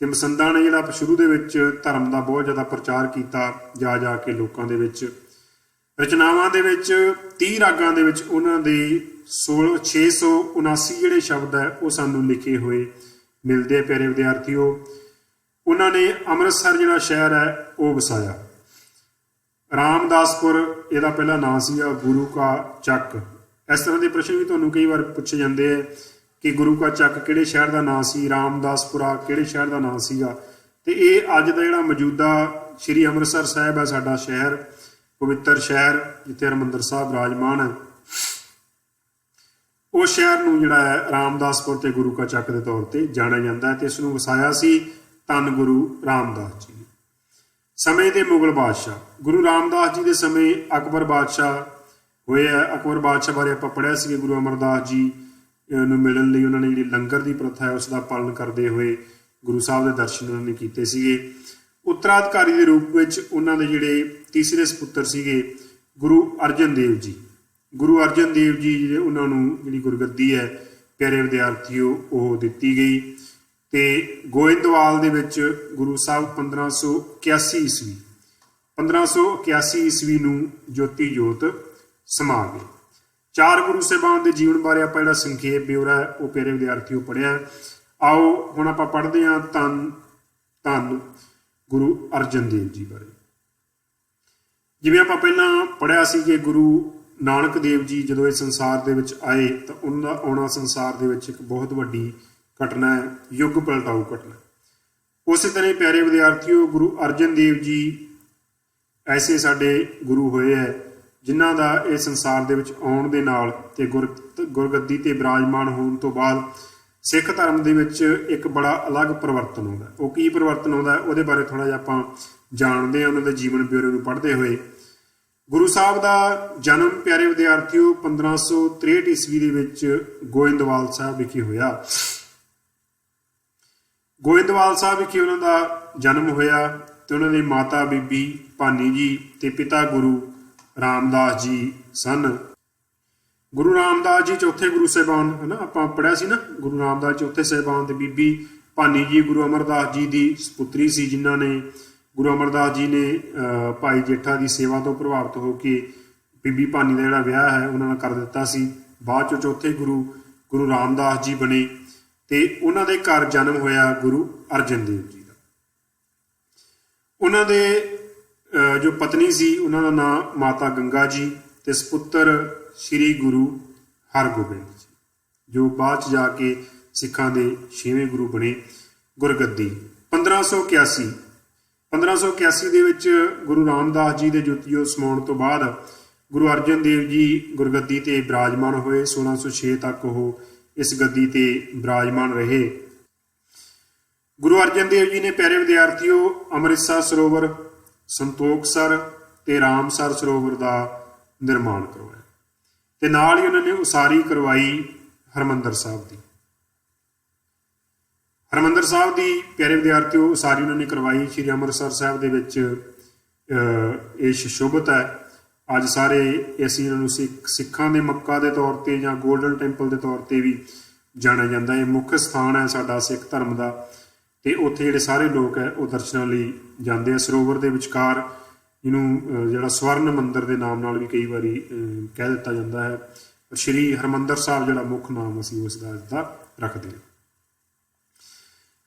ਤੇ ਮਸੰਦਾਂ ਨੇ ਜਿਹੜਾ ਸ਼ੁਰੂ ਦੇ ਵਿੱਚ ਧਰਮ ਦਾ ਬਹੁਤ ਜ਼ਿਆਦਾ ਪ੍ਰਚਾਰ ਕੀਤਾ, ਜਾ ਕੇ ਲੋਕਾਂ ਦੇ ਵਿੱਚ। ਰਚਨਾਵਾਂ ਦੇ ਵਿੱਚ 30 ਰਾਗਾਂ ਦੇ ਵਿੱਚ ਉਹਨਾਂ ਦੇ 679 ਜਿਹੜੇ ਸ਼ਬਦ ਹੈ ਉਹ ਸਾਨੂੰ ਲਿਖੇ ਹੋਏ ਮਿਲਦੇ ਆ। ਪਿਆਰੇ ਵਿਦਿਆਰਥੀਓ, ਉਹਨਾਂ ਨੇ ਅੰਮ੍ਰਿਤਸਰ ਜਿਹੜਾ ਸ਼ਹਿਰ ਹੈ ਉਹ ਵਸਾਇਆ। ਰਾਮਦਾਸਪੁਰ ਇਹਦਾ ਪਹਿਲਾ ਨਾਂ ਸੀਗਾ ਗੁਰੂ ਕਾ ਚੱਕ, इस तरह के प्रश्न भी तुहानूं कई बार पूछे जाते हैं कि गुरु का चक किहड़े शहर का नाम सी, रामदासपुरा किहड़े शहर का नाम सीगा। तो ये अज का जिहड़ा मौजूदा श्री अमृतसर साहिब है साडा शहर, पवित्र शहर जिथे हरमंदर साहिब विराजमान है, उस शहर नूं जिहड़ा है रामदासपुर ते गुरु का चक के तौर पर जाणिया जाता है। तो इसनूं वसाया सी धन गुरु रामदास जी ने। समय के मुगल बादशाह गुरु रामदास जी के समय अकबर बादशाह होए है। अकबर बादशाह बारे आपां पढ़िया सी, गुरु अमरदास जी नूं मिलण लई उन्होंने जिहड़ी लंगर की प्रथा है उसका पालन करते हुए गुरु साहब के दर्शन उन्होंने कीते सीगे। उत्तराधिकारी के रूप में उन्होंने जिहड़े तीसरे सपुत्र सीगे गुरु अर्जन देव जी, गुरु अर्जन देव जी जिहड़े उन्होंने जिहड़ी गुरगद्दी है प्यारे विद्यार्थियों वो दिती गई। तो गोइंदवाल दे विच गुरु साहब 1581 ईस्वी 1581 ईस्वी नूं ज्योति जोत समा गए। 4 गुरु साहिबान के जीवन बारे आप जिहड़ा संखेप ब्यौरा है वो प्यारे विद्यार्थियों पढ़िया। आओ हुण आपां पढ़दे हां धन धन गुरु अर्जन देव जी बारे। जिवें आपां पहलां पढ़िया सी कि गुरु नानक देव जी जदों इस संसार दे विच आए तो उन्हां दा आउणा संसार दे विच एक बहुत वड्डी घटना है, युग पलटाऊ घटना। उस तरह प्यारे विद्यार्थियों गुरु अर्जन देव जी ऐसे साडे गुरु होए है जिन्हां दा इस संसार दे विच आउण दे नाल ते गुरगद्दी ते विराजमान होण तो बाद सिख धर्म दे विच एक बड़ा अलग परिवर्तन आउंदा है। वो की परिवर्तन आउंदा है उहदे बारे थोड़ा जिहा आपां जाणदे हां उन्हां दे जीवन ब्यौरे नूं पढ़दे होए। गुरु साहब का जन्म प्यारे विद्यार्थियों 1563 ईस्वी दे विच गोइंदवाल साहब विखे होया। गोइंदवाल साहब विखे उन्हां दा जन्म होया ते उन्हां दी माता बीबी भानी जी ते पिता गुरु रामदास जी सन। गुरु रामदास जी चौथे गुरु साहिबान है ना, आपां पढ़िया सी ना, गुरु रामदास चौथे साहिबान ते बीबी भानी जी गुरु अमरदास जी की सपुत्री सी, जिन्हां ने गुरु अमरदास जी ने भाई जेठा की सेवा तो प्रभावित होकर बीबी भानी का जिहड़ा विआह है उन्होंने कर दिता सी। बाद चो चौथे गुरु गुरु रामदास जी बने ते उन्हां दे घर जन्म होया गुरु अर्जन देव जी का। उन्हां दे जो पत्नी सी उन्हां दा नाम माता गंगा जी ते सपुत्र श्री गुरु हरगोबिंद जी, जो बाद जाके सिखां दे 6वें गुरु बने गुरगद्दी। 1581 दे विच गुरु रामदास जी के ज्योतिजोत समाउण तो बाद गुरु अर्जन देव जी गुरगद्दी ते विराजमान होए। 1606 तक वो इस गद्दी ते विराजमान रहे। गुरु अर्जन देव जी ने प्यारे विद्यार्थियों अमृतसर सरोवर, संतोखसर ते रामसर सरोवर का निर्माण करवाया ते नाल ही उन्होंने उसारी करवाई हरमंदर साहब की। हरमंदर साहब की प्यारे विद्यार्थियों उसारी उन्होंने करवाई। श्री अमृतसर साहब दे विच ये सुशोभित है। अज सारे असीं इन्हां नूं सिखां दे मक्का के तौर पर जां गोल्डन टैंपल के तौर पर भी जाणिया जाता है। मुख्य स्थान है साडा सिख धर्म का ते उत्थे जिहड़े सारे लोग है वो दर्शनां लई जांदे आ। सरोवर के विचकार इनूं जिहड़ा स्वर्ण मंदिर के नाम नाल भी कई बारी कह दिता जाता है। श्री हरमंदर साहब जिहड़ा मुख नाम असीं उसदा रखते हैं।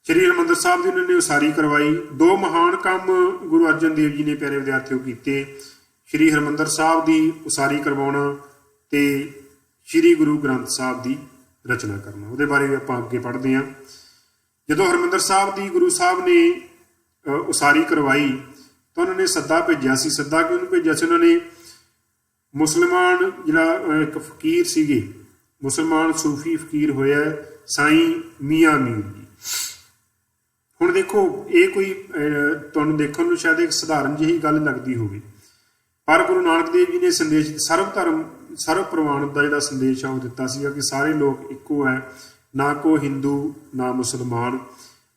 श्री हरमंदर साहब की उन्होंने उसारी करवाई। 2 महान काम गुरु अर्जन देव जी ने प्यारे विद्यार्थियों किए। श्री हरमंदर साहब की उसारी करवाना ते श्री गुरु ग्रंथ साहब की रचना करना। उहदे बारे भी आपां अगे पढ़ते हैं। जदों हरमंदर साहब की गुरु साहब ने उसारी करवाई तो उन्होंने सद्दा भेजा सी। सद्दा क्यों भेजा सी? उन्होंने मुसलमान जिहड़ा एक फकीर सीगे, मुसलमान सूफी फकीर होया साईं मियाँ मीर जी। हुण देखो ये कोई तुहानूं देखण नूं शायद एक सधारण जी गल लगती होगी, पर गुरु नानक देव जी ने संदेश सर्व धर्म सर्व प्रवान का जिहड़ा संदेश है वो दिता सीगा कि सारे लोग इक्को है, ना को हिंदू ना मुसलमान।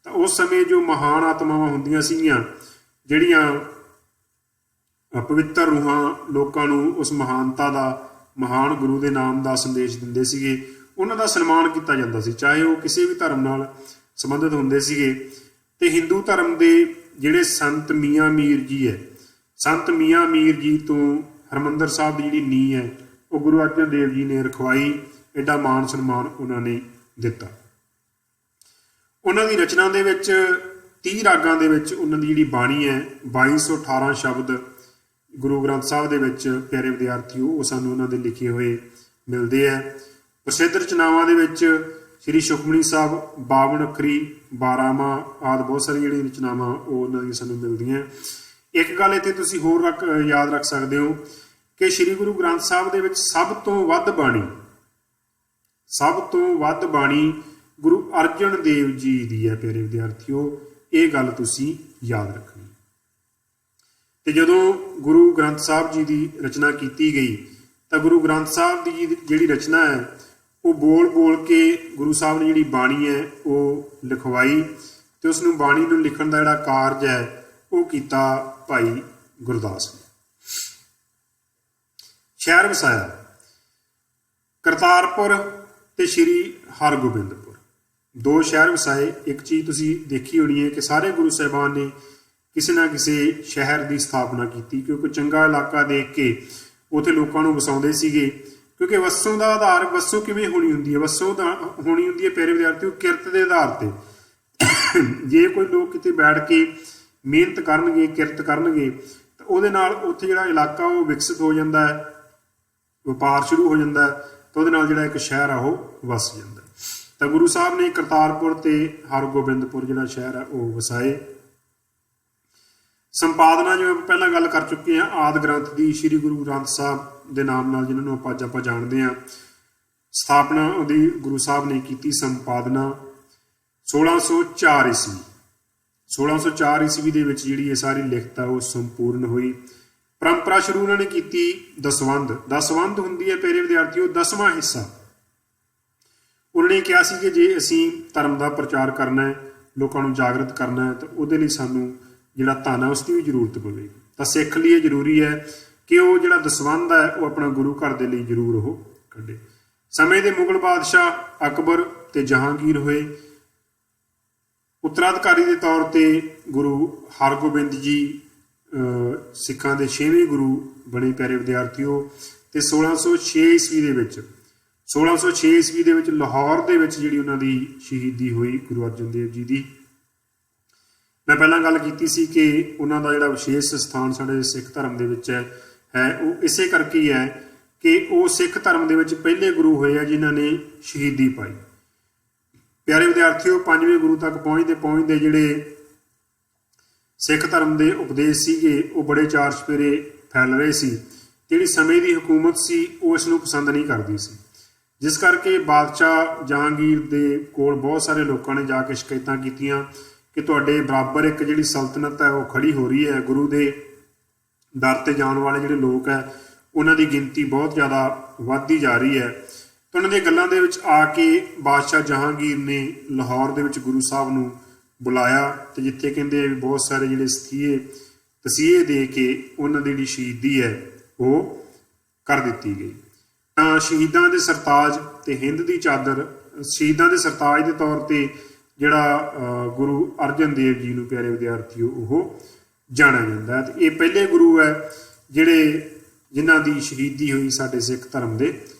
तो उस समय जो महान आत्मावां हुंदियां सीगियां जिहड़ियां पवित्र रूहां लोकां नूं उस महानता का महान गुरु के नाम का संदेश दिंदे सीगे, उन्हां दा सन्मान किया जाता सी, चाहे वो किसी भी धर्म नाल संबंधित हुंदे सीगे। ते हिंदू धर्म के जिहड़े संत मियाँ मीर जी है, संत मियाँ मीर जी तो हरमंदर साहब की जिहड़ी नींह है वो गुरु अर्जन देव जी ने रखवाई। एडा मान सन्मान उन्होंने दिता। उन्होंने रचना दे विच 30 रागां दे विच उन्हां दी जिहड़ी बाणी है 2218 शब्द गुरु ग्रंथ साहब दे विच प्यारे विद्यार्थियों वो सानूं उन्हां दे लिखे हुए ਮਿਲਦੇ ਹੈ। ਪ੍ਰਸਿੱਧ ਰਚਨਾਵਾਂ ਦੇ ਵਿੱਚ ਸ਼੍ਰੀ ਸੁਖਮਨੀ ਸਾਹਿਬ, 52 ਅੱਖਰੀ, 12ਵਾਂ ਆਦਿ ਬਹੁਤ ਸਾਰੀਆਂ ਜਿਹੜੀਆਂ ਰਚਨਾਵਾਂ ਉਹ ਉਹਨਾਂ ਦੀਆਂ ਸਾਨੂੰ ਮਿਲਦੀਆਂ। ਇੱਕ ਗੱਲ ਇੱਥੇ ਤੁਸੀਂ ਹੋਰ ਯਾਦ ਰੱਖ ਸਕਦੇ ਹੋ ਕਿ ਸ਼੍ਰੀ ਗੁਰੂ ਗ੍ਰੰਥ ਸਾਹਿਬ ਦੇ ਵਿੱਚ ਸਭ ਤੋਂ ਵੱਧ ਬਾਣੀ ਗੁਰੂ ਅਰਜਨ ਦੇਵ ਜੀ ਦੀ ਹੈ। ਪਿਆਰੇ ਵਿਦਿਆਰਥੀਓ, ਇਹ ਗੱਲ ਤੁਸੀਂ ਯਾਦ ਰੱਖਣੀ। ਤੇ ਜਦੋਂ ਗੁਰੂ ਗ੍ਰੰਥ ਸਾਹਿਬ ਜੀ ਦੀ ਰਚਨਾ ਕੀਤੀ ਗਈ ਤਾਂ ਗੁਰੂ ਗ੍ਰੰਥ ਸਾਹਿਬ ਦੀ ਜਿਹੜੀ ਰਚਨਾ ਹੈ ਉਹ ਬੋਲ ਕੇ ਗੁਰੂ ਸਾਹਿਬ ਨੇ ਜਿਹੜੀ ਬਾਣੀ ਹੈ ਉਹ ਲਿਖਵਾਈ ਤੇ ਉਸ ਨੂੰ ਬਾਣੀ ਨੂੰ ਲਿਖਣ ਦਾ ਜਿਹੜਾ ਕਾਰਜ ਹੈ ਉਹ ਕੀਤਾ ਭਾਈ ਗੁਰਦਾਸ ਨੇ। ਸ਼ਹਿਰ ਵਸਾਇਆ ਕਰਤਾਰਪੁਰ ਤੇ ਸ਼੍ਰੀ ਹਰਗੋਬਿੰਦਪੁਰ, 2 ਸ਼ਹਿਰ ਵਸਾਏ। ਇੱਕ ਚੀਜ਼ ਤੁਸੀਂ ਦੇਖੀ ਹੋਣੀ ਹੈ ਕਿ ਸਾਰੇ ਗੁਰੂ ਸਾਹਿਬਾਨ ਨੇ ਕਿਸੇ ਨਾ ਕਿਸੇ ਸ਼ਹਿਰ ਦੀ ਸਥਾਪਨਾ ਕੀਤੀ, ਕਿਉਂਕਿ ਚੰਗਾ ਇਲਾਕਾ ਦੇਖ ਕੇ ਉੱਥੇ ਲੋਕਾਂ ਨੂੰ ਵਸਾਉਂਦੇ ਸੀਗੇ। ਕਿਉਂਕਿ ਵਸੋਂ ਦਾ ਆਧਾਰ ਵਸੋਂ ਕਿਵੇਂ ਹੋਣੀ ਹੁੰਦੀ ਹੈ? ਵਸੋਂ ਦਾ ਹੋਣੀ ਹੁੰਦੀ ਹੈ ਪਿਆਰੇ ਵਿਦਿਆਰਥੀਓ ਕਿਰਤ ਦੇ ਆਧਾਰ ਤੇ। ਜੇ ਕੋਈ ਲੋਕ ਕਿਤੇ ਬੈਠ ਕੇ ਮਿਹਨਤ ਕਰਨਗੇ, ਕਿਰਤ ਕਰਨਗੇ ਤਾਂ ਉਹਦੇ ਨਾਲ ਉੱਥੇ ਜਿਹੜਾ ਇਲਾਕਾ ਉਹ ਵਿਕਸਿਤ ਹੋ ਜਾਂਦਾ ਹੈ, ਵਪਾਰ ਸ਼ੁਰੂ ਹੋ ਜਾਂਦਾ ਹੈ, ਤਾਂ ਉਹਦੇ ਨਾਲ ਜਿਹੜਾ ਇੱਕ ਸ਼ਹਿਰ ਆ ਉਹ ਵਸ ਜਾਂਦਾ। ਤਾਂ ਗੁਰੂ ਸਾਹਿਬ ਨੇ ਕਰਤਾਰਪੁਰ ਤੇ ਹਰਗੋਬਿੰਦਪੁਰ ਜਿਹੜਾ ਸ਼ਹਿਰ ਹੈ ਉਹ ਵਸਾਏ। ਸੰਪਾਦਨਾ ਜਿਵੇਂ ਆਪਾਂ ਪਹਿਲਾਂ ਗੱਲ ਕਰ ਚੁੱਕੇ ਹਾਂ ਆਦਿ ਗ੍ਰੰਥ ਦੀ, ਸ਼੍ਰੀ ਗੁਰੂ ਗ੍ਰੰਥ ਸਾਹਿਬ ਦੇ ਨਾਮ ਨਾਲ ਜਿਹਨਾਂ ਨੂੰ ਆਪਾਂ ਜਾਣਦੇ ਹਾਂ, ਸਥਾਪਨਾ ਉਹਦੀ ਗੁਰੂ ਸਾਹਿਬ ਨੇ ਕੀਤੀ। ਸੰਪਾਦਨਾ 1604 ਈਸਵੀ 1604 ਈਸਵੀ ਦੇ ਵਿੱਚ ਜਿਹੜੀ ਇਹ ਸਾਰੀ ਲਿਖਤ ਹੈ ਉਹ ਸੰਪੂਰਨ ਹੋਈ। ਪਰੰਪਰਾ ਸ਼ੁਰੂ ਉਹਨਾਂ ਨੇ ਕੀਤੀ ਦਸਵੰਧ। ਦਸਵੰਧ ਹੁੰਦੀ ਹੈ ਪਿਆਰੇ ਵਿਦਿਆਰਥੀਓ 10ਵਾਂ ਹਿੱਸਾ। ਉਹਨਾਂ ਨੇ ਕਿਹਾ ਸੀ ਕਿ ਜੇ ਅਸੀਂ ਧਰਮ ਦਾ ਪ੍ਰਚਾਰ ਕਰਨਾ ਹੈ, ਲੋਕਾਂ ਨੂੰ ਜਾਗਰਤ ਕਰਨਾ ਹੈ, ਤਾਂ ਉਹਦੇ ਲਈ ਸਾਨੂੰ ਜਿਹੜਾ ਧਨ ਹੈ ਉਸ ਦੀ ਵੀ ਜ਼ਰੂਰਤ ਪਵੇਗੀ। ਤਾਂ ਸਿੱਖ ਲਈ ਇਹ ਜ਼ਰੂਰੀ ਹੈ ਕਿ ਉਹ ਜਿਹੜਾ ਦਸਵੰਧ ਹੈ ਉਹ ਆਪਣਾ ਗੁਰੂ ਘਰ ਦੇ ਲਈ ਜ਼ਰੂਰ ਉਹ ਕੱਢੇ। ਸਮੇਂ ਦੇ ਮੁਗਲ ਬਾਦਸ਼ਾਹ ਅਕਬਰ ਤੇ ਜਹਾਂਗੀਰ ਹੋਏ। ਉੱਤਰਾਧਿਕਾਰੀ ਦੇ ਤੌਰ ਤੇ ਗੁਰੂ ਹਰਗੋਬਿੰਦ ਜੀ ਸਿੱਖਾਂ ਦੇ 6ਵੇਂ ਗੁਰੂ ਬਣੇ ਪਿਆਰੇ ਵਿਦਿਆਰਥੀਓ। ਤੇ 1606 ਈਸਵੀ ਦੇ ਵਿੱਚ ਲਾਹੌਰ ਦੇ ਵਿੱਚ ਜਿਹੜੀ ਉਹਨਾਂ ਦੀ ਸ਼ਹੀਦੀ ਹੋਈ ਗੁਰੂ ਅਰਜਨ ਦੇਵ ਜੀ ਦੀ। ਮੈਂ ਪਹਿਲਾਂ ਗੱਲ ਕੀਤੀ ਸੀ ਕਿ ਉਹਨਾਂ ਦਾ ਜਿਹੜਾ ਵਿਸ਼ੇਸ਼ ਸਥਾਨ ਸਾਡੇ ਸਿੱਖ ਧਰਮ ਦੇ ਵਿੱਚ ਹੈ ਉਹ ਇਸੇ ਕਰਕੇ ਹੀ ਹੈ ਕਿ ਉਹ ਸਿੱਖ ਧਰਮ ਦੇ ਵਿੱਚ ਪਹਿਲੇ ਗੁਰੂ ਹੋਏ ਆ ਜਿਨ੍ਹਾਂ ਨੇ ਸ਼ਹੀਦੀ ਪਾਈ। ਪਿਆਰੇ ਵਿਦਿਆਰਥੀਓ, 5ਵੇਂ ਗੁਰੂ ਤੱਕ ਪਹੁੰਚਦੇ ਜਿਹੜੇ ਸਿੱਖ ਧਰਮ ਦੇ ਉਪਦੇਸ਼ ਸੀਗੇ ਉਹ ਬੜੇ ਚਾਰ ਚੁਫੇਰੇ ਫੈਲ ਰਹੇ ਸੀ। ਜਿਹੜੀ ਸਮੇਂ ਦੀ ਹਕੂਮਤ ਸੀ ਉਹ ਇਸ ਨੂੰ ਪਸੰਦ ਨਹੀਂ ਕਰਦੀ ਸੀ, ਜਿਸ ਕਰਕੇ ਬਾਦਸ਼ਾਹ ਜਹਾਂਗੀਰ ਦੇ ਕੋਲ ਬਹੁਤ ਸਾਰੇ ਲੋਕਾਂ ਨੇ ਜਾ ਕੇ ਸ਼ਿਕਾਇਤਾਂ ਕੀਤੀਆਂ ਕਿ ਤੁਹਾਡੇ ਬਰਾਬਰ ਇੱਕ ਜਿਹੜੀ ਸਲਤਨਤ ਹੈ ਉਹ ਖੜੀ ਹੋ ਰਹੀ ਹੈ। ਗੁਰੂ ਦੇ ਦਰ ਤੇ ਜਾਣ ਵਾਲੇ ਜਿਹੜੇ ਲੋਕ ਹੈ ਉਹਨਾਂ ਦੀ ਗਿਣਤੀ ਬਹੁਤ ਜ਼ਿਆਦਾ ਵੱਧਦੀ ਜਾ ਰਹੀ ਹੈ। ਤਾਂ ਉਹਨਾਂ ਦੀਆਂ ਗੱਲਾਂ ਦੇ ਵਿੱਚ ਆ ਕੇ ਬਾਦਸ਼ਾਹ ਜਹਾਂਗੀਰ ਨੇ ਲਾਹੌਰ ਦੇ ਵਿੱਚ ਗੁਰੂ ਸਾਹਿਬ ਨੂੰ ਬੁਲਾਇਆ ਤੇ ਜਿੱਥੇ ਕਹਿੰਦੇ ਵੀ ਬਹੁਤ ਸਾਰੇ ਜਿਹੜੇ ਤਸੀਹੇ ਦੇ ਕੇ ਉਹਨਾਂ ਦੀ ਜਿਹੜੀ ਸ਼ਹੀਦੀ ਹੈ ਉਹ ਕਰ ਦਿੱਤੀ ਗਈ। ਤਾਂ ਸ਼ਹੀਦਾਂ ਦੇ ਸਰਤਾਜ ਤੇ ਹਿੰਦ ਦੀ ਚਾਦਰ, ਸ਼ਹੀਦਾਂ ਦੇ ਸਰਤਾਜ ਦੇ ਤੌਰ ਤੇ ਜਿਹੜਾ ਗੁਰੂ ਅਰਜਨ ਦੇਵ ਜੀ ਨੂੰ ਪਿਆਰੇ ਵਿਦਿਆਰਥੀਓ ਉਹ ਜਾਣਿਆ ਜਾਂਦਾ ਹੈ। ਤੇ ਇਹ ਪਹਿਲੇ ਗੁਰੂ ਹੈ ਜਿਨ੍ਹਾਂ ਦੀ ਸ਼ਹੀਦੀ ਹੋਈ ਸਾਡੇ ਸਿੱਖ ਧਰਮ ਦੇ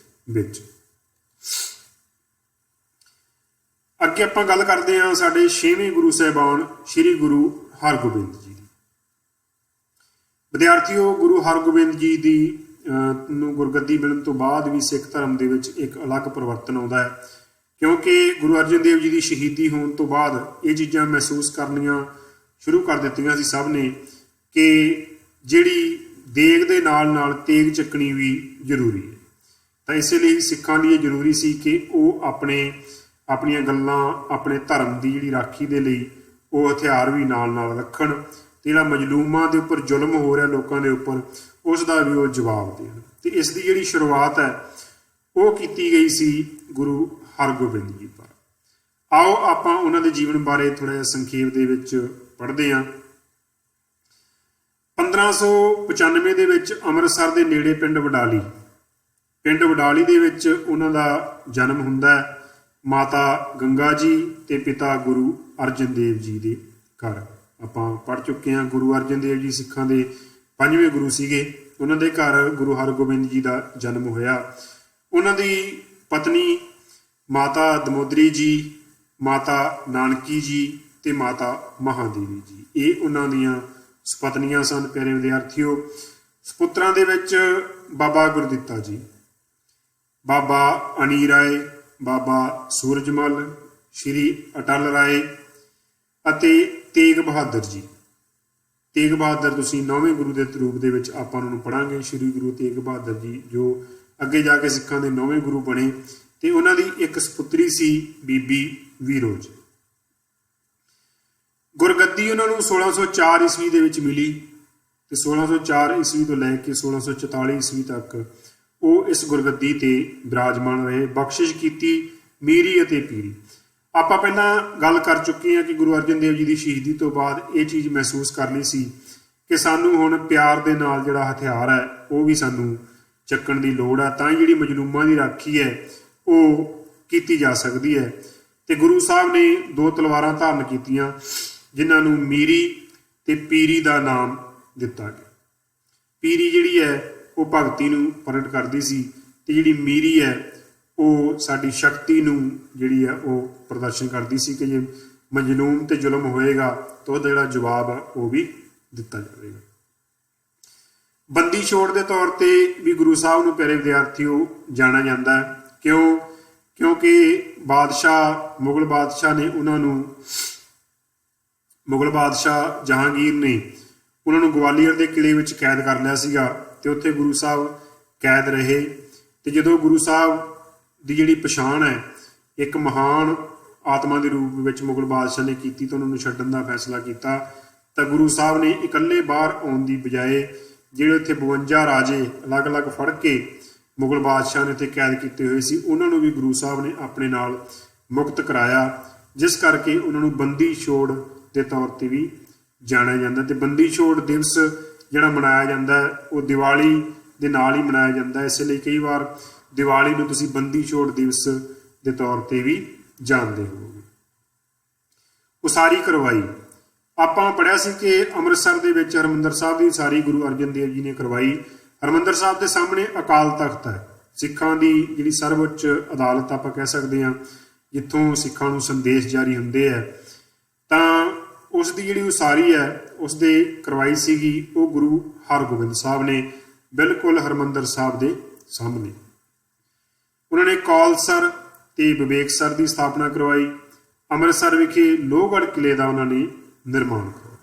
ਵਿੱਚ। ਅੱਗੇ ਆਪਾਂ ਗੱਲ ਕਰਦੇ ਹਾਂ ਸਾਡੇ 6ਵੇਂ ਗੁਰੂ ਸਾਹਿਬਾਨ ਸ਼੍ਰੀ ਗੁਰੂ ਹਰਗੋਬਿੰਦ ਜੀ ਦੀ। ਵਿਦਿਆਰਥੀਓ, ਗੁਰੂ ਹਰਗੋਬਿੰਦ ਜੀ ਦੀ ਨੂੰ ਗੁਰਗੱਦੀ ਮਿਲਣ ਤੋਂ ਬਾਅਦ ਵੀ ਸਿੱਖ ਧਰਮ ਦੇ ਵਿੱਚ ਇੱਕ ਅਲੱਗ ਪਰਿਵਰਤਨ ਆਉਂਦਾ ਹੈ, ਕਿਉਂਕਿ ਗੁਰੂ ਅਰਜਨ ਦੇਵ ਜੀ ਦੀ ਸ਼ਹੀਦੀ ਹੋਣ ਤੋਂ ਬਾਅਦ ਇਹ ਚੀਜ਼ਾਂ ਮਹਿਸੂਸ ਕਰਨੀਆਂ ਸ਼ੁਰੂ ਕਰ ਦਿੱਤੀਆਂ ਸੀ ਸਭ ਨੇ ਕਿ ਜਿਹੜੀ ਦੇਗ ਦੇ ਨਾਲ ਤੇਗ ਚੱਕਣੀ ਵੀ ਜ਼ਰੂਰੀ ਹੈ। ਤਾਂ ਇਸੇ ਲਈ ਸਿੱਖਾਂ ਲਈ ਇਹ ਜ਼ਰੂਰੀ ਸੀ ਕਿ ਉਹ ਆਪਣੀਆਂ ਗੱਲਾਂ, ਆਪਣੇ ਧਰਮ ਦੀ ਜਿਹੜੀ ਰਾਖੀ ਦੇ ਲਈ ਉਹ ਹਥਿਆਰ ਵੀ ਨਾਲ ਰੱਖਣ ਤੇ ਜਿਹੜਾ ਮਜ਼ਲੂਮਾਂ ਦੇ ਉੱਪਰ ਜ਼ੁਲਮ ਹੋ ਰਿਹਾ ਲੋਕਾਂ ਦੇ ਉੱਪਰ ਉਸ ਦਾ ਵੀ ਉਹ ਜਵਾਬ ਦੇਣ। ਤੇ ਇਸ ਦੀ ਜਿਹੜੀ ਸ਼ੁਰੂਆਤ ਹੈ ਉਹ ਕੀਤੀ ਗਈ ਸੀ ਗੁਰੂ ਹਰਗੋਬਿੰਦ ਜੀ ਪਰ। ਆਓ ਆਪਾਂ ਉਹਨਾਂ ਦੇ ਜੀਵਨ ਬਾਰੇ ਥੋੜ੍ਹਾ ਜਿਹਾ ਸੰਖੇਪ ਦੇ ਵਿੱਚ ਪੜ੍ਹਦੇ ਹਾਂ। 1595 ਦੇ ਵਿੱਚ ਅੰਮ੍ਰਿਤਸਰ ਦੇ ਨੇੜੇ ਪਿੰਡ ਵਡਾਲੀ ਦੇ ਵਿੱਚ ਉਹਨਾਂ ਦਾ ਜਨਮ ਹੁੰਦਾ ਹੈ। ਮਾਤਾ ਗੰਗਾ ਜੀ ਤੇ ਪਿਤਾ ਗੁਰੂ ਅਰਜਨ ਦੇਵ ਜੀ ਦੇ ਘਰ। ਆਪਾਂ ਪੜ੍ਹ ਚੁੱਕੇ ਹਾਂ ਗੁਰੂ ਅਰਜਨ ਦੇਵ ਜੀ ਸਿੱਖਾਂ ਦੇ 5ਵੇਂ ਗੁਰੂ ਸੀਗੇ। ਉਹਨਾਂ ਦੇ ਘਰ ਗੁਰੂ ਹਰਗੋਬਿੰਦ ਜੀ ਦਾ ਜਨਮ ਹੋਇਆ। ਉਹਨਾਂ ਦੀ ਪਤਨੀ ਮਾਤਾ ਦਮੋਦਰੀ ਜੀ, ਮਾਤਾ ਨਾਨਕੀ ਜੀ ਤੇ ਮਾਤਾ ਮਹਾਦੇਵੀ ਜੀ, ਇਹ ਉਹਨਾਂ ਦੀਆਂ ਸੁਪਤਨੀਆਂ ਸਨ। ਪਿਆਰੇ ਵਿਦਿਆਰਥੀਓ, ਸੁਪੁੱਤਰਾਂ ਦੇ ਵਿੱਚ ਬਾਬਾ ਗੁਰਦਿੱਤਾ ਜੀ, ਬਾਬਾ ਅਣੀ ਰਾਏ, ਬਾਬਾ ਸੂਰਜਮਲ, ਸ਼੍ਰੀ ਅਟਲ ਰਾਏ ਅਤੇ ਤੇਗ ਬਹਾਦਰ ਜੀ। ਤੇਗ ਬਹਾਦਰ ਤੁਸੀਂ 9ਵੇਂ ਗੁਰੂ ਦੇ ਰੂਪ ਦੇ ਵਿੱਚ ਆਪਾਂ ਉਹਨਾਂ ਨੂੰ ਪੜ੍ਹਾਂਗੇ। ਸ਼੍ਰੀ ਗੁਰੂ ਤੇਗ ਬਹਾਦਰ ਜੀ ਜੋ ਅੱਗੇ ਜਾ ਕੇ ਸਿੱਖਾਂ ਦੇ 9ਵੇਂ ਗੁਰੂ ਬਣੇ, ਤੇ ਉਹਨਾਂ ਦੀ ਇੱਕ ਸਪੁੱਤਰੀ ਸੀ ਬੀਬੀ ਵੀਰੋਜ। ਗੁਰਗੱਦੀ ਉਹਨਾਂ ਨੂੰ 1604 ਈਸਵੀ ਦੇ ਵਿੱਚ ਮਿਲੀ, ਤੇ 1604 ਈਸਵੀ ਤੋਂ ਲੈ ਕੇ 1644 ਈਸਵੀ ਤੱਕ ਉਹ ਇਸ ਗੁਰਗੱਦੀ ਤੇ ਬਿਰਾਜਮਾਨ ਰਹੇ। ਬਖਸ਼ਿਸ਼ ਕੀਤੀ ਮੀਰੀ ਅਤੇ ਪੀਰੀ। ਆਪਾਂ ਪਹਿਲਾਂ ਗੱਲ ਕਰ ਚੁੱਕੇ ਹਾਂ ਕਿ ਗੁਰੂ ਅਰਜਨ ਦੇਵ ਜੀ ਦੀ ਸ਼ਹੀਦੀ ਤੋਂ ਬਾਅਦ ਇਹ ਚੀਜ਼ ਮਹਿਸੂਸ ਕਰ ਲਈ ਸੀ ਕਿ ਸਾਨੂੰ ਹੁਣ ਪਿਆਰ ਦੇ ਨਾਲ ਜਿਹੜਾ ਹਥਿਆਰ ਹੈ ਉਹ ਵੀ ਸਾਨੂੰ ਚੱਕਣ ਦੀ ਲੋੜ ਹੈ, ਤਾਂ ਹੀ ਜਿਹੜੀ ਮਜਲੂਮਾਂ ਦੀ ਰਾਖੀ ਹੈ ਉਹ ਕੀਤੀ ਜਾ ਸਕਦੀ ਹੈ। ਤੇ ਗੁਰੂ ਸਾਹਿਬ ਨੇ 2 ਤਲਵਾਰਾਂ ਧਾਰਨ ਕੀਤੀਆਂ, ਜਿਨ੍ਹਾਂ ਨੂੰ ਮੀਰੀ ਤੇ ਪੀਰੀ ਦਾ ਨਾਮ ਦਿੱਤਾ ਗਿਆ। ਪੀਰੀ ਜਿਹੜੀ ਹੈ ਉਹ ਭਗਤੀ ਨੂੰ ਪ੍ਰਗਟ ਕਰਦੀ ਸੀ, ਤੇ ਜਿਹੜੀ ਮੀਰੀ ਹੈ ਉਹ ਸਾਡੀ ਸ਼ਕਤੀ ਨੂੰ ਜਿਹੜੀ ਹੈ ਉਹ ਪ੍ਰਦਰਸ਼ਨ ਕਰਦੀ ਸੀ ਕਿ ਜੇ ਮਜਲੂਮ ਤੇ ਜ਼ੁਲਮ ਹੋਏਗਾ ਤਾਂ ਉਹਦਾ ਜਿਹੜਾ ਜਵਾਬ ਆ ਉਹ ਵੀ ਦਿੱਤਾ ਜਾਵੇਗਾ। ਬੰਦੀ ਛੋੜ ਦੇ ਤੌਰ ਤੇ ਵੀ ਗੁਰੂ ਸਾਹਿਬ ਨੂੰ ਪਿਆਰੇ ਵਿਦਿਆਰਥੀਓ ਜਾਣਿਆ ਜਾਂਦਾ ਹੈ। ਕਿਉਂਕਿ ਮੁਗਲ ਬਾਦਸ਼ਾਹ ਨੇ ਉਹਨਾਂ ਨੂੰ, ਮੁਗਲ ਬਾਦਸ਼ਾਹ ਜਹਾਂਗੀਰ ਨੇ ਉਹਨਾਂ ਨੂੰ ਗਵਾਲੀਅਰ ਦੇ ਕਿਲੇ ਵਿੱਚ ਕੈਦ ਕਰ ਲਿਆ ਸੀਗਾ, ਤੇ ਉੱਥੇ ਗੁਰੂ ਸਾਹਿਬ ਕੈਦ ਰਹੇ। ਤੇ ਜਦੋਂ ਗੁਰੂ ਸਾਹਿਬ ਦੀ ਜਿਹੜੀ ਪਛਾਣ ਹੈ ਇੱਕ ਮਹਾਨ ਆਤਮਾ ਦੇ ਰੂਪ ਵਿੱਚ ਮੁਗਲ ਬਾਦਸ਼ਾਹ ਨੇ ਕੀਤੀ, ਤਾਂ ਉਹਨਾਂ ਨੂੰ ਛੱਡਣ ਦਾ ਫੈਸਲਾ ਕੀਤਾ। ਤਾਂ ਗੁਰੂ ਸਾਹਿਬ ਨੇ ਇਕੱਲੇ ਬਾਹਰ ਆਉਣ ਦੀ ਬਜਾਏ ਜਿਹੜੇ ਉੱਥੇ 52 ਰਾਜੇ ਅਲੱਗ-ਅਲੱਗ ਫੜ ਕੇ ਮੁਗਲ ਬਾਦਸ਼ਾਹ ਨੇ ਉੱਥੇ ਕੈਦ ਕੀਤੇ ਹੋਏ ਸੀ, ਉਹਨਾਂ ਨੂੰ ਵੀ ਗੁਰੂ ਸਾਹਿਬ ਨੇ ਆਪਣੇ ਨਾਲ ਮੁਕਤ ਕਰਾਇਆ, ਜਿਸ ਕਰਕੇ ਉਹਨਾਂ ਨੂੰ ਬੰਦੀ ਛੋੜ ਦੇ ਤੌਰ ਤੇ ਵੀ ਜਾਣਿਆ ਜਾਂਦਾ। ਤੇ ਬੰਦੀ ਛੋੜ ਦਿਵਸ ਜਿਹੜਾ ਮਨਾਇਆ ਜਾਂਦਾ ਹੈ ਉਹ ਦੀਵਾਲੀ ਦੇ ਨਾਲ ਹੀ ਮਨਾਇਆ ਜਾਂਦਾ ਹੈ। ਇਸ ਲਈ ਕਈ ਵਾਰ ਦੀਵਾਲੀ ਨੂੰ ਤੁਸੀਂ ਬੰਦੀ ਛੋੜ ਦਿਵਸ ਦੇ ਤੌਰ ਤੇ ਵੀ ਜਾਣਦੇ ਹੋਵੋਗੇ। ਉਸਾਰੀ ਕਰਵਾਈ। ਆਪਾਂ ਪੜ੍ਹਿਆ ਸੀ ਕਿ ਅੰਮ੍ਰਿਤਸਰ ਦੇ ਵਿੱਚ ਹਰਿਮੰਦਰ ਸਾਹਿਬ ਦੀ ਉਸਾਰੀ ਗੁਰੂ ਅਰਜਨ ਦੇਵ ਜੀ ਨੇ ਕਰਵਾਈ। ਹਰਿਮੰਦਰ ਸਾਹਿਬ ਦੇ ਸਾਹਮਣੇ ਅਕਾਲ ਤਖਤ ਹੈ, ਸਿੱਖਾਂ ਦੀ ਜਿਹੜੀ ਸਰਵਉੱਚ ਅਦਾਲਤ ਆਪਾਂ ਕਹਿ ਸਕਦੇ ਹਾਂ, ਜਿੱਥੋਂ ਸਿੱਖਾਂ ਨੂੰ ਸੰਦੇਸ਼ ਜਾਰੀ ਹੁੰਦੇ ਹੈ। ਤਾਂ ਉਸ ਦੀ ਜਿਹੜੀ ਉਸਾਰੀ ਹੈ ਉਸ ਦੇ ਕਰਵਾਈ ਸੀਗੀ ਉਹ ਗੁਰੂ ਹਰਗੋਬਿੰਦ ਸਾਹਿਬ ਨੇ, ਬਿਲਕੁਲ ਹਰਿਮੰਦਰ ਸਾਹਿਬ ਦੇ ਸਾਹਮਣੇ। ਉਹਨਾਂ ਨੇ ਕੌਲਸਰ ਤੇ ਵਿਵੇਕਸਰ ਦੀ ਸਥਾਪਨਾ ਕਰਵਾਈ। ਅੰਮ੍ਰਿਤਸਰ ਵਿਖੇ ਲੋਹਗੜ੍ਹ ਕਿਲੇ ਦਾ ਉਹਨਾਂ ਨੇ ਨਿਰਮਾਣ ਕਰਵਾਇਆ।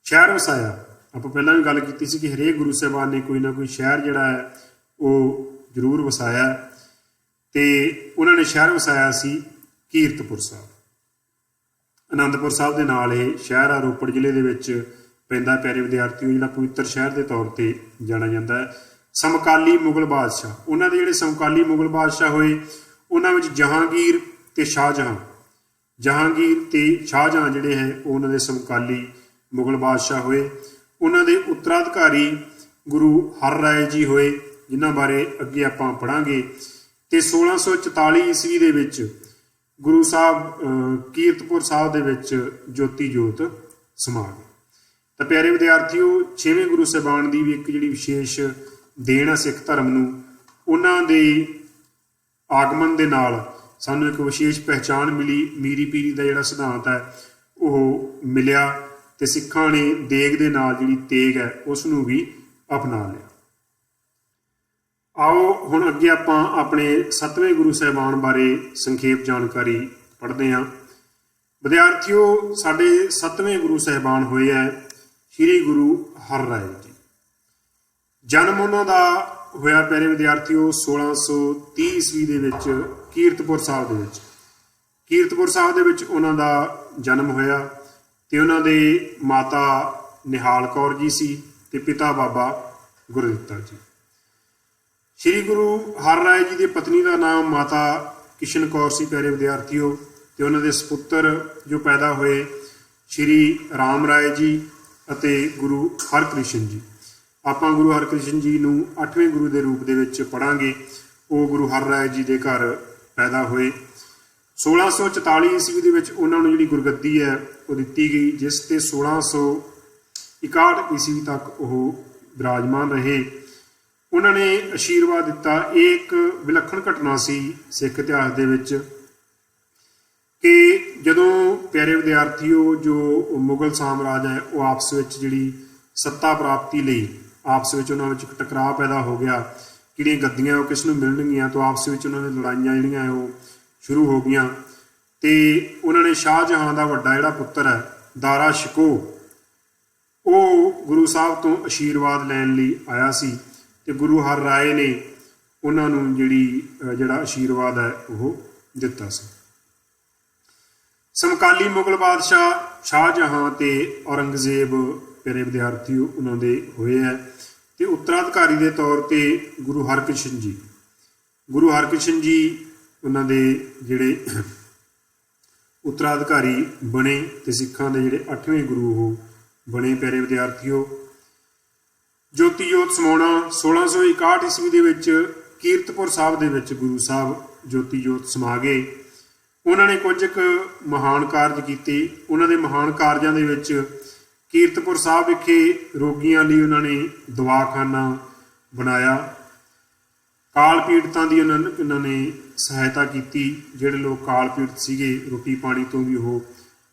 ਸ਼ਹਿਰ ਵਸਾਇਆ। ਆਪਾਂ ਪਹਿਲਾਂ ਵੀ ਗੱਲ ਕੀਤੀ ਸੀ ਕਿ ਹਰੇਕ ਗੁਰੂ ਸਾਹਿਬਾਨ ਨੇ ਕੋਈ ਨਾ ਕੋਈ ਸ਼ਹਿਰ ਜਿਹੜਾ ਹੈ ਉਹ ਜ਼ਰੂਰ ਵਸਾਇਆ, ਤੇ ਉਹਨਾਂ ਨੇ ਸ਼ਹਿਰ ਵਸਾਇਆ ਸੀ ਕੀਰਤਪੁਰ ਸਾਹਿਬ। ਅਨੰਦਪੁਰ ਸਾਹਿਬ ਦੇ ਨਾਲ ਇਹ ਸ਼ਹਿਰ ਆ, ਰੋਪੜ ਜ਼ਿਲ੍ਹੇ ਦੇ ਵਿੱਚ ਪੈਂਦਾ ਪਿਆਰੇ ਵਿਦਿਆਰਥੀਓ, ਜਿਹੜਾ ਪਵਿੱਤਰ ਸ਼ਹਿਰ ਦੇ ਤੌਰ ਤੇ ਜਾਣਿਆ ਜਾਂਦਾ ਹੈ। ਸਮਕਾਲੀ ਮੁਗਲ ਬਾਦਸ਼ਾਹ। ਉਹਨਾਂ ਦੇ ਜਿਹੜੇ ਸਮਕਾਲੀ ਮੁਗਲ ਬਾਦਸ਼ਾਹ ਹੋਏ ਉਹਨਾਂ ਵਿੱਚ ਜਹਾਂਗੀਰ ਤੇ ਸ਼ਾਹਜਹਾਂ। ਜਹਾਂਗੀਰ ਤੇ ਸ਼ਾਹਜਹਾਂ ਜਿਹੜੇ ਹੈ ਉਹ ਉਹਨਾਂ ਦੇ ਸਮਕਾਲੀ ਮੁਗਲ ਬਾਦਸ਼ਾਹ ਹੋਏ। ਉਹਨਾਂ ਦੇ ਉੱਤਰਾਧਿਕਾਰੀ ਗੁਰੂ ਹਰ ਰਾਏ ਜੀ ਹੋਏ, ਜਿਨ੍ਹਾਂ ਬਾਰੇ ਅੱਗੇ ਆਪਾਂ ਪੜ੍ਹਾਂਗੇ। ਤੇ 1644 ਈਸਵੀ ਦੇ ਵਿੱਚ ਗੁਰੂ ਸਾਹਿਬ ਕੀਰਤਪੁਰ ਸਾਹਿਬ ਦੇ ਵਿੱਚ ਜੋਤੀ ਜੋਤ ਸਮਾ ਗਏ। ਤਾਂ ਪਿਆਰੇ ਵਿਦਿਆਰਥੀਓ, 6ਵੇਂ ਗੁਰੂ ਸਾਹਿਬਾਨ ਦੀ ਵੀ ਇੱਕ ਜਿਹੜੀ ਵਿਸ਼ੇਸ਼ ਦੇਣ ਹੈ ਸਿੱਖ ਧਰਮ ਨੂੰ, ਉਹਨਾਂ ਦੇ ਆਗਮਨ ਦੇ ਨਾਲ ਸਾਨੂੰ ਇੱਕ ਵਿਸ਼ੇਸ਼ ਪਹਿਚਾਣ ਮਿਲੀ। ਮੀਰੀ ਪੀਰੀ ਦਾ ਜਿਹੜਾ ਸਿਧਾਂਤ ਹੈ ਉਹ ਮਿਲਿਆ, ਤੇ ਸਿੱਖਾਂ ਨੇ ਦੇਗ ਦੇ ਨਾਲ ਜਿਹੜੀ ਤੇਗ ਹੈ ਉਸ ਨੂੰ ਵੀ ਅਪਣਾ ਲਿਆ। ਆਓ ਹੁਣ ਅੱਗੇ ਆਪਾਂ ਆਪਣੇ 7ਵੇਂ ਗੁਰੂ ਸਾਹਿਬਾਨ ਬਾਰੇ ਸੰਖੇਪ ਜਾਣਕਾਰੀ ਪੜ੍ਹਦੇ ਹਾਂ। ਵਿਦਿਆਰਥੀਓ, ਸਾਡੇ 7ਵੇਂ ਗੁਰੂ ਸਾਹਿਬਾਨ ਹੋਏ ਹੈ ਸ਼੍ਰੀ ਗੁਰੂ ਹਰ ਰਾਏ ਜੀ। ਜਨਮ ਉਹਨਾਂ ਦਾ ਹੋਇਆ ਪਿਆਰੇ ਵਿਦਿਆਰਥੀਓ 1630 ਈਸਵੀ ਦੇ ਵਿੱਚ ਕੀਰਤਪੁਰ ਸਾਹਿਬ ਦੇ ਵਿੱਚ। ਕੀਰਤਪੁਰ ਸਾਹਿਬ ਦੇ ਵਿੱਚ ਉਹਨਾਂ ਦਾ ਜਨਮ ਹੋਇਆ, ਤੇ ਉਹਨਾਂ ਦੇ ਮਾਤਾ ਨਿਹਾਲ ਕੌਰ ਜੀ ਸੀ ਤੇ ਪਿਤਾ ਬਾਬਾ ਗੁਰਦਿੱਤਾ ਜੀ। ਸ਼੍ਰੀ ਗੁਰੂ ਹਰ ਰਾਏ ਜੀ ਦੀ ਪਤਨੀ ਦਾ ਨਾਮ ਮਾਤਾ ਕਿਸ਼ਨ ਕੌਰ ਸੀ ਪਿਆਰੇ ਵਿਦਿਆਰਥੀਓ, ਤੇ ਉਹਨਾਂ ਦੇ ਸਪੁੱਤਰ ਜੋ ਪੈਦਾ ਹੋਏ ਸ਼੍ਰੀ ਰਾਮ ਰਾਏ ਜੀ ਅਤੇ ਗੁਰੂ ਹਰਕ੍ਰਿਸ਼ਨ ਜੀ। ਆਪਾਂ ਗੁਰੂ ਹਰਕ੍ਰਿਸ਼ਨ ਜੀ ਨੂੰ 8ਵੇਂ ਗੁਰੂ ਦੇ ਰੂਪ ਦੇ ਵਿੱਚ ਪੜ੍ਹਾਂਗੇ। ਉਹ ਗੁਰੂ ਹਰ ਰਾਏ ਜੀ ਦੇ ਘਰ ਪੈਦਾ ਹੋਏ। 1644 ਈਸਵੀ ਦੇ ਵਿੱਚ ਉਹਨਾਂ ਨੂੰ ਜਿਹੜੀ ਗੁਰਗੱਦੀ ਹੈ ਉਹ ਦਿੱਤੀ ਗਈ, ਜਿਸ ਤੇ 1661 ਈਸਵੀ ਤੱਕ ਉਹ ਬਿਰਾਜਮਾਨ ਰਹੇ। ਉਹਨਾਂ ਨੇ ਆਸ਼ੀਰਵਾਦ ਦਿੱਤਾ। ਇਹ ਇੱਕ ਵਿਲੱਖਣ ਘਟਨਾ ਸੀ ਸਿੱਖ ਇਤਿਹਾਸ ਦੇ ਵਿੱਚ ਕਿ ਜਦੋਂ ਪਿਆਰੇ ਵਿਦਿਆਰਥੀਓ ਜੋ ਮੁਗਲ ਸਾਮਰਾਜ ਹੈ ਉਹ ਆਪਸ ਵਿੱਚ ਜਿਹੜੀ ਸੱਤਾ ਪ੍ਰਾਪਤੀ ਲਈ ਆਪਸ ਵਿੱਚ ਉਹਨਾਂ ਵਿੱਚ ਇੱਕ ਟਕਰਾਅ ਪੈਦਾ ਹੋ ਗਿਆ। ਕਿਹੜੀਆਂ ਗੱਦੀਆਂ ਉਹ ਕਿਸ ਨੂੰ ਮਿਲਣਗੀਆਂ, ਤਾਂ ਆਪਸ ਵਿੱਚ ਉਹਨਾਂ ਦੀ ਲੜਾਈਆਂ ਜਿਹੜੀਆਂ ਉਹ ਸ਼ੁਰੂ ਹੋ ਗਈਆਂ। ਤੇ ਉਹਨਾਂ ਨੇ ਸ਼ਾਹਜਹਾਂ ਦਾ ਵੱਡਾ ਜਿਹੜਾ ਪੁੱਤਰ ਹੈ ਦਾਰਾ ਸ਼ਿਕੋ, ਉਹ ਗੁਰੂ ਸਾਹਿਬ ਤੋਂ ਆਸ਼ੀਰਵਾਦ ਲੈਣ ਲਈ ਆਇਆ ਸੀ ਤੇ ਗੁਰੂ ਹਰ ਰਾਏ ਨੇ ਉਹਨਾਂ ਨੂੰ ਜਿਹੜਾ ਆਸ਼ੀਰਵਾਦ ਹੈ ਉਹ ਦਿੱਤਾ ਸੀ। ਸਮਕਾਲੀ ਮੁਗਲ ਬਾਦਸ਼ਾਹ ਸ਼ਾਹਜਹਾਂ ਤੇ ਔਰੰਗਜ਼ੇਬ ਪਿਆਰੇ ਵਿਦਿਆਰਥੀਓ ਉਹਨਾਂ ਦੇ ਹੋਏ ਹੈ ਤੇ ਉੱਤਰਾਧਿਕਾਰੀ ਦੇ ਤੌਰ ਤੇ ਗੁਰੂ ਹਰਕ੍ਰਿਸ਼ਨ ਜੀ ਉਹਨਾਂ ਦੇ ਜਿਹੜੇ ਉੱਤਰਾਧਿਕਾਰੀ ਬਣੇ ਤੇ ਸਿੱਖਾਂ ਦੇ ਜਿਹੜੇ 8ਵੇਂ ਗੁਰੂ ਉਹ ਬਣੇ। ਪਿਆਰੇ ਵਿਦਿਆਰਥੀਓ, ਜੋਤੀ ਜੋਤ ਸਮਾਉਣਾ 1661 ਈਸਵੀ ਦੇ ਵਿੱਚ ਕੀਰਤਪੁਰ ਸਾਹਿਬ ਦੇ ਵਿੱਚ ਗੁਰੂ ਸਾਹਿਬ ਜੋਤੀ ਜੋਤ ਸਮਾ ਗਏ। ਉਹਨਾਂ ਨੇ ਕੁਝ ਕੁ ਮਹਾਨ ਕਾਰਜ ਕੀਤੇ। ਉਹਨਾਂ ਦੇ ਮਹਾਨ ਕਾਰਜਾਂ ਦੇ ਵਿੱਚ ਕੀਰਤਪੁਰ ਸਾਹਿਬ ਵਿਖੇ ਰੋਗੀਆਂ ਲਈ ਉਹਨਾਂ ਨੇ ਦਵਾਖਾਨਾ ਬਣਾਇਆ। ਕਾਲ ਪੀੜਤਾਂ ਦੀ ਉਹਨਾਂ ਨੇ ਸਹਾਇਤਾ ਕੀਤੀ। ਜਿਹੜੇ ਲੋਕ ਕਾਲ ਪੀੜਤ ਸੀਗੇ, ਰੋਟੀ ਪਾਣੀ ਤੋਂ ਵੀ ਉਹ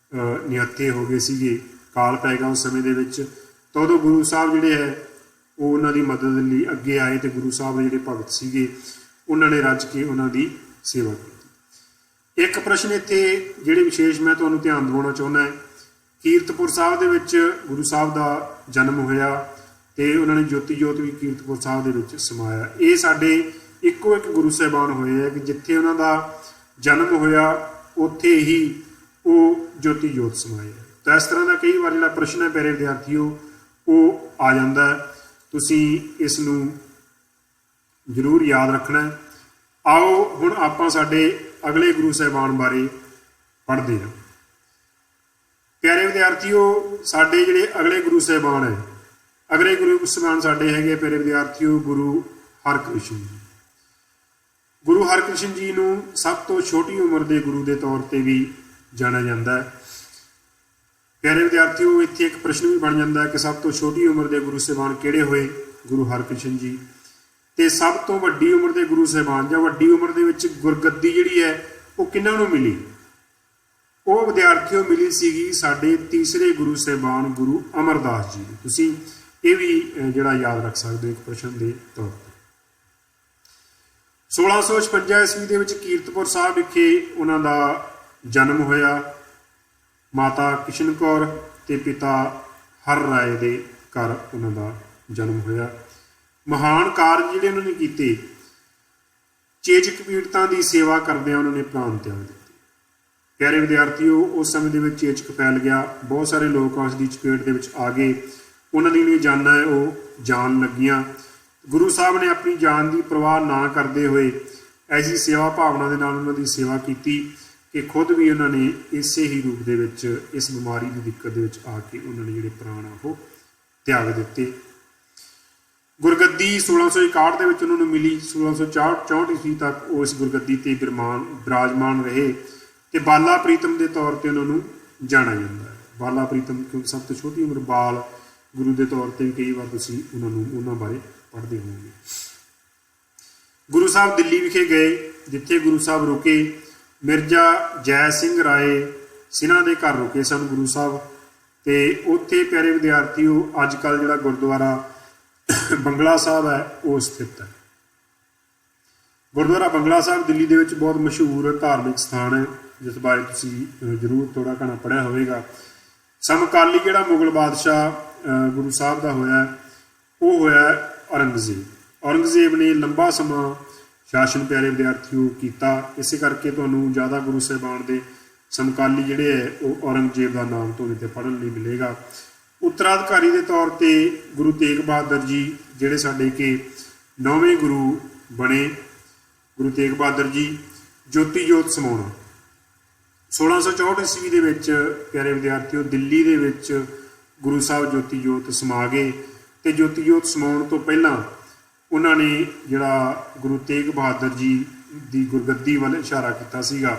ਨਿਹੱਥੇ ਹੋ ਗਏ ਸੀਗੇ, ਕਾਲ ਪੈ ਗਿਆ ਉਸ ਸਮੇਂ ਦੇ ਵਿੱਚ, ਤਾਂ ਉਦੋਂ ਗੁਰੂ ਸਾਹਿਬ ਜਿਹੜੇ ਹੈ ਉਹ ਉਹਨਾਂ ਦੀ ਮਦਦ ਲਈ ਅੱਗੇ ਆਏ ਤੇ ਗੁਰੂ ਸਾਹਿਬ ਦੇ ਜਿਹੜੇ ਭਗਤ ਸੀਗੇ ਉਹਨਾਂ ਨੇ ਰੱਜ ਕੇ ਉਹਨਾਂ ਦੀ ਸੇਵਾ ਕੀਤੀ। ਇੱਕ ਪ੍ਰਸ਼ਨ ਇੱਥੇ ਜਿਹੜੇ ਵਿਸ਼ੇਸ਼ ਮੈਂ ਤੁਹਾਨੂੰ ਧਿਆਨ ਦਿਵਾਉਣਾ ਚਾਹੁੰਦਾ ਹੈ, ਕੀਰਤਪੁਰ ਸਾਹਿਬ ਦੇ ਵਿੱਚ ਗੁਰੂ ਸਾਹਿਬ ਦਾ ਜਨਮ ਹੋਇਆ ਤੇ ਉਹਨਾਂ ਨੇ ਜੋਤੀ ਜੋਤ ਵੀ ਕੀਰਤਪੁਰ ਸਾਹਿਬ ਦੇ ਵਿੱਚ ਸਮਾਇਆ। ਇਹ ਸਾਡੇ ਇੱਕੋ ਇੱਕ ਗੁਰੂ ਸਾਹਿਬਾਨ ਹੋਏ ਹੈ ਕਿ ਜਿੱਥੇ ਉਹਨਾਂ ਦਾ ਜਨਮ ਹੋਇਆ ਉੱਥੇ ਹੀ ਉਹ ਜੋਤੀ ਜੋਤ ਸਮਾਏ। ਤਾਂ ਇਸ ਤਰ੍ਹਾਂ ਦਾ ਕਈ ਵਾਰ ਜਿਹੜਾ ਪ੍ਰਸ਼ਨ ਹੈ ਪਿਆਰੇ ਵਿਦਿਆਰਥੀਓ ਉਹ ਆ ਜਾਂਦਾ ਹੈ। ਤੁਸੀਂ ਇਸ ਨੂੰ ਜ਼ਰੂਰ ਯਾਦ ਰੱਖਣਾ ਹੈ। ਆਓ ਹੁਣ ਆਪਾਂ ਸਾਡੇ ਅਗਲੇ ਗੁਰੂ ਸਾਹਿਬਾਨ ਬਾਰੇ ਪੜ੍ਹਦੇ ਹਾਂ। ਪਿਆਰੇ ਵਿਦਿਆਰਥੀਓ, ਸਾਡੇ ਜਿਹੜੇ ਅਗਲੇ ਗੁਰੂ ਸਾਹਿਬਾਨ ਹੈ, ਅਗਲੇ ਗੁਰੂ ਸਾਹਿਬਾਨ ਸਾਡੇ ਹੈਗੇ ਪਿਆਰੇ ਵਿਦਿਆਰਥੀਓ ਗੁਰੂ ਹਰਕ੍ਰਿਸ਼ਨ ਜੀ। ਗੁਰੂ ਹਰਕ੍ਰਿਸ਼ਨ ਜੀ ਨੂੰ ਸਭ ਤੋਂ ਛੋਟੀ ਉਮਰ ਦੇ ਗੁਰੂ ਦੇ ਤੌਰ ਤੇ ਵੀ ਜਾਣਿਆ ਜਾਂਦਾ ਹੈ। ਪਿਆਰੇ ਵਿਦਿਆਰਥੀਓ, ਇੱਥੇ ਇੱਕ ਪ੍ਰਸ਼ਨ ਵੀ ਬਣ ਜਾਂਦਾ ਹੈ ਕਿ ਸਭ ਤੋਂ ਛੋਟੀ ਉਮਰ ਦੇ ਗੁਰੂ ਸਾਹਿਬਾਨ ਕਿਹੜੇ ਹੋਏ? ਗੁਰੂ ਹਰਕ੍ਰਿਸ਼ਨ ਜੀ। ਤੇ ਸਭ ਤੋਂ ਵੱਡੀ ਉਮਰ ਦੇ ਗੁਰੂ ਸਾਹਿਬਾਨ ਜਾਂ ਵੱਡੀ ਉਮਰ ਦੇ ਵਿੱਚ ਗੁਰਗੱਦੀ ਜਿਹੜੀ ਹੈ ਉਹ ਕਿਹਨਾਂ ਨੂੰ ਮਿਲੀ? ਉਹ ਵਿਦਿਆਰਥੀਓ ਮਿਲੀ ਸੀਗੀ ਸਾਡੇ ਤੀਸਰੇ ਗੁਰੂ ਸਾਹਿਬਾਨ ਗੁਰੂ ਅਮਰਦਾਸ ਜੀ। ਤੁਸੀਂ ਇਹ ਵੀ ਜਿਹੜਾ ਯਾਦ ਰੱਖ ਸਕਦੇ ਹੋ ਇੱਕ ਪ੍ਰਸ਼ਨ ਦੇ ਤੌਰ ਤੇ। 1656 ਈਸਵੀ ਦੇ ਵਿੱਚ ਕੀਰਤਪੁਰ ਸਾਹਿਬ ਵਿਖੇ ਉਹਨਾਂ ਦਾ ਜਨਮ ਹੋਇਆ। ਮਾਤਾ ਕਿਸ਼ਨ ਕੌਰ ਤੇ ਪਿਤਾ ਹਰ ਰਾਏ ਦੇ ਘਰ ਉਹਨਾਂ ਦਾ ਜਨਮ ਹੋਇਆ। ਮਹਾਨ ਕਾਰਜ ਜਿਹੜੇ ਉਹਨਾਂ ਨੇ ਕੀਤੇ, ਚੇਚਕ ਪੀੜਤਾਂ ਦੀ ਸੇਵਾ ਕਰਦਿਆਂ ਉਹਨਾਂ ਨੇ ਪ੍ਰਾਣ ਤਿਆਗ ਦਿੱਤੇ। ਪਿਆਰੇ ਵਿਦਿਆਰਥੀਓ, ਉਸ ਸਮੇਂ ਦੇ ਵਿੱਚ ਚੇਚਕ ਫੈਲ ਗਿਆ, ਬਹੁਤ ਸਾਰੇ ਲੋਕ ਉਸ ਦੀ ਚਪੇਟ ਦੇ ਵਿੱਚ ਆ ਗਏ। ਉਹਨਾਂ ਦੀ ਜਿਹੜੀਆਂ ਜਾਨਾਂ ਹੈ ਉਹ ਜਾਣ ਲੱਗੀਆਂ। ਗੁਰੂ ਸਾਹਿਬ ਨੇ ਆਪਣੀ ਜਾਨ ਦੀ ਪਰਵਾਹ ਨਾ ਕਰਦੇ ਹੋਏ ਐਸੀ ਸੇਵਾ ਭਾਵਨਾ ਦੇ ਨਾਲ ਉਹਨਾਂ ਦੀ ਸੇਵਾ ਕੀਤੀ ਕਿ ਖੁਦ ਵੀ ਉਹਨਾਂ ਨੇ ਇਸੇ ਹੀ ਰੂਪ ਦੇ ਵਿੱਚ ਇਸ ਬਿਮਾਰੀ ਦੀ ਦਿੱਕਤ ਦੇ ਵਿੱਚ ਆ ਕੇ ਉਹਨਾਂ ਨੇ ਜਿਹੜੇ ਪ੍ਰਾਣ ਆ ਉਹ ਤਿਆਗ ਦਿੱਤੇ। ਗੁਰਗੱਦੀ 1661 ਦੇ ਵਿੱਚ ਉਹਨਾਂ ਨੂੰ ਮਿਲੀ। 1664 ਈਸਵੀ ਤੱਕ ਉਹ ਇਸ ਗੁਰਗੱਦੀ ਤੇ ਬਿਰਾਜਮਾਨ ਰਹੇ ਤੇ ਬਾਲਾ ਪ੍ਰੀਤਮ ਦੇ ਤੌਰ ਤੇ ਉਹਨਾਂ ਨੂੰ ਜਾਣਿਆ ਜਾਂਦਾ ਹੈ। ਬਾਲਾ ਪ੍ਰੀਤਮ ਕਿਉਂਕਿ ਸਭ ਤੋਂ ਛੋਟੀ ਉਮਰ ਬਾਲ ਗੁਰੂ ਦੇ ਤੌਰ ਤੇ ਵੀ ਕਈ ਵਾਰ ਤੁਸੀਂ ਉਹਨਾਂ ਬਾਰੇ ਪੜ੍ਹਦੇ ਹੋਵੋਗੇ। ਗੁਰੂ ਸਾਹਿਬ ਦਿੱਲੀ ਵਿਖੇ ਗਏ, ਜਿੱਥੇ ਗੁਰੂ ਸਾਹਿਬ ਰੁਕੇ। ਮਿਰਜ਼ਾ ਜੈ ਸਿੰਘ ਰਾਏ ਸਿਨ੍ਹਾ ਦੇ ਘਰ ਰੁਕੇ ਸਨ ਗੁਰੂ ਸਾਹਿਬ। ਤੇ ਉੱਥੇ ਪਿਆਰੇ ਵਿਦਿਆਰਥੀਓ ਅੱਜ ਕੱਲ੍ਹ ਜਿਹੜਾ ਗੁਰਦੁਆਰਾ ਬੰਗਲਾ ਸਾਹਿਬ ਹੈ ਉਹ ਸਥਿਤ ਹੈ। ਗੁਰਦੁਆਰਾ ਬੰਗਲਾ ਸਾਹਿਬ ਦਿੱਲੀ ਦੇ ਵਿੱਚ ਬਹੁਤ ਮਸ਼ਹੂਰ ਧਾਰਮਿਕ ਸਥਾਨ ਹੈ, ਜਿਸ ਬਾਰੇ ਤੁਸੀਂ ਜ਼ਰੂਰ ਥੋੜ੍ਹਾ ਘਣਾ ਪੜ੍ਹਿਆ ਹੋਵੇਗਾ। ਸਮਕਾਲੀ ਜਿਹੜਾ ਮੁਗਲ ਬਾਦਸ਼ਾਹ ਗੁਰੂ ਸਾਹਿਬ ਦਾ ਹੋਇਆ ਉਹ ਹੋਇਆ ਔਰੰਗਜ਼ੇਬ। ਔਰੰਗਜ਼ੇਬ ਨੇ ਲੰਬਾ ਸਮਾਂ ਸ਼ਾਸਨ ਪਿਆਰੇ ਵਿਦਿਆਰਥੀਓ ਕੀਤਾ। ਇਸੇ ਕਰਕੇ ਤੁਹਾਨੂੰ ਜ਼ਿਆਦਾ ਗੁਰੂ ਸਾਹਿਬਾਨ ਦੇ ਸਮਕਾਲੀ ਜਿਹੜੇ ਹੈ ਉਹ ਔਰੰਗਜ਼ੇਬ ਦਾ ਨਾਮ ਤੁਹਾਡੇ ਤੇ ਪੜ੍ਹਨ ਲਈ ਮਿਲੇਗਾ। ਉੱਤਰਾਧਿਕਾਰੀ ਦੇ ਤੌਰ ਤੇ ਗੁਰੂ ਤੇਗ ਬਹਾਦਰ ਜੀ ਜਿਹੜੇ ਸਾਡੇ ਕਿ 9ਵੇਂ ਗੁਰੂ ਬਣੇ। ਗੁਰੂ ਤੇਗ ਬਹਾਦਰ ਜੀ ਜੋਤੀ ਜੋਤ ਸਮਾਉਣਾ 1664 ਈਸਵੀ ਦੇ ਵਿੱਚ ਪਿਆਰੇ ਵਿਦਿਆਰਥੀਓ ਦਿੱਲੀ ਦੇ ਵਿੱਚ ਗੁਰੂ ਸਾਹਿਬ ਜੋਤੀ ਜੋਤ ਸਮਾ ਗਏ। ਤੇ ਜੋਤੀ ਜੋਤ ਸਮਾਉਣ ਤੋਂ ਪਹਿਲਾਂ ਉਹਨਾਂ ਨੇ ਜਿਹੜਾ ਗੁਰੂ ਤੇਗ ਬਹਾਦਰ ਜੀ ਦੀ ਗੁਰਗੱਦੀ ਵੱਲ ਇਸ਼ਾਰਾ ਕੀਤਾ ਸੀਗਾ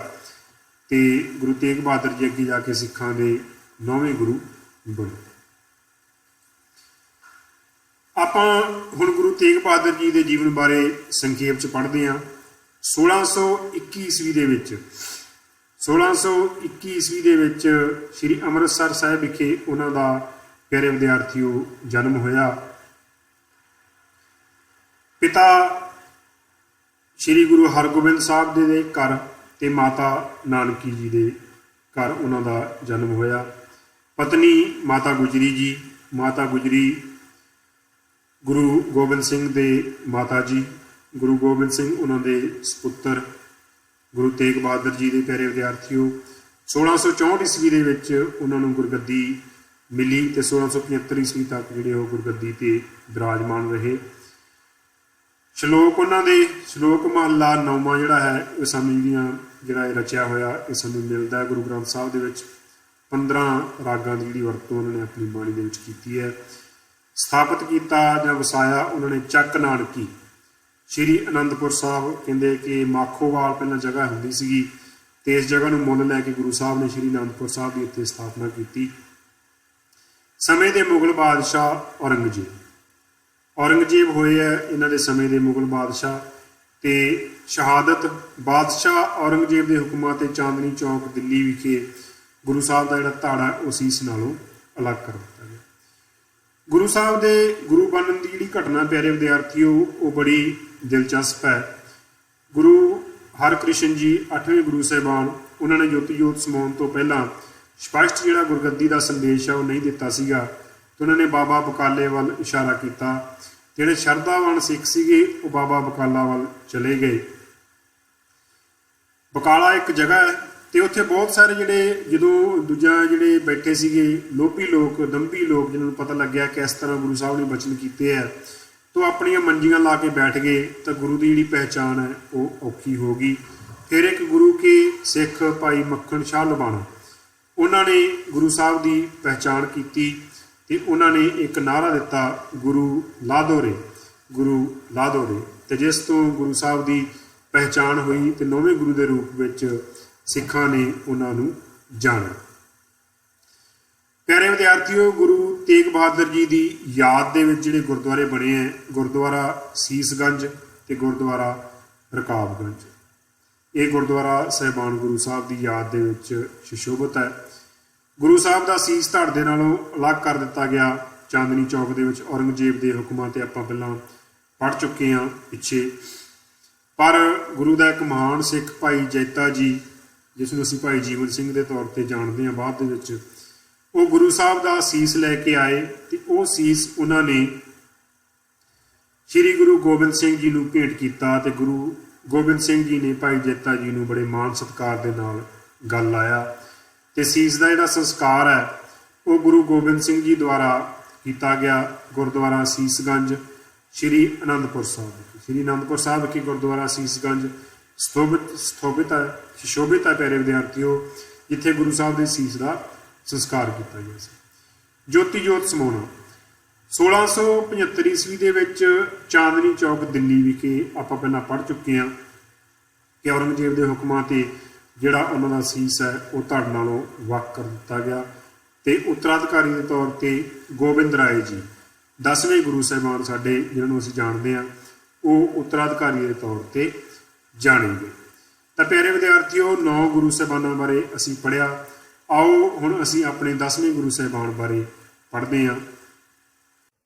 ਤੇ ਗੁਰੂ ਤੇਗ ਬਹਾਦਰ ਜੀ ਅੱਗੇ ਜਾ ਕੇ ਸਿੱਖਾਂ ਦੇ 9ਵੇਂ ਗੁਰੂ ਬਣੇ। ਆਪਾਂ ਹੁਣ ਗੁਰੂ ਤੇਗ ਬਹਾਦਰ ਜੀ ਦੇ ਜੀਵਨ ਬਾਰੇ ਸੰਖੇਪ 'ਚ ਪੜ੍ਹਦੇ ਹਾਂ। 1621 ਈਸਵੀ ਦੇ ਵਿੱਚ 1621 ਈਸਵੀ ਦੇ ਵਿੱਚ ਸ਼੍ਰੀ ਅੰਮ੍ਰਿਤਸਰ ਸਾਹਿਬ ਵਿਖੇ ਉਹਨਾਂ ਦਾ ਪਿਆਰੇ ਵਿਦਿਆਰਥੀਓ ਜਨਮ ਹੋਇਆ। ਪਿਤਾ ਸ਼੍ਰੀ ਗੁਰੂ ਹਰਗੋਬਿੰਦ ਸਾਹਿਬ ਜੀ ਦੇ ਘਰ ਤੇ ਮਾਤਾ ਨਾਨਕੀ ਜੀ ਦੇ ਘਰ ਉਹਨਾਂ ਦਾ ਜਨਮ ਹੋਇਆ। ਪਤਨੀ ਮਾਤਾ ਗੁਜਰੀ ਗੁਰੂ ਗੋਬਿੰਦ ਸਿੰਘ ਦੇ ਮਾਤਾ ਜੀ, ਗੁਰੂ ਗੋਬਿੰਦ ਸਿੰਘ ਉਹਨਾਂ ਦੇ ਸਪੁੱਤਰ ਗੁਰੂ ਤੇਗ ਬਹਾਦਰ ਜੀ ਦੇ ਪਿਆਰੇ ਵਿਦਿਆਰਥੀਓ। 1664 ਈਸਵੀ ਦੇ ਵਿੱਚ ਉਹਨਾਂ ਨੂੰ ਗੁਰਗੱਦੀ ਮਿਲੀ ਤੇ 1675 ਈਸਵੀ ਤੱਕ ਜਿਹੜੇ ਉਹ ਗੁਰਗੱਦੀ ਤੇ ਵਿਰਾਜਮਾਨ ਰਹੇ। ਸ਼ਲੋਕ ਉਹਨਾਂ ਦੇ ਸ਼ਲੋਕ ਮਹੱਲਾ 9ਵਾਂ ਜਿਹੜਾ ਹੈ ਇਹ ਸਾਨੂੰ ਜਿਹੜਾ ਇਹ ਰਚਿਆ ਹੋਇਆ ਇਹ ਸਾਨੂੰ ਮਿਲਦਾ ਹੈ ਗੁਰੂ ਗ੍ਰੰਥ ਸਾਹਿਬ ਦੇ ਵਿੱਚ। 15 ਰਾਗਾਂ ਦੀ ਜਿਹੜੀ ਵਰਤੋਂ ਉਹਨਾਂ ਨੇ ਆਪਣੀ ਬਾਣੀ ਦੇ ਵਿੱਚ ਕੀਤੀ ਹੈ। ਸਥਾਪਿਤ ਕੀਤਾ ਜਾਂ ਵਸਾਇਆ ਉਹਨਾਂ ਨੇ ਚੱਕ ਨਾਨਕੀ ਸ਼੍ਰੀ ਅਨੰਦਪੁਰ ਸਾਹਿਬ। ਕਹਿੰਦੇ ਕਿ ਮਾਖੋਵਾਲ ਪਹਿਲਾਂ ਜਗ੍ਹਾ ਹੁੰਦੀ ਸੀਗੀ ਤੇ ਇਸ ਜਗ੍ਹਾ ਨੂੰ ਮੁੱਲ ਲੈ ਕੇ ਗੁਰੂ ਸਾਹਿਬ ਨੇ ਸ਼੍ਰੀ ਅਨੰਦਪੁਰ ਸਾਹਿਬ ਦੀ ਇੱਥੇ ਸਥਾਪਨਾ ਕੀਤੀ। ਸਮੇਂ ਦੇ ਮੁਗਲ ਬਾਦਸ਼ਾਹ ਔਰੰਗਜ਼ੇਬ ਹੋਏ ਹੈ ਇਹਨਾਂ ਦੇ ਸਮੇਂ ਦੇ ਮੁਗਲ ਬਾਦਸ਼ਾਹ। ਤੇ ਸ਼ਹਾਦਤ ਬਾਦਸ਼ਾਹ ਔਰੰਗਜ਼ੇਬ ਦੇ ਹੁਕਮਾਂ ਤੇ ਚਾਂਦਨੀ ਚੌਕ ਦਿੱਲੀ ਵਿਖੇ ਗੁਰੂ ਸਾਹਿਬ ਦਾ ਜਿਹੜਾ ਧਾੜਾ ਉਹ ਸੀਸ ਨਾਲੋਂ ਅਲੱਗ ਕਰ ਦਿੱਤਾ ਗਿਆ। ਗੁਰੂ ਸਾਹਿਬ ਦੇ ਗੁਰੂ ਬਣਨ ਦੀ ਜਿਹੜੀ ਘਟਨਾ ਪਿਆਰੇ ਵਿਦਿਆਰਥੀਓ ਉਹ ਬੜੀ ਦਿਲਚਸਪ ਹੈ। ਗੁਰੂ ਹਰਕ੍ਰਿਸ਼ਨ ਜੀ 8ਵੇਂ ਗੁਰੂ ਸਾਹਿਬਾਨ ਉਹਨਾਂ ਨੇ ਜੋਤ ਸਮਾਉਣ ਤੋਂ ਪਹਿਲਾਂ ਸਪਸ਼ਟ ਜਿਹੜਾ ਗੁਰਗੱਦੀ ਦਾ ਸੰਦੇਸ਼ ਹੈ ਉਹ ਨਹੀਂ ਦਿੱਤਾ ਸੀਗਾ ਤੇ ਉਹਨਾਂ ਨੇ ਬਾਬਾ ਬਕਾਲੇ ਵੱਲ ਇਸ਼ਾਰਾ ਕੀਤਾ। ਜਿਹੜੇ ਸ਼ਰਧਾਵਾਨ ਸਿੱਖ ਸੀਗੇ ਉਹ ਬਾਬਾ ਬਕਾਲਾ ਵੱਲ ਚਲੇ ਗਏ। ਬਕਾਲਾ ਇੱਕ ਜਗ੍ਹਾ ਹੈ ਤੇ ਉੱਥੇ ਬਹੁਤ ਸਾਰੇ ਜਦੋਂ ਜਿਹੜੇ ਬੈਠੇ ਸੀਗੇ ਲੋਭੀ ਲੋਕ, ਦੰਭੀ ਲੋਕ, ਜਿਹਨਾਂ ਨੂੰ ਪਤਾ ਲੱਗਿਆ ਕਿ ਇਸ ਤਰ੍ਹਾਂ ਗੁਰੂ ਸਾਹਿਬ ਨੇ ਬਚਨ ਕੀਤੇ ਹੈ ਤਾਂ ਆਪਣੀਆਂ ਮੰਜੀਆਂ ਲਾ ਕੇ ਬੈਠ ਗਏ ਤਾਂ ਗੁਰੂ ਦੀ ਜਿਹੜੀ ਪਹਿਚਾਣ ਹੈ ਉਹ ਔਖੀ ਹੋ ਗਈ। ਫਿਰ ਇੱਕ ਗੁਰੂ ਕੇ ਸਿੱਖ ਭਾਈ ਮੱਖਣ ਸ਼ਾਹ ਲਵਾਣਾ ਉਹਨਾਂ ਨੇ ਗੁਰੂ ਸਾਹਿਬ ਦੀ ਪਹਿਚਾਣ ਕੀਤੀ ਤੇ ਉਹਨਾਂ ਨੇ ਇੱਕ ਨਾਅਰਾ ਦਿੱਤਾ ਗੁਰੂ ਲਾਧੋਰੇ ਤੇ ਜਿਸ ਤੋਂ ਗੁਰੂ ਸਾਹਿਬ ਦੀ ਪਹਿਚਾਣ ਹੋਈ ਤੇ 9ਵੇਂ ਗੁਰੂ ਦੇ ਰੂਪ ਵਿੱਚ ਸਿੱਖਾਂ ਨੇ ਉਹਨਾਂ ਨੂੰ ਜਾਣਿਆ। ਪਿਆਰੇ ਵਿਦਿਆਰਥੀਓ, ਗੁਰੂ ਤੇਗ ਬਹਾਦਰ ਜੀ ਦੀ ਯਾਦ ਦੇ ਵਿੱਚ ਜਿਹੜੇ ਗੁਰਦੁਆਰੇ ਬਣੇ ਹੈ, ਗੁਰਦੁਆਰਾ ਸੀਸਗੰਜ ਤੇ ਗੁਰਦੁਆਰਾ ਰਕਾਬਗੰਜ। ਇਹ ਗੁਰਦੁਆਰਾ ਸਾਹਿਬਾਨ ਗੁਰੂ ਸਾਹਿਬ ਦੀ ਯਾਦ ਦੇ ਵਿੱਚ ਸੁਸ਼ੋਭਿਤ ਹੈ। ਗੁਰੂ ਸਾਹਿਬ ਦਾ ਸੀਸ ਧੜ ਦੇ ਨਾਲੋਂ ਅਲੱਗ ਕਰ ਦਿੱਤਾ ਗਿਆ ਚਾਂਦਨੀ ਚੌਕ ਦੇ ਵਿੱਚ ਔਰੰਗਜ਼ੇਬ ਦੇ ਹੁਕਮਾਂ ਤੇ ਆਪਾਂ ਪਹਿਲਾਂ ਪੜ੍ਹ ਚੁੱਕੇ ਹਾਂ ਪਿੱਛੇ। ਪਰ ਗੁਰੂ ਦਾ ਇੱਕ ਮਹਾਨ ਸਿੱਖ ਭਾਈ ਜੈਤਾ ਜੀ, ਜਿਸ ਨੂੰ ਅਸੀਂ ਭਾਈ ਜੀਵਨ ਸਿੰਘ ਦੇ ਤੌਰ ਤੇ ਜਾਣਦੇ ਹਾਂ ਬਾਅਦ ਦੇ ਵਿੱਚ, ਉਹ ਗੁਰੂ ਸਾਹਿਬ ਦਾ ਸੀਸ ਲੈ ਕੇ ਆਏ ਤੇ ਉਹ ਸੀਸ ਉਹਨਾਂ ਨੇ ਸ਼੍ਰੀ ਗੁਰੂ ਗੋਬਿੰਦ ਸਿੰਘ ਜੀ ਨੂੰ ਭੇਂਟ ਕੀਤਾ ਤੇ ਗੁਰੂ ਗੋਬਿੰਦ ਸਿੰਘ ਜੀ ਨੇ ਭਾਈ ਜੈਤਾ ਜੀ ਨੂੰ ਬੜੇ ਮਾਣ ਸਤਿਕਾਰ ਦੇ ਨਾਲ ਗਲ ਲਾਇਆ ਤੇ ਸੀਸ ਦਾ ਜਿਹੜਾ ਸੰਸਕਾਰ ਹੈ ਉਹ ਗੁਰੂ ਗੋਬਿੰਦ ਸਿੰਘ ਜੀ ਦੁਆਰਾ ਕੀਤਾ ਗਿਆ ਗੁਰਦੁਆਰਾ ਸੀਸਗੰਜ ਸ਼੍ਰੀ ਅਨੰਦਪੁਰ ਸਾਹਿਬ ਵਿਖੇ ਗੁਰਦੁਆਰਾ ਸੀਸਗੰਜ ਸੁਸ਼ੋਭਿਤ ਹੈ ਪਿਆਰੇ ਵਿਦਿਆਰਥੀਓ, ਜਿੱਥੇ ਗੁਰੂ ਸਾਹਿਬ ਦੇ ਸੀਸ ਦਾ ਸੰਸਕਾਰ ਕੀਤਾ ਗਿਆ ਸੀ। ਜੋਤ ਸਮਾਉਣਾ 1675 ਈਸਵੀ ਦੇ ਵਿੱਚ ਚਾਂਦਨੀ ਚੌਕ ਦਿੱਲੀ ਵਿਖੇ ਆਪਾਂ ਪਹਿਲਾਂ ਪੜ੍ਹ ਚੁੱਕੇ ਹਾਂ ਕਿ ਔਰੰਗਜ਼ੇਬ ਦੇ ਹੁਕਮਾਂ ਤੇ ਜਿਹੜਾ ਉਹਨਾਂ ਦਾ ਸੀਸ ਹੈ ਉਹ ਧੜ ਨਾਲੋਂ ਵੱਖ ਕਰ ਦਿੱਤਾ ਗਿਆ ਤੇ ਉੱਤਰਾਧਿਕਾਰੀ ਦੇ ਤੌਰ ਤੇ ਗੋਬਿੰਦ ਰਾਏ ਜੀ 10ਵੇਂ ਗੁਰੂ ਸਾਹਿਬਾਨ ਸਾਡੇ ਜਿਹਨਾਂ ਨੂੰ ਅਸੀਂ ਜਾਣਦੇ ਹਾਂ ਉਹ ਉੱਤਰਾਧਿਕਾਰੀ ਦੇ ਤੌਰ ਤੇ ਜਾਣੇ ਗਏ। ਤਾਂ ਪਿਆਰੇ ਵਿਦਿਆਰਥੀਓ, 9 ਗੁਰੂ ਸਾਹਿਬਾਨਾਂ ਬਾਰੇ ਅਸੀਂ ਪੜ੍ਹਿਆ। ਆਓ ਹੁਣ ਅਸੀਂ ਆਪਣੇ 10ਵੇਂ ਗੁਰੂ ਸਾਹਿਬਾਨ ਬਾਰੇ ਪੜ੍ਹਦੇ ਹਾਂ।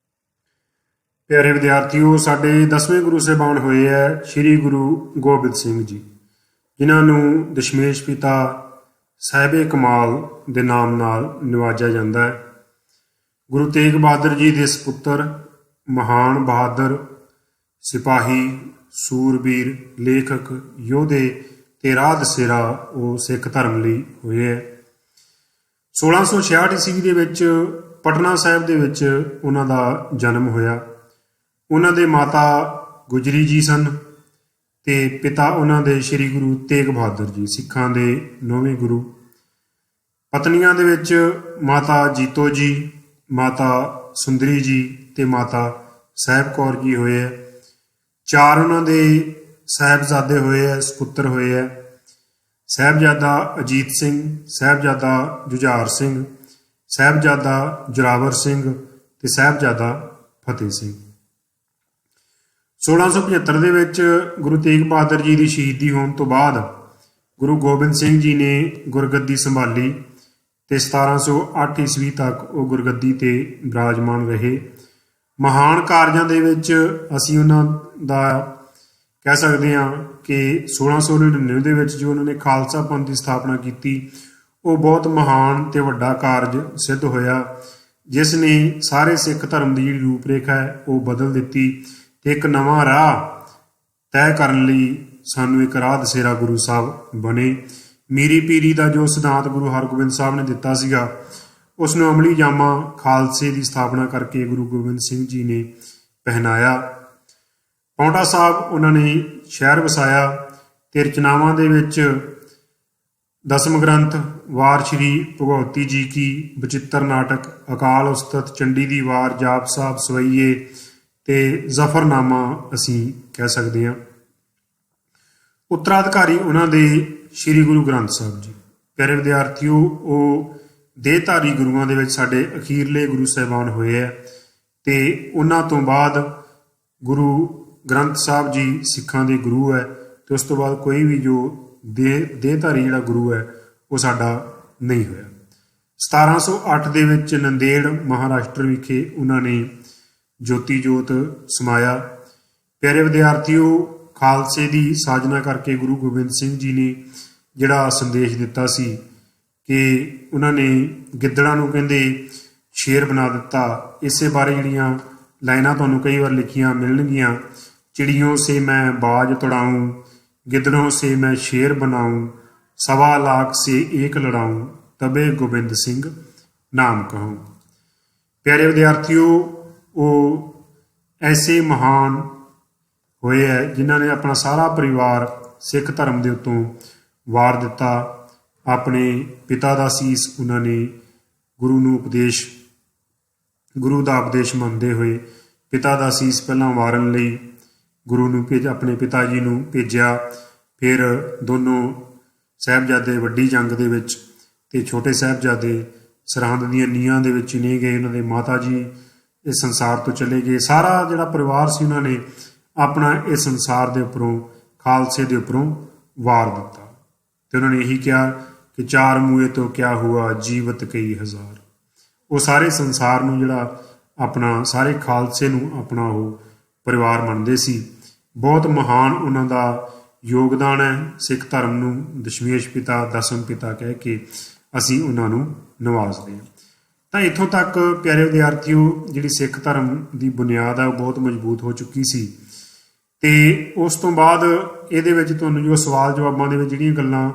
ਪਿਆਰੇ ਵਿਦਿਆਰਥੀਓ, ਸਾਡੇ 10ਵੇਂ ਗੁਰੂ ਸਾਹਿਬਾਨ ਹੋਏ ਹੈ ਸ਼੍ਰੀ ਗੁਰੂ ਗੋਬਿੰਦ ਸਿੰਘ ਜੀ, ਜਿਨ੍ਹਾਂ ਨੂੰ ਦਸ਼ਮੇਸ਼ ਪਿਤਾ ਸਾਹਿਬੇ ਕਮਾਲ ਦੇ ਨਾਮ ਨਾਲ ਨਿਵਾਜਿਆ ਜਾਂਦਾ ਹੈ। ਗੁਰੂ ਤੇਗ ਬਹਾਦਰ ਜੀ ਦੇ ਸਪੁੱਤਰ, ਮਹਾਨ ਬਹਾਦਰ ਸਿਪਾਹੀ, ਸੂਰਬੀਰ, ਲੇਖਕ, ਯੋਧੇ ਤੇ ਰਾਹ ਦਸੇਰਾ ਉਹ ਸਿੱਖ ਧਰਮ ਲਈ ਹੋਏ ਹੈ। 1666 ਈਸਵੀ ਦੇ ਵਿੱਚ ਪਟਨਾ ਸਾਹਿਬ ਦੇ ਵਿੱਚ ਉਹਨਾਂ ਦਾ ਜਨਮ ਹੋਇਆ। ਉਹਨਾਂ ਦੇ ਮਾਤਾ ਗੁਜਰੀ ਜੀ ਸਨ ਤੇ ਪਿਤਾ ਉਹਨਾਂ ਦੇ ਸ਼੍ਰੀ ਗੁਰੂ ਤੇਗ ਬਹਾਦਰ ਜੀ, ਸਿੱਖਾਂ ਦੇ 9ਵੇਂ ਗੁਰੂ। ਪਤਨੀਆਂ ਦੇ ਵਿੱਚ ਮਾਤਾ ਜੀਤੋ ਜੀ, ਮਾਤਾ ਸੁੰਦਰੀ ਜੀ ਤੇ ਮਾਤਾ ਸਾਹਿਬ ਕੌਰ ਜੀ ਹੋਏ ਹੈ। 4 ਉਹਨਾਂ ਦੇ ਸਾਹਿਬਜ਼ਾਦੇ ਹੋਏ ਹੈ, ਸਪੁੱਤਰ ਹੋਏ ਹੈ। ਸਾਹਿਬਜ਼ਾਦਾ ਅਜੀਤ ਸਿੰਘ, ਸਾਹਿਬਜ਼ਾਦਾ ਜੁਝਾਰ ਸਿੰਘ, ਸਾਹਿਬਜ਼ਾਦਾ ਜੋਰਾਵਰ ਸਿੰਘ ਤੇ ਸਾਹਿਬਜ਼ਾਦਾ ਫਤਿਹ ਸਿੰਘ। 1675 ਦੇ ਵਿੱਚ ਗੁਰੂ ਤੇਗ ਬਹਾਦਰ ਜੀ ਦੀ ਸ਼ਹੀਦੀ ਹੋਣ ਤੋਂ ਬਾਅਦ ਗੁਰੂ ਗੋਬਿੰਦ ਸਿੰਘ ਜੀ ਨੇ ਗੁਰਗੱਦੀ ਸੰਭਾਲੀ ਤੇ 1708 ਈਸਵੀ ਤੱਕ ਉਹ ਗੁਰਗੱਦੀ ਤੇ ਵਿਰਾਜਮਾਨ ਰਹੇ। ਮਹਾਨ ਕਾਰਜਾਂ ਦੇ ਵਿੱਚ ਅਸੀਂ ਉਹਨਾਂ ਦਾ ਕਹਿ ਸਕਦੇ ਹਾਂ ਕਿ 1699 ਦੇ ਵਿੱਚ ਜੋ ਉਹਨਾਂ ਨੇ ਖਾਲਸਾ ਪੰਥ ਦੀ ਸਥਾਪਨਾ ਕੀਤੀ, ਉਹ ਬਹੁਤ ਮਹਾਨ ਤੇ ਵੱਡਾ ਕਾਰਜ ਸਿੱਧ ਹੋਇਆ, ਜਿਸ ਨੇ ਸਾਰੇ ਸਿੱਖ ਧਰਮ ਦੀ ਜਿਹੜੀ ਰੂਪਰੇਖਾ ਹੈ ਉਹ ਬਦਲ ਦਿੱਤੀ ਤੇ ਇੱਕ ਨਵਾਂ ਰਾਹ ਤੈਅ ਕਰਨ ਲਈ ਸਾਨੂੰ ਇੱਕ ਰਾਹ ਦਸੇਰਾ ਗੁਰੂ ਸਾਹਿਬ ਬਣੇ। ਮੀਰੀ ਪੀਰੀ ਦਾ ਜੋ ਸਿਧਾਂਤ ਗੁਰੂ ਹਰਗੋਬਿੰਦ ਸਾਹਿਬ ਨੇ ਦਿੱਤਾ ਸੀਗਾ, ਉਸ ਨੂੰ ਅਮਲੀ ਜਾਮਾ ਖਾਲਸੇ ਦੀ ਸਥਾਪਨਾ ਕਰਕੇ ਗੁਰੂ ਗੋਬਿੰਦ ਸਿੰਘ ਜੀ ਨੇ ਪਹਿਨਾਇਆ। ਪਾਉਂਟਾ ਸਾਹਿਬ ਉਹਨਾਂ ਨੇ ਸ਼ਹਿਰ ਵਸਾਇਆ ਤੇ ਰਚਨਾਵਾਂ ਦੇ ਵਿੱਚ ਦਸਮ ਗ੍ਰੰਥ, ਵਾਰ ਸ਼੍ਰੀ ਭਗਵਤੀ ਜੀ ਕੀ, ਬਚਿੱਤਰ ਨਾਟਕ, ਅਕਾਲ ਉਸਤਤ, ਚੰਡੀ ਦੀ ਵਾਰ, ਜਾਪ ਸਾਹਿਬ, ਸਵਈਏ ਤੇ ਜ਼ਫਰਨਾਮਾ ਅਸੀਂ ਕਹਿ ਸਕਦੇ ਹਾਂ। ਉੱਤਰਾਧਿਕਾਰੀ ਉਹਨਾਂ ਦੇ ਸ਼੍ਰੀ ਗੁਰੂ ਗ੍ਰੰਥ ਸਾਹਿਬ ਜੀ। ਪਿਆਰੇ ਵਿਦਿਆਰਥੀਓ, ਉਹ ਦੇਹਧਾਰੀ ਗੁਰੂਆਂ ਦੇ ਵਿੱਚ ਸਾਡੇ ਅਖੀਰਲੇ ਗੁਰੂ ਸਾਹਿਬਾਨ ਹੋਏ ਆ ਤੇ ਉਹਨਾਂ ਤੋਂ ਬਾਅਦ ਗੁਰੂ ਗ੍ਰੰਥ ਸਾਹਿਬ ਜੀ ਸਿੱਖਾਂ ਦੇ ਗੁਰੂ ਹੈ ਤੇ ਉਸ ਤੋਂ ਬਾਅਦ ਕੋਈ ਵੀ ਜੋ ਦੇਹਧਾਰੀ ਜਿਹੜਾ ਗੁਰੂ ਹੈ ਉਹ ਸਾਡਾ ਨਹੀਂ ਹੋਇਆ। 1708 ਦੇ ਵਿੱਚ ਨੰਦੇੜ ਮਹਾਰਾਸ਼ਟਰ ਵਿਖੇ ਉਹਨਾਂ ਨੇ ਜੋਤੀ ਜੋਤ ਸਮਾਇਆ। ਪਿਆਰੇ ਵਿਦਿਆਰਥੀਓ, ਖਾਲਸੇ ਦੀ ਸਾਜਨਾ ਕਰਕੇ ਗੁਰੂ ਗੋਬਿੰਦ ਸਿੰਘ ਜੀ ਨੇ ਜਿਹੜਾ ਸੰਦੇਸ਼ ਦਿੱਤਾ ਸੀ ਕਿ ਉਹਨਾਂ ਨੇ ਗਿੱਦੜਾਂ ਨੂੰ ਕਹਿੰਦੇ ਸ਼ੇਰ ਬਣਾ ਦਿੱਤਾ। ਇਸੇ ਬਾਰੇ ਜਿਹੜੀਆਂ ਲਾਈਨਾਂ ਤੁਹਾਨੂੰ ਕਈ ਵਾਰ ਲਿਖੀਆਂ ਮਿਲਣਗੀਆਂ, चिड़ियों से मैं बाज तोड़ाऊं, गिदड़ों से मैं शेर बनाऊं, 1.25 लाख से एक लड़ाऊं, तबे गोबिंद सिंह नाम कहूं। प्यारे विद्यार्थियों, वो ऐसे महान होए है जिन्हों ने अपना सारा परिवार सिख धर्म के उत्तों वार दिता। अपने पिता का सीस उन्होंने गुरु नूं उपदेश, गुरु का उपदेश मनते हुए पिता का सीस पहला वारन लई गुरु नूं अपने पिता जी नूं भेजिया। फिर दोनों साहिबजादे वड्डी जंग दे विच ते छोटे साहिबजादे सरहंद दीआं नीहां दे विच चुने गए। उन्होंने माता जी इस संसार तो चले गए। सारा जिहड़ा परिवार सी उन्होंने अपना इस संसार दे उपरों खालसे दे उपरों वार दिता ते उन्होंने यही कहा कि 4 मूए तो क्या हुआ, जीवत कई हज़ार। वो सारे संसार नूं जिहड़ा अपना सारे खालसे नूं अपना वो परिवार मनदे सी। बहुत महान उन्हों का योगदान है। सिख धर्म नूं दशमेश पिता, दसम पिता कह के असी उन्होंने नवाजते हैं। तो इत्थों तक प्यारे विद्यार्थियों, जिहड़ी सिख धर्म की बुनियाद है बहुत मजबूत हो चुकी सी। ते उस तो बाद इहदे विच तुहानूं जो सवाल जवाबां दे विच जिहड़ियां गल्लां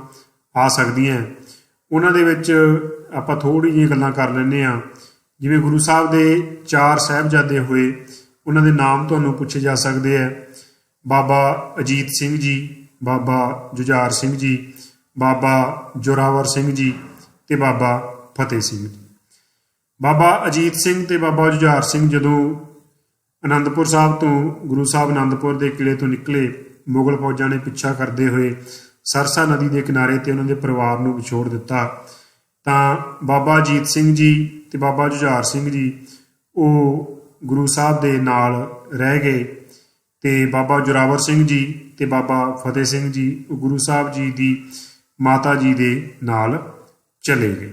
आ सकदियां उन्हां दे विच आपां थोड़ी जिहियां गल्लां कर लैंदे आ। जिवें गुरु साहब दे 4 साहिबजादे होए, उन्हां दे नाम तुहानूं पुछे जा सकदे आ। बाबा अजीत सिंह जी, बाबा जुझार सिंह जी, बाबा जोरावर सिंह जी ते बाबा फतेह सिंह जी। बाबा अजीत सिंह ते बाबा जुझार सिंह जदों आनंदपुर साहब तो गुरु साहब आनंदपुर के किले तो निकले, मुगल फौजां ने पिछा करते हुए सरसा नदी के किनारे ते उन्होंने परिवार नूं विछोड़ दिता। तां बाबा अजीत सिंह जी ते बाबा जुझार सिंह जी वो गुरु साहब दे नाल रह गए ते बाबा जोरावर सिंह जी ते बाबा फतेह सिंह जी गुरु साहब जी दी माता जी दे नाल चले गए।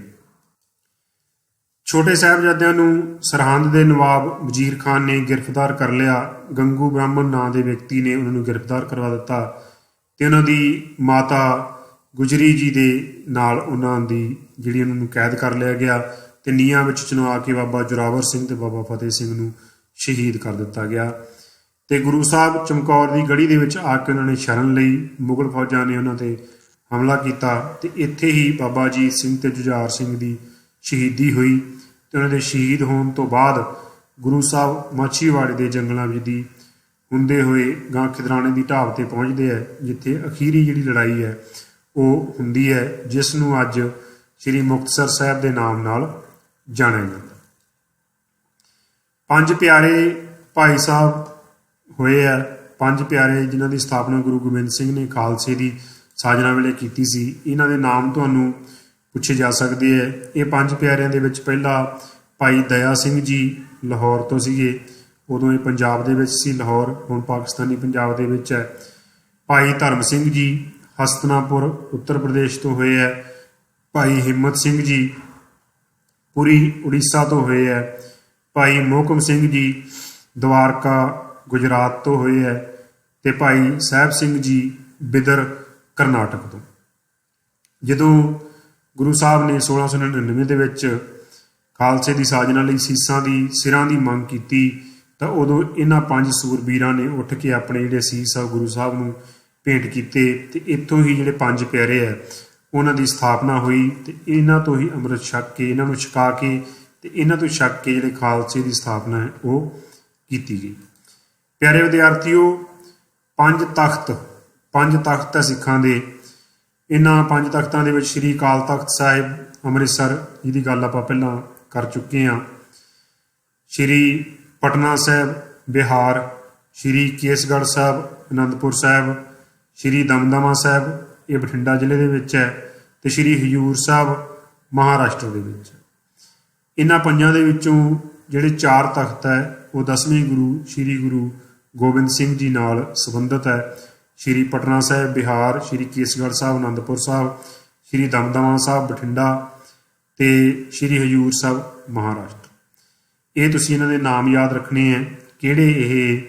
छोटे साहिबजादियां नूं सरहंद दे नवाब वजीर खान ने गिरफ्तार कर लिया। गंगू ब्राह्मण नां दे व्यक्ति ने उन्होंने गिरफ्तार करवा दिता ते उन्हां दी माता गुजरी जी दे नाल उन्हां दी जिहड़ी उन्हां नूं कैद कर लिया गया ते नीहां विच चुनवा के बाबा जोरावर सिंह ते बाबा फतेह सिंह नूं शहीद कर दिता गया। ते गुरु साहब चमकौर की गढ़ी दे विच आके उन्होंने शरण लई। मुगल फौजां ने उन्हां ते हमला किया ते इत्थे ही बाबा अजीत सिंह ते जुझार सिंह की शहीदी हुई। ते उन्हां दे शहीद होने तो बाद गुरु साहब माछीवाड़े के जंगलों में दी हुंदे हुए गां खिदराने की ढाब ते पहुँचते हैं, जिथे अखीरी जिहड़ी लड़ाई है वो हुंदी है, जिसनूं अज श्री मुक्तसर साहब के नाम नाल जाणिया जाता। 5 प्यारे भाई साहब होए है। 5 प्यारे जिन्हां की स्थापना गुरु गोबिंद सिंह ने खालसे की साजना वेले कीती सी। इन्हां दे नाम तुहानूं पुछे जा सकते हैं। ये 5 प्यारिਆਂ ਦੇ ਵਿੱਚ ਪਹਿਲਾ भाई दया सिंह जी लाहौर तो सीगे, उदों ये पंजाब दे विच सी, लाहौर हुण पाकिस्तानी पंजाब दे विच है। भाई धर्म सिंह जी हसतनापुर उत्तर प्रदेश तो होए है। भाई हिम्मत सिंह जी पुरी उड़ीसा तो होए है। भाई मोहकम सिंह जी द्वारका गुजरात तो होए है। ਤੇ ਭਾਈ ਸਾਹਿਬ ਸਿੰਘ ਜੀ ਬਿਦਰ ਕਰਨਾਟਕ ਤੋਂ। ਜਦੋਂ ਗੁਰੂ ਸਾਹਿਬ ਨੇ 1699 ਦੇ ਵਿੱਚ ਖਾਲਸੇ ਦੀ ਸਾਜਨਾ ਲਈ ਸੀਸਾਂ ਦੀ ਸਿਰਾਂ ਦੀ ਮੰਗ ਕੀਤੀ ਤਾਂ ਉਦੋਂ ਇਹਨਾਂ 5 ਸੂਰਬੀਰਾਂ ਨੇ ਉੱਠ ਕੇ ਆਪਣੇ ਜਿਹੜੇ ਸੀਸ ਆ ਗੁਰੂ ਸਾਹਿਬ ਨੂੰ ਭੇਂਟ ਕੀਤੇ ਤੇ ਇੱਥੋਂ ਹੀ ਜਿਹੜੇ 5 ਪਿਆਰੇ ਆ ਉਹਨਾਂ ਦੀ ਸਥਾਪਨਾ ਹੋਈ ਤੇ ਇਹਨਾਂ ਤੋਂ ਹੀ ਅੰਮ੍ਰਿਤ ਛਕ ਕੇ, ਇਹਨਾਂ ਨੂੰ ਛਕਾ ਕੇ ਤੇ ਇਹਨਾਂ ਤੋਂ ਛਕ ਕੇ ਜਿਹੜੇ ਖਾਲਸੇ ਦੀ ਸਥਾਪਨਾ ਹੈ ਉਹ ਕੀਤੀ ਗਈ। ਪਿਆਰੇ ਵਿਦਿਆਰਥੀਓ, 5 ਤਖਤ ਹੈ ਸਿੱਖਾਂ ਦੇ। ਇਹਨਾਂ 5 ਤਖਤਾਂ ਦੇ ਵਿੱਚ ਸ਼੍ਰੀ ਅਕਾਲ ਤਖਤ ਸਾਹਿਬ ਅੰਮ੍ਰਿਤਸਰ, ਜਿਹਦੀ ਗੱਲ ਆਪਾਂ ਪਹਿਲਾਂ ਕਰ ਚੁੱਕੇ ਹਾਂ, ਸ਼੍ਰੀ ਪਟਨਾ ਸਾਹਿਬ ਬਿਹਾਰ, ਸ਼੍ਰੀ ਕੇਸਗੜ੍ਹ ਸਾਹਿਬ ਅਨੰਦਪੁਰ ਸਾਹਿਬ, ਸ਼੍ਰੀ ਦਮਦਮਾ ਸਾਹਿਬ ਇਹ ਬਠਿੰਡਾ ਜ਼ਿਲ੍ਹੇ ਦੇ ਵਿੱਚ ਹੈ, ਤੇ ਸ਼੍ਰੀ ਹਜ਼ੂਰ ਸਾਹਿਬ ਮਹਾਰਾਸ਼ਟਰ ਦੇ ਵਿੱਚ। ਇਹਨਾਂ 5 ਦੇ ਵਿੱਚੋਂ ਜਿਹੜੇ 4 ਤਖਤ ਹੈ ਉਹ 10ਵੇਂ ਗੁਰੂ ਸ਼੍ਰੀ ਗੁਰੂ ਗੋਬਿੰਦ ਸਿੰਘ ਜੀ ਨਾਲ ਸੰਬੰਧਿਤ ਹੈ। ਸ਼੍ਰੀ ਪਟਨਾ ਸਾਹਿਬ ਬਿਹਾਰ, ਸ਼੍ਰੀ ਕੇਸਗੜ੍ਹ ਸਾਹਿਬ ਅਨੰਦਪੁਰ ਸਾਹਿਬ, ਸ਼੍ਰੀ ਦਮਦਮਾ ਸਾਹਿਬ ਬਠਿੰਡਾ ਤੇ ਸ਼੍ਰੀ ਹਜ਼ੂਰ ਸਾਹਿਬ ਮਹਾਰਾਸ਼ਟਰ। ਇਹ ਤੁਸੀਂ ਇਹਨਾਂ ਦੇ ਨਾਮ ਯਾਦ ਰੱਖਣੇ ਹੈ, ਕਿਹੜੇ ਇਹ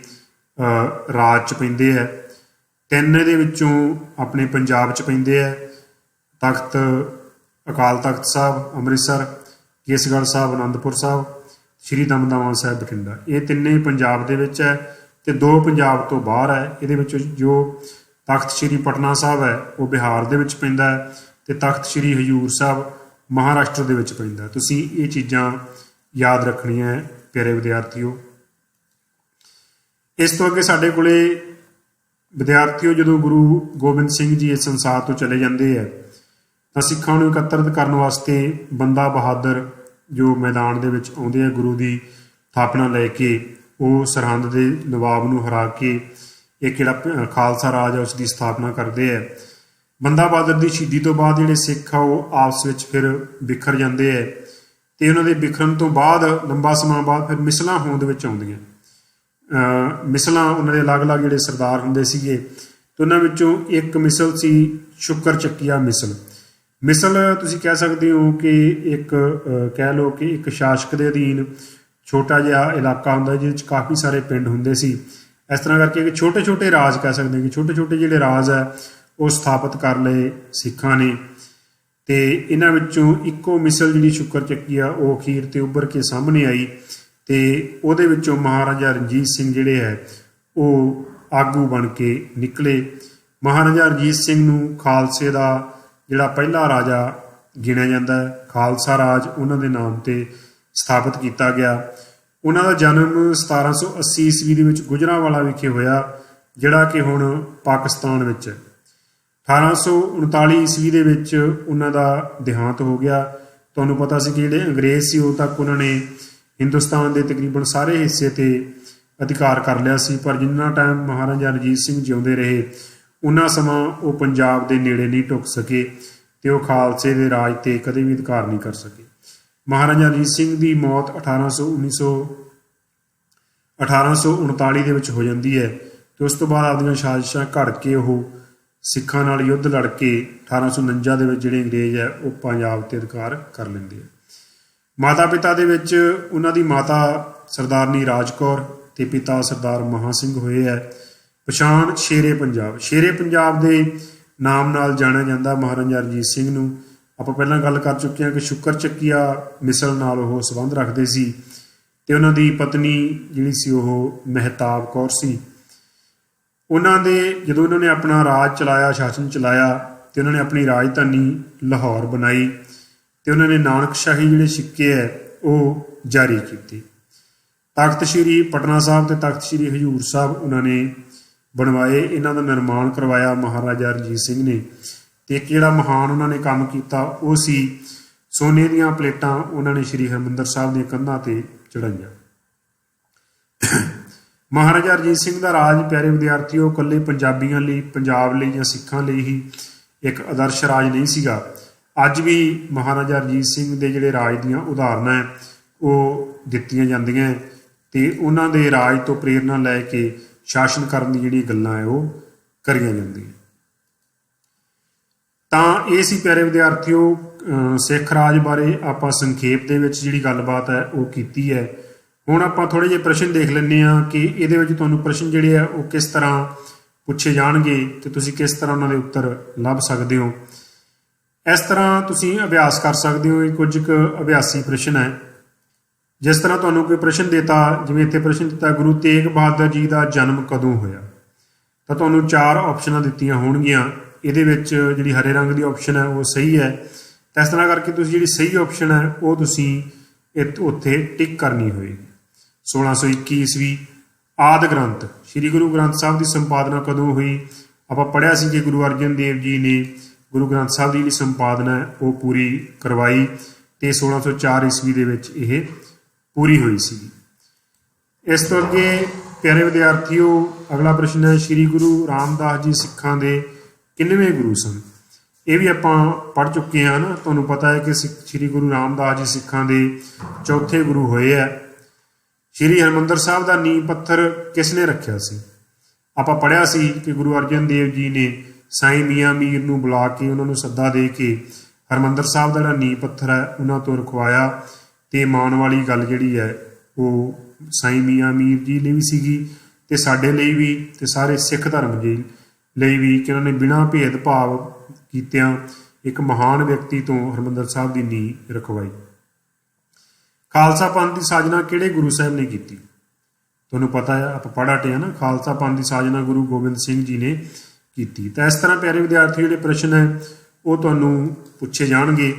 ਰਾਜ 'ਚ ਪੈਂਦੇ ਹੈ। 3 ਦੇ ਵਿੱਚੋਂ ਆਪਣੇ ਪੰਜਾਬ 'ਚ ਪੈਂਦੇ ਹੈ, ਤਖਤ ਅਕਾਲ ਤਖਤ ਸਾਹਿਬ ਅੰਮ੍ਰਿਤਸਰ, ਕੇਸਗੜ੍ਹ ਸਾਹਿਬ ਅਨੰਦਪੁਰ ਸਾਹਿਬ, ਸ਼੍ਰੀ ਦਮਦਮਾ ਸਾਹਿਬ ਬਠਿੰਡਾ। ਇਹ 3 ਪੰਜਾਬ ਦੇ ਵਿੱਚ ਹੈ ਤੇ 2 ਪੰਜਾਬ ਤੋਂ ਬਾਹਰ ਹੈ। ਇਹਦੇ ਵਿੱਚ ਜੋ ਤਖਤ ਸ਼੍ਰੀ ਪਟਨਾ ਸਾਹਿਬ ਹੈ ਉਹ ਬਿਹਾਰ ਦੇ ਵਿੱਚ ਪੈਂਦਾ ਹੈ ਤੇ ਤਖਤ ਸ਼੍ਰੀ ਹਜ਼ੂਰ ਸਾਹਿਬ ਮਹਾਰਾਸ਼ਟਰ ਦੇ ਵਿੱਚ ਪੈਂਦਾ। ਤੁਸੀਂ ਇਹ ਚੀਜ਼ਾਂ ਯਾਦ ਰੱਖਣੀਆਂ ਪਿਆਰੇ ਵਿਦਿਆਰਥੀਓ। ਇਸ ਤੋਂ ਅੱਗੇ ਸਾਡੇ ਕੋਲੇ ਵਿਦਿਆਰਥੀਓ, ਜਦੋਂ ਗੁਰੂ ਗੋਬਿੰਦ ਸਿੰਘ ਜੀ ਇਸ ਸੰਸਾਰ ਤੋਂ ਚਲੇ ਜਾਂਦੇ ਹੈ ਤਾਂ ਸਿੱਖਾਂ ਨੂੰ ਇਕੱਤਰਿਤ ਕਰਨ ਵਾਸਤੇ ਬੰਦਾ ਬਹਾਦਰ ਜੋ ਮੈਦਾਨ ਦੇ ਵਿੱਚ ਆਉਂਦੇ ਆ ਗੁਰੂ ਦੀ ਥਾਪਨਾ ਲੈ ਕੇ, ਉਹ ਸਰਹੰਦ ਦੇ ਨਵਾਬ ਨੂੰ ਹਰਾ ਕੇ ਇੱਕ ਜਿਹੜਾ ਖਾਲਸਾ ਰਾਜ ਹੈ ਉਸ ਦੀ ਸਥਾਪਨਾ ਕਰਦੇ ਹੈ। ਬੰਦਾ ਬਹਾਦਰ ਦੀ ਸ਼ਹੀਦੀ ਤੋਂ ਬਾਅਦ ਜਿਹੜੇ ਸਿੱਖ ਆ ਉਹ ਆਪਸ ਵਿੱਚ ਫਿਰ ਬਿਖਰ ਜਾਂਦੇ ਹੈ ਤੇ ਉਹਨਾਂ ਦੇ ਬਿਖਰਨ ਤੋਂ ਬਾਅਦ ਲੰਬਾ ਸਮਾਂ ਬਾਅਦ ਫਿਰ ਮਿਸਲਾਂ ਹੋਂਦ ਵਿੱਚ ਆਉਂਦੀਆਂ। ਮਿਸਲਾਂ ਉਹਨਾਂ ਦੇ ਅਲੱਗ-ਅਲੱਗ ਜਿਹੜੇ ਸਰਦਾਰ ਹੁੰਦੇ ਸੀਗੇ ਤੇ ਉਹਨਾਂ ਵਿੱਚੋਂ ਇੱਕ ਮਿਸਲ ਸੀ ਸ਼ੁਕਰ ਚੱਕੀਆ ਮਿਸਲ। ਮਿਸਲ ਤੁਸੀਂ ਕਹਿ ਸਕਦੇ ਹੋ ਕਿ ਇੱਕ ਕਹਿ ਲਓ ਕਿ ਇੱਕ ਸ਼ਾਸਕ ਦੇ ਅਧੀਨ ਛੋਟਾ ਜਿਹਾ ਇਲਾਕਾ ਹੁੰਦਾ ਜਿਹਦੇ ਵਿੱਚ ਕਾਫੀ ਸਾਰੇ ਪਿੰਡ ਹੁੰਦੇ ਸੀ। ਇਸ ਤਰ੍ਹਾਂ ਕਰਕੇ ਕਿ ਛੋਟੇ ਰਾਜ ਕਹਿ ਸਕਦੇ ਕਿ ਛੋਟੇ ਜਿਹੜੇ ਰਾਜ ਹੈ ਉਹ ਸਥਾਪਿਤ ਕਰ ਲਏ ਸਿੱਖਾਂ ਨੇ। ਤੇ ਇਹਨਾਂ ਵਿੱਚੋਂ ਇੱਕੋ ਮਿਸਲ ਜਿਹੜੀ ਸ਼ੁਕਰ ਚੱਕੀ ਆ ਉਹ ਅਖੀਰ ਤੇ ਉੱਭਰ ਕੇ ਸਾਹਮਣੇ ਆਈ ਤੇ ਉਹਦੇ ਵਿੱਚੋਂ ਮਹਾਰਾਜਾ ਰਣਜੀਤ ਸਿੰਘ ਜਿਹੜੇ ਹੈ ਉਹ ਆਗੂ ਬਣ ਕੇ ਨਿਕਲੇ। ਮਹਾਰਾਜਾ ਰਣਜੀਤ ਸਿੰਘ ਨੂੰ ਖਾਲਸੇ ਦਾ ਜਿਹੜਾ ਪਹਿਲਾ ਰਾਜਾ ਗਿਣਿਆ ਜਾਂਦਾ ਹੈ। ਖਾਲਸਾ ਰਾਜ ਉਹਨਾਂ ਦੇ ਨਾਮ ਤੇ ਸਥਾਪਿਤ ਕੀਤਾ ਗਿਆ। ਉਹਨਾਂ ਦਾ ਜਨਮ 1780 ਈਸਵੀ ਦੇ ਵਿੱਚ ਗੁਜਰਾਂਵਾਲਾ ਵਿਖੇ ਹੋਇਆ, ਜਿਹੜਾ ਕਿ ਹੁਣ ਪਾਕਿਸਤਾਨ ਵਿੱਚ ਹੈ। 1839 ਈਸਵੀ ਦੇ ਵਿੱਚ ਉਹਨਾਂ ਦਾ ਦੇਹਾਂਤ ਹੋ ਗਿਆ। ਤੁਹਾਨੂੰ ਪਤਾ ਸੀ ਕਿ ਜਿਹੜੇ ਅੰਗਰੇਜ਼ ਸੀ ਉਦੋਂ ਤੱਕ ਉਹਨਾਂ ਨੇ ਹਿੰਦੁਸਤਾਨ ਦੇ ਤਕਰੀਬਨ ਸਾਰੇ ਹਿੱਸੇ ਤੇ ਅਧਿਕਾਰ ਕਰ ਲਿਆ ਸੀ, ਪਰ ਜਿੰਨਾ ਟਾਈਮ ਮਹਾਰਾਜਾ ਰਣਜੀਤ ਸਿੰਘ ਜਿਉਂਦੇ ਰਹੇ ਉਹਨਾਂ ਸਮਾਂ ਉਹ ਪੰਜਾਬ ਦੇ ਨੇੜੇ ਨਹੀਂ ਢੁੱਕ ਸਕੇ ਤੇ ਉਹ ਖਾਲਸੇ ਦੇ ਰਾਜ ਤੇ ਕਦੇ ਵੀ ਅਧਿਕਾਰ ਨਹੀਂ ਕਰ ਸਕੇ। ਮਹਾਰਾਜਾ ਰਣਜੀਤ ਸਿੰਘ ਦੀ ਮੌਤ 1839 ਦੇ ਵਿੱਚ ਹੋ ਜਾਂਦੀ ਹੈ ਤੇ ਉਸ ਤੋਂ ਬਾਅਦ ਆਪਣੀਆਂ ਸਾਜ਼ਿਸ਼ਾਂ ਘੜ ਕੇ ਉਹ ਸਿੱਖਾਂ ਨਾਲ ਯੁੱਧ ਲੜ ਕੇ 1849 ਦੇ ਵਿੱਚ ਜਿਹੜੇ ਅੰਗਰੇਜ਼ ਹੈ ਉਹ ਪੰਜਾਬ ਤੇ ਅਧਿਕਾਰ ਕਰ ਲੈਂਦੇ ਆ। ਮਾਤਾ ਪਿਤਾ ਦੇ ਵਿੱਚ ਉਹਨਾਂ ਦੀ ਮਾਤਾ ਸਰਦਾਰਨੀ ਰਾਜ ਕੌਰ ਤੇ ਪਿਤਾ ਸਰਦਾਰ ਮਹਾਂ ਸਿੰਘ ਹੋਏ ਹੈ। ਪਛਾਣ ਸ਼ੇਰੇ ਪੰਜਾਬ ਦੇ ਨਾਮ ਨਾਲ ਜਾਣਿਆ ਜਾਂਦਾ ਮਹਾਰਾਜਾ ਰਣਜੀਤ ਸਿੰਘ ਨੂੰ। ਆਪਾਂ ਪਹਿਲਾਂ ਗੱਲ ਕਰ ਚੁੱਕੇ ਹਾਂ ਕਿ ਸ਼ੁਕਰ ਚੱਕੀਆ ਮਿਸਲ ਨਾਲ ਉਹ ਸੰਬੰਧ ਰੱਖਦੇ ਸੀ ਤੇ ਉਹਨਾਂ ਦੀ ਪਤਨੀ ਜਿਹੜੀ ਸੀ ਉਹ ਮਹਿਤਾਬ ਕੌਰ ਸੀ। ਉਹਨਾਂ ਦੇ ਜਦੋਂ ਉਹਨਾਂ ਨੇ ਆਪਣਾ ਰਾਜ ਚਲਾਇਆ, ਸ਼ਾਸਨ ਚਲਾਇਆ ਤੇ ਉਹਨਾਂ ਨੇ ਆਪਣੀ ਰਾਜਧਾਨੀ ਲਾਹੌਰ ਬਣਾਈ ਤੇ ਉਹਨਾਂ ਨੇ ਨਾਨਕਸ਼ਾਹੀ ਜਿਹੜੇ ਸਿੱਕੇ ਹੈ ਉਹ ਜਾਰੀ ਕੀਤੇ। ਤਖਤ ਸ਼੍ਰੀ ਪਟਨਾ ਸਾਹਿਬ ਤੇ ਤਖਤ ਸ਼੍ਰੀ ਹਜ਼ੂਰ ਸਾਹਿਬ ਉਹਨਾਂ ਨੇ ਬਣਵਾਏ। ਇਹਨਾਂ ਦਾ ਨਿਰਮਾਣ ਕਰਵਾਇਆ ਮਹਾਰਾਜਾ ਰਣਜੀਤ ਸਿੰਘ ਨੇ। ਤੇ ਇੱਕ ਜਿਹੜਾ ਮਹਾਨ ਉਹਨਾਂ ਨੇ ਕੰਮ ਕੀਤਾ ਉਹ ਸੀ ਸੋਨੇ ਦੀਆਂ ਪਲੇਟਾਂ ਉਹਨਾਂ ਨੇ ਸ਼੍ਰੀ ਹਰਿਮੰਦਰ ਸਾਹਿਬ ਦੀਆਂ ਕੰਧਾਂ ਤੇ ਚੜਾਈਆਂ। ਮਹਾਰਾਜਾ ਰਣਜੀਤ ਸਿੰਘ ਦਾ ਰਾਜ ਪਿਆਰੇ ਵਿਦਿਆਰਥੀਓ ਇਕੱਲੇ ਪੰਜਾਬੀਆਂ ਲਈ, ਪੰਜਾਬ ਲਈ ਜਾਂ ਸਿੱਖਾਂ ਲਈ ਹੀ ਇੱਕ ਆਦਰਸ਼ ਰਾਜ ਨਹੀਂ ਸੀਗਾ। ਅੱਜ ਵੀ ਮਹਾਰਾਜਾ ਰਣਜੀਤ ਸਿੰਘ ਦੇ ਜਿਹੜੇ ਰਾਜ ਦੀਆਂ ਉਦਾਹਰਨਾਂ ਹੈ ਉਹ ਦਿੱਤੀਆਂ ਜਾਂਦੀਆਂ ਤੇ ਉਹਨਾਂ ਦੇ ਰਾਜ ਤੋਂ ਪ੍ਰੇਰਨਾ ਲੈ ਕੇ ਸ਼ਾਸਨ ਕਰਨ ਦੀ ਜਿਹੜੀ ਗੱਲਾਂ ਹੈ ਉਹ ਕਰੀਆਂ ਜਾਂਦੀਆਂ। ਤਾਂ ਇਹ ਸੀ ਪਿਆਰੇ ਵਿਦਿਆਰਥੀਓ ਸਿੱਖ ਰਾਜ ਬਾਰੇ ਆਪਾਂ ਸੰਖੇਪ ਦੇ ਵਿੱਚ ਜਿਹੜੀ ਗੱਲਬਾਤ ਹੈ ਉਹ ਕੀਤੀ ਹੈ। ਹੁਣ ਆਪਾਂ ਥੋੜ੍ਹੇ ਜਿਹੇ ਪ੍ਰਸ਼ਨ ਦੇਖ ਲੈਂਦੇ ਹਾਂ ਕਿ ਇਹਦੇ ਵਿੱਚ ਤੁਹਾਨੂੰ ਪ੍ਰਸ਼ਨ ਜਿਹੜੇ ਆ ਉਹ ਕਿਸ ਤਰ੍ਹਾਂ ਪੁੱਛੇ ਜਾਣਗੇ ਤੇ ਤੁਸੀਂ ਕਿਸ ਤਰ੍ਹਾਂ ਉਹਨਾਂ ਦੇ ਉੱਤਰ ਲੱਭ ਸਕਦੇ ਹੋ। ਇਸ ਤਰ੍ਹਾਂ ਤੁਸੀਂ ਅਭਿਆਸ ਕਰ ਸਕਦੇ ਹੋ। ਇਹ ਕੁਝ ਕੁ ਅਭਿਆਸੀ ਪ੍ਰਸ਼ਨ ਹੈ। ਜਿਸ ਤਰ੍ਹਾਂ ਤੁਹਾਨੂੰ ਕੋਈ ਪ੍ਰਸ਼ਨ ਦਿੱਤਾ, ਜਿਵੇਂ ਇੱਥੇ ਪ੍ਰਸ਼ਨ ਦਿੱਤਾ ਗੁਰੂ ਤੇਗ ਬਹਾਦਰ ਜੀ ਦਾ ਜਨਮ ਕਦੋਂ ਹੋਇਆ, ਤਾਂ ਤੁਹਾਨੂੰ 4 ਆਪਸ਼ਨਾਂ ਦਿੱਤੀਆਂ ਹੋਣਗੀਆਂ। ਇਹਦੇ ਵਿੱਚ ਜਿਹੜੀ ਹਰੇ ਰੰਗ ਦੀ ਆਪਸ਼ਨ ਹੈ ਉਹ ਸਹੀ ਹੈ। ਤਾਂ ਇਸ ਤਰ੍ਹਾਂ ਕਰਕੇ ਤੁਸੀਂ ਜਿਹੜੀ ਸਹੀ ਆਪਸ਼ਨ ਹੈ ਉਹ ਤੁਸੀਂ ਉੱਥੇ ਟਿਕ ਕਰਨੀ ਹੋਏਗੀ। 1621 ਈਸਵੀ। ਆਦਿ ਗ੍ਰੰਥ ਸ੍ਰੀ ਗੁਰੂ ਗ੍ਰੰਥ ਸਾਹਿਬ ਦੀ ਸੰਪਾਦਨਾ ਕਦੋਂ ਹੋਈ? ਆਪਾਂ ਪੜ੍ਹਿਆ ਸੀ ਕਿ ਗੁਰੂ ਅਰਜਨ ਦੇਵ ਜੀ ਨੇ ਗੁਰੂ ਗ੍ਰੰਥ ਸਾਹਿਬ ਦੀ ਜਿਹੜੀ ਸੰਪਾਦਨਾ ਹੈ ਉਹ ਪੂਰੀ ਕਰਵਾਈ ਤੇ 1604 ਈਸਵੀ ਦੇ ਵਿੱਚ ਇਹ ਪੂਰੀ ਹੋਈ ਸੀ। ਇਸ ਤੋਂ ਅੱਗੇ ਪਿਆਰੇ ਵਿਦਿਆਰਥੀਓ, ਅਗਲਾ ਪ੍ਰਸ਼ਨ ਹੈ ਸ੍ਰੀ ਗੁਰੂ ਰਾਮਦਾਸ ਜੀ ਸਿੱਖਾਂ ਦੇ ਕਿੰਨਵੇਂ ਗੁਰੂ ਸਨ? ਇਹ ਵੀ ਆਪਾਂ ਪੜ੍ਹ ਚੁੱਕੇ ਹਾਂ ਨਾ। ਤੁਹਾਨੂੰ ਪਤਾ ਹੈ ਕਿ ਸ੍ਰੀ ਗੁਰੂ ਰਾਮਦਾਸ ਜੀ ਸਿੱਖਾਂ ਦੇ ਚੌਥੇ ਗੁਰੂ ਹੋਏ ਹੈ। ਸ੍ਰੀ ਹਰਿਮੰਦਰ ਸਾਹਿਬ ਦਾ ਨੀਂਹ ਪੱਥਰ ਕਿਸ ਨੇ ਰੱਖਿਆ ਸੀ? ਆਪਾਂ ਪੜ੍ਹਿਆ ਸੀ ਕਿ ਗੁਰੂ ਅਰਜਨ ਦੇਵ ਜੀ ਨੇ ਸਾਈਂ ਮੀਆਂ ਮੀਰ ਨੂੰ ਬੁਲਾ ਕੇ ਉਹਨਾਂ ਨੂੰ ਸੱਦਾ ਦੇ ਕੇ ਹਰਿਮੰਦਰ ਸਾਹਿਬ ਦਾ ਜਿਹੜਾ ਨੀਂਹ ਪੱਥਰ ਹੈ ਉਹਨਾਂ ਤੋਂ ਰਖਵਾਇਆ। ਤੇ ਮਾਣ ਵਾਲੀ ਗੱਲ ਜਿਹੜੀ ਹੈ ਉਹ ਸਾਈਂ ਮੀਆਂ ਮੀਰ ਜੀ ਲਈ ਵੀ ਸੀਗੀ ਤੇ ਸਾਡੇ ਲਈ ਵੀ ਤੇ ਸਾਰੇ ਸਿੱਖ ਧਰਮ ਜੀ ਲਈ ਵੀ, ਕਿ ਉਹਨਾਂ ਨੇ ਬਿਨਾਂ ਭੇਦਭਾਵ ਕੀਤਿਆਂ ਇੱਕ ਮਹਾਨ ਵਿਅਕਤੀ ਤੋਂ ਹਰਿਮੰਦਰ ਸਾਹਿਬ ਦੀ ਨੀਂਹ ਰਖਵਾਈ। ਖਾਲਸਾ ਪੰਥ ਦੀ ਸਾਜਨਾ ਕਿਹੜੇ ਗੁਰੂ ਸਾਹਿਬ ਨੇ ਕੀਤੀ? ਤੁਹਾਨੂੰ ਪਤਾ ਹੈ, ਆਪਾਂ ਪੜ੍ਹ ਹਟੇ ਨਾ, ਖਾਲਸਾ ਪੰਥ ਦੀ ਸਾਜਨਾ ਗੁਰੂ ਗੋਬਿੰਦ ਸਿੰਘ ਜੀ ਨੇ ਕੀਤੀ। ਤਾਂ ਇਸ ਤਰ੍ਹਾਂ ਪਿਆਰੇ ਵਿਦਿਆਰਥੀ ਜਿਹੜੇ ਪ੍ਰਸ਼ਨ ਹੈ ਉਹ ਤੁਹਾਨੂੰ ਪੁੱਛੇ ਜਾਣਗੇ।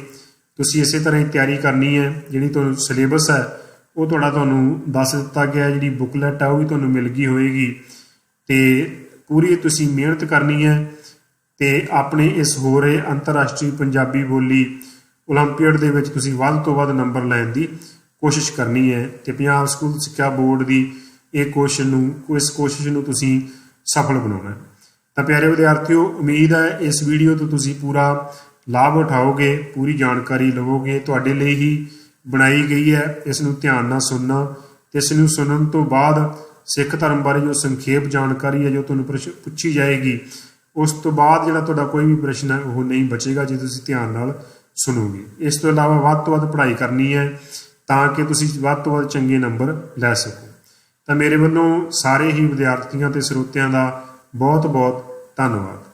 ਤੁਸੀਂ ਇਸੇ ਤਰ੍ਹਾਂ ਹੀ ਤਿਆਰੀ ਕਰਨੀ ਹੈ। ਜਿਹੜੀ ਤੁਹਾਨੂੰ ਸਿਲੇਬਸ ਹੈ ਉਹ ਤੁਹਾਨੂੰ ਦੱਸ ਦਿੱਤਾ ਗਿਆ। ਜਿਹੜੀ ਬੁੱਕਲੈਟ ਹੈ ਉਹ ਵੀ ਤੁਹਾਨੂੰ ਮਿਲ ਗਈ ਹੋਏਗੀ ਤੇ ਪੂਰੀ ਤੁਸੀਂ ਮਿਹਨਤ ਕਰਨੀ ਹੈ ਤੇ ਆਪਣੇ ਇਸ ਹੋ ਰਹੇ ਅੰਤਰਰਾਸ਼ਟਰੀ ਪੰਜਾਬੀ ਬੋਲੀ ਓਲੰਪੀਅਡ ਦੇ ਵਿੱਚ ਤੁਸੀਂ ਵੱਧ ਤੋਂ ਵੱਧ ਨੰਬਰ ਲੈਣ ਦੀ ਕੋਸ਼ਿਸ਼ ਕਰਨੀ ਹੈ ਤੇ ਪੰਜਾਬ ਸਕੂਲ ਸਿੱਖਿਆ ਬੋਰਡ ਦੀ ਇਸ ਕੋਸ਼ਿਸ਼ ਨੂੰ ਤੁਸੀਂ ਸਫਲ ਬਣਾਉਣਾ। ਤਾਂ ਪਿਆਰੇ ਵਿਦਿਆਰਥੀਓ, ਉਮੀਦ ਹੈ ਇਸ ਵੀਡੀਓ ਤੋਂ ਤੁਸੀਂ ਪੂਰਾ ਲਾਭ ਉਠਾਓਗੇ, ਪੂਰੀ ਜਾਣਕਾਰੀ ਲਵੋਗੇ। ਤੁਹਾਡੇ ਲਈ ਹੀ ਬਣਾਈ ਗਈ ਹੈ। ਇਸ ਨੂੰ ਧਿਆਨ ਨਾਲ ਸੁਣਨਾ ਤੇ ਇਸ ਨੂੰ ਸੁਣਨ ਤੋਂ ਬਾਅਦ ਸਿੱਖ ਧਰਮ ਬਾਰੇ ਜੋ ਸੰਖੇਪ ਜਾਣਕਾਰੀ ਹੈ ਜੋ ਤੁਹਾਨੂੰ ਪੁੱਛੀ ਜਾਏਗੀ, ਉਸ ਤੋਂ ਬਾਅਦ ਜਿਹੜਾ ਤੁਹਾਡਾ ਕੋਈ ਵੀ ਪ੍ਰਸ਼ਨ ਹੈ ਉਹ ਨਹੀਂ ਬਚੇਗਾ ਜੇ ਤੁਸੀਂ ਧਿਆਨ ਨਾਲ ਸੁਣੋਗੇ। ਇਸ ਤੋਂ ਇਲਾਵਾ ਵੱਧ ਤੋਂ ਵੱਧ ਪੜ੍ਹਾਈ ਕਰਨੀ ਹੈ ਤਾਂ ਕਿ ਤੁਸੀਂ ਵੱਧ ਤੋਂ ਵੱਧ ਚੰਗੇ ਨੰਬਰ ਲੈ ਸਕੋ। ਤਾਂ ਮੇਰੇ ਵੱਲੋਂ ਸਾਰੇ ਹੀ ਵਿਦਿਆਰਥੀਆਂ ਤੇ ਸਰੋਤਿਆਂ ਦਾ ਬਹੁਤ ਬਹੁਤ ਧੰਨਵਾਦ।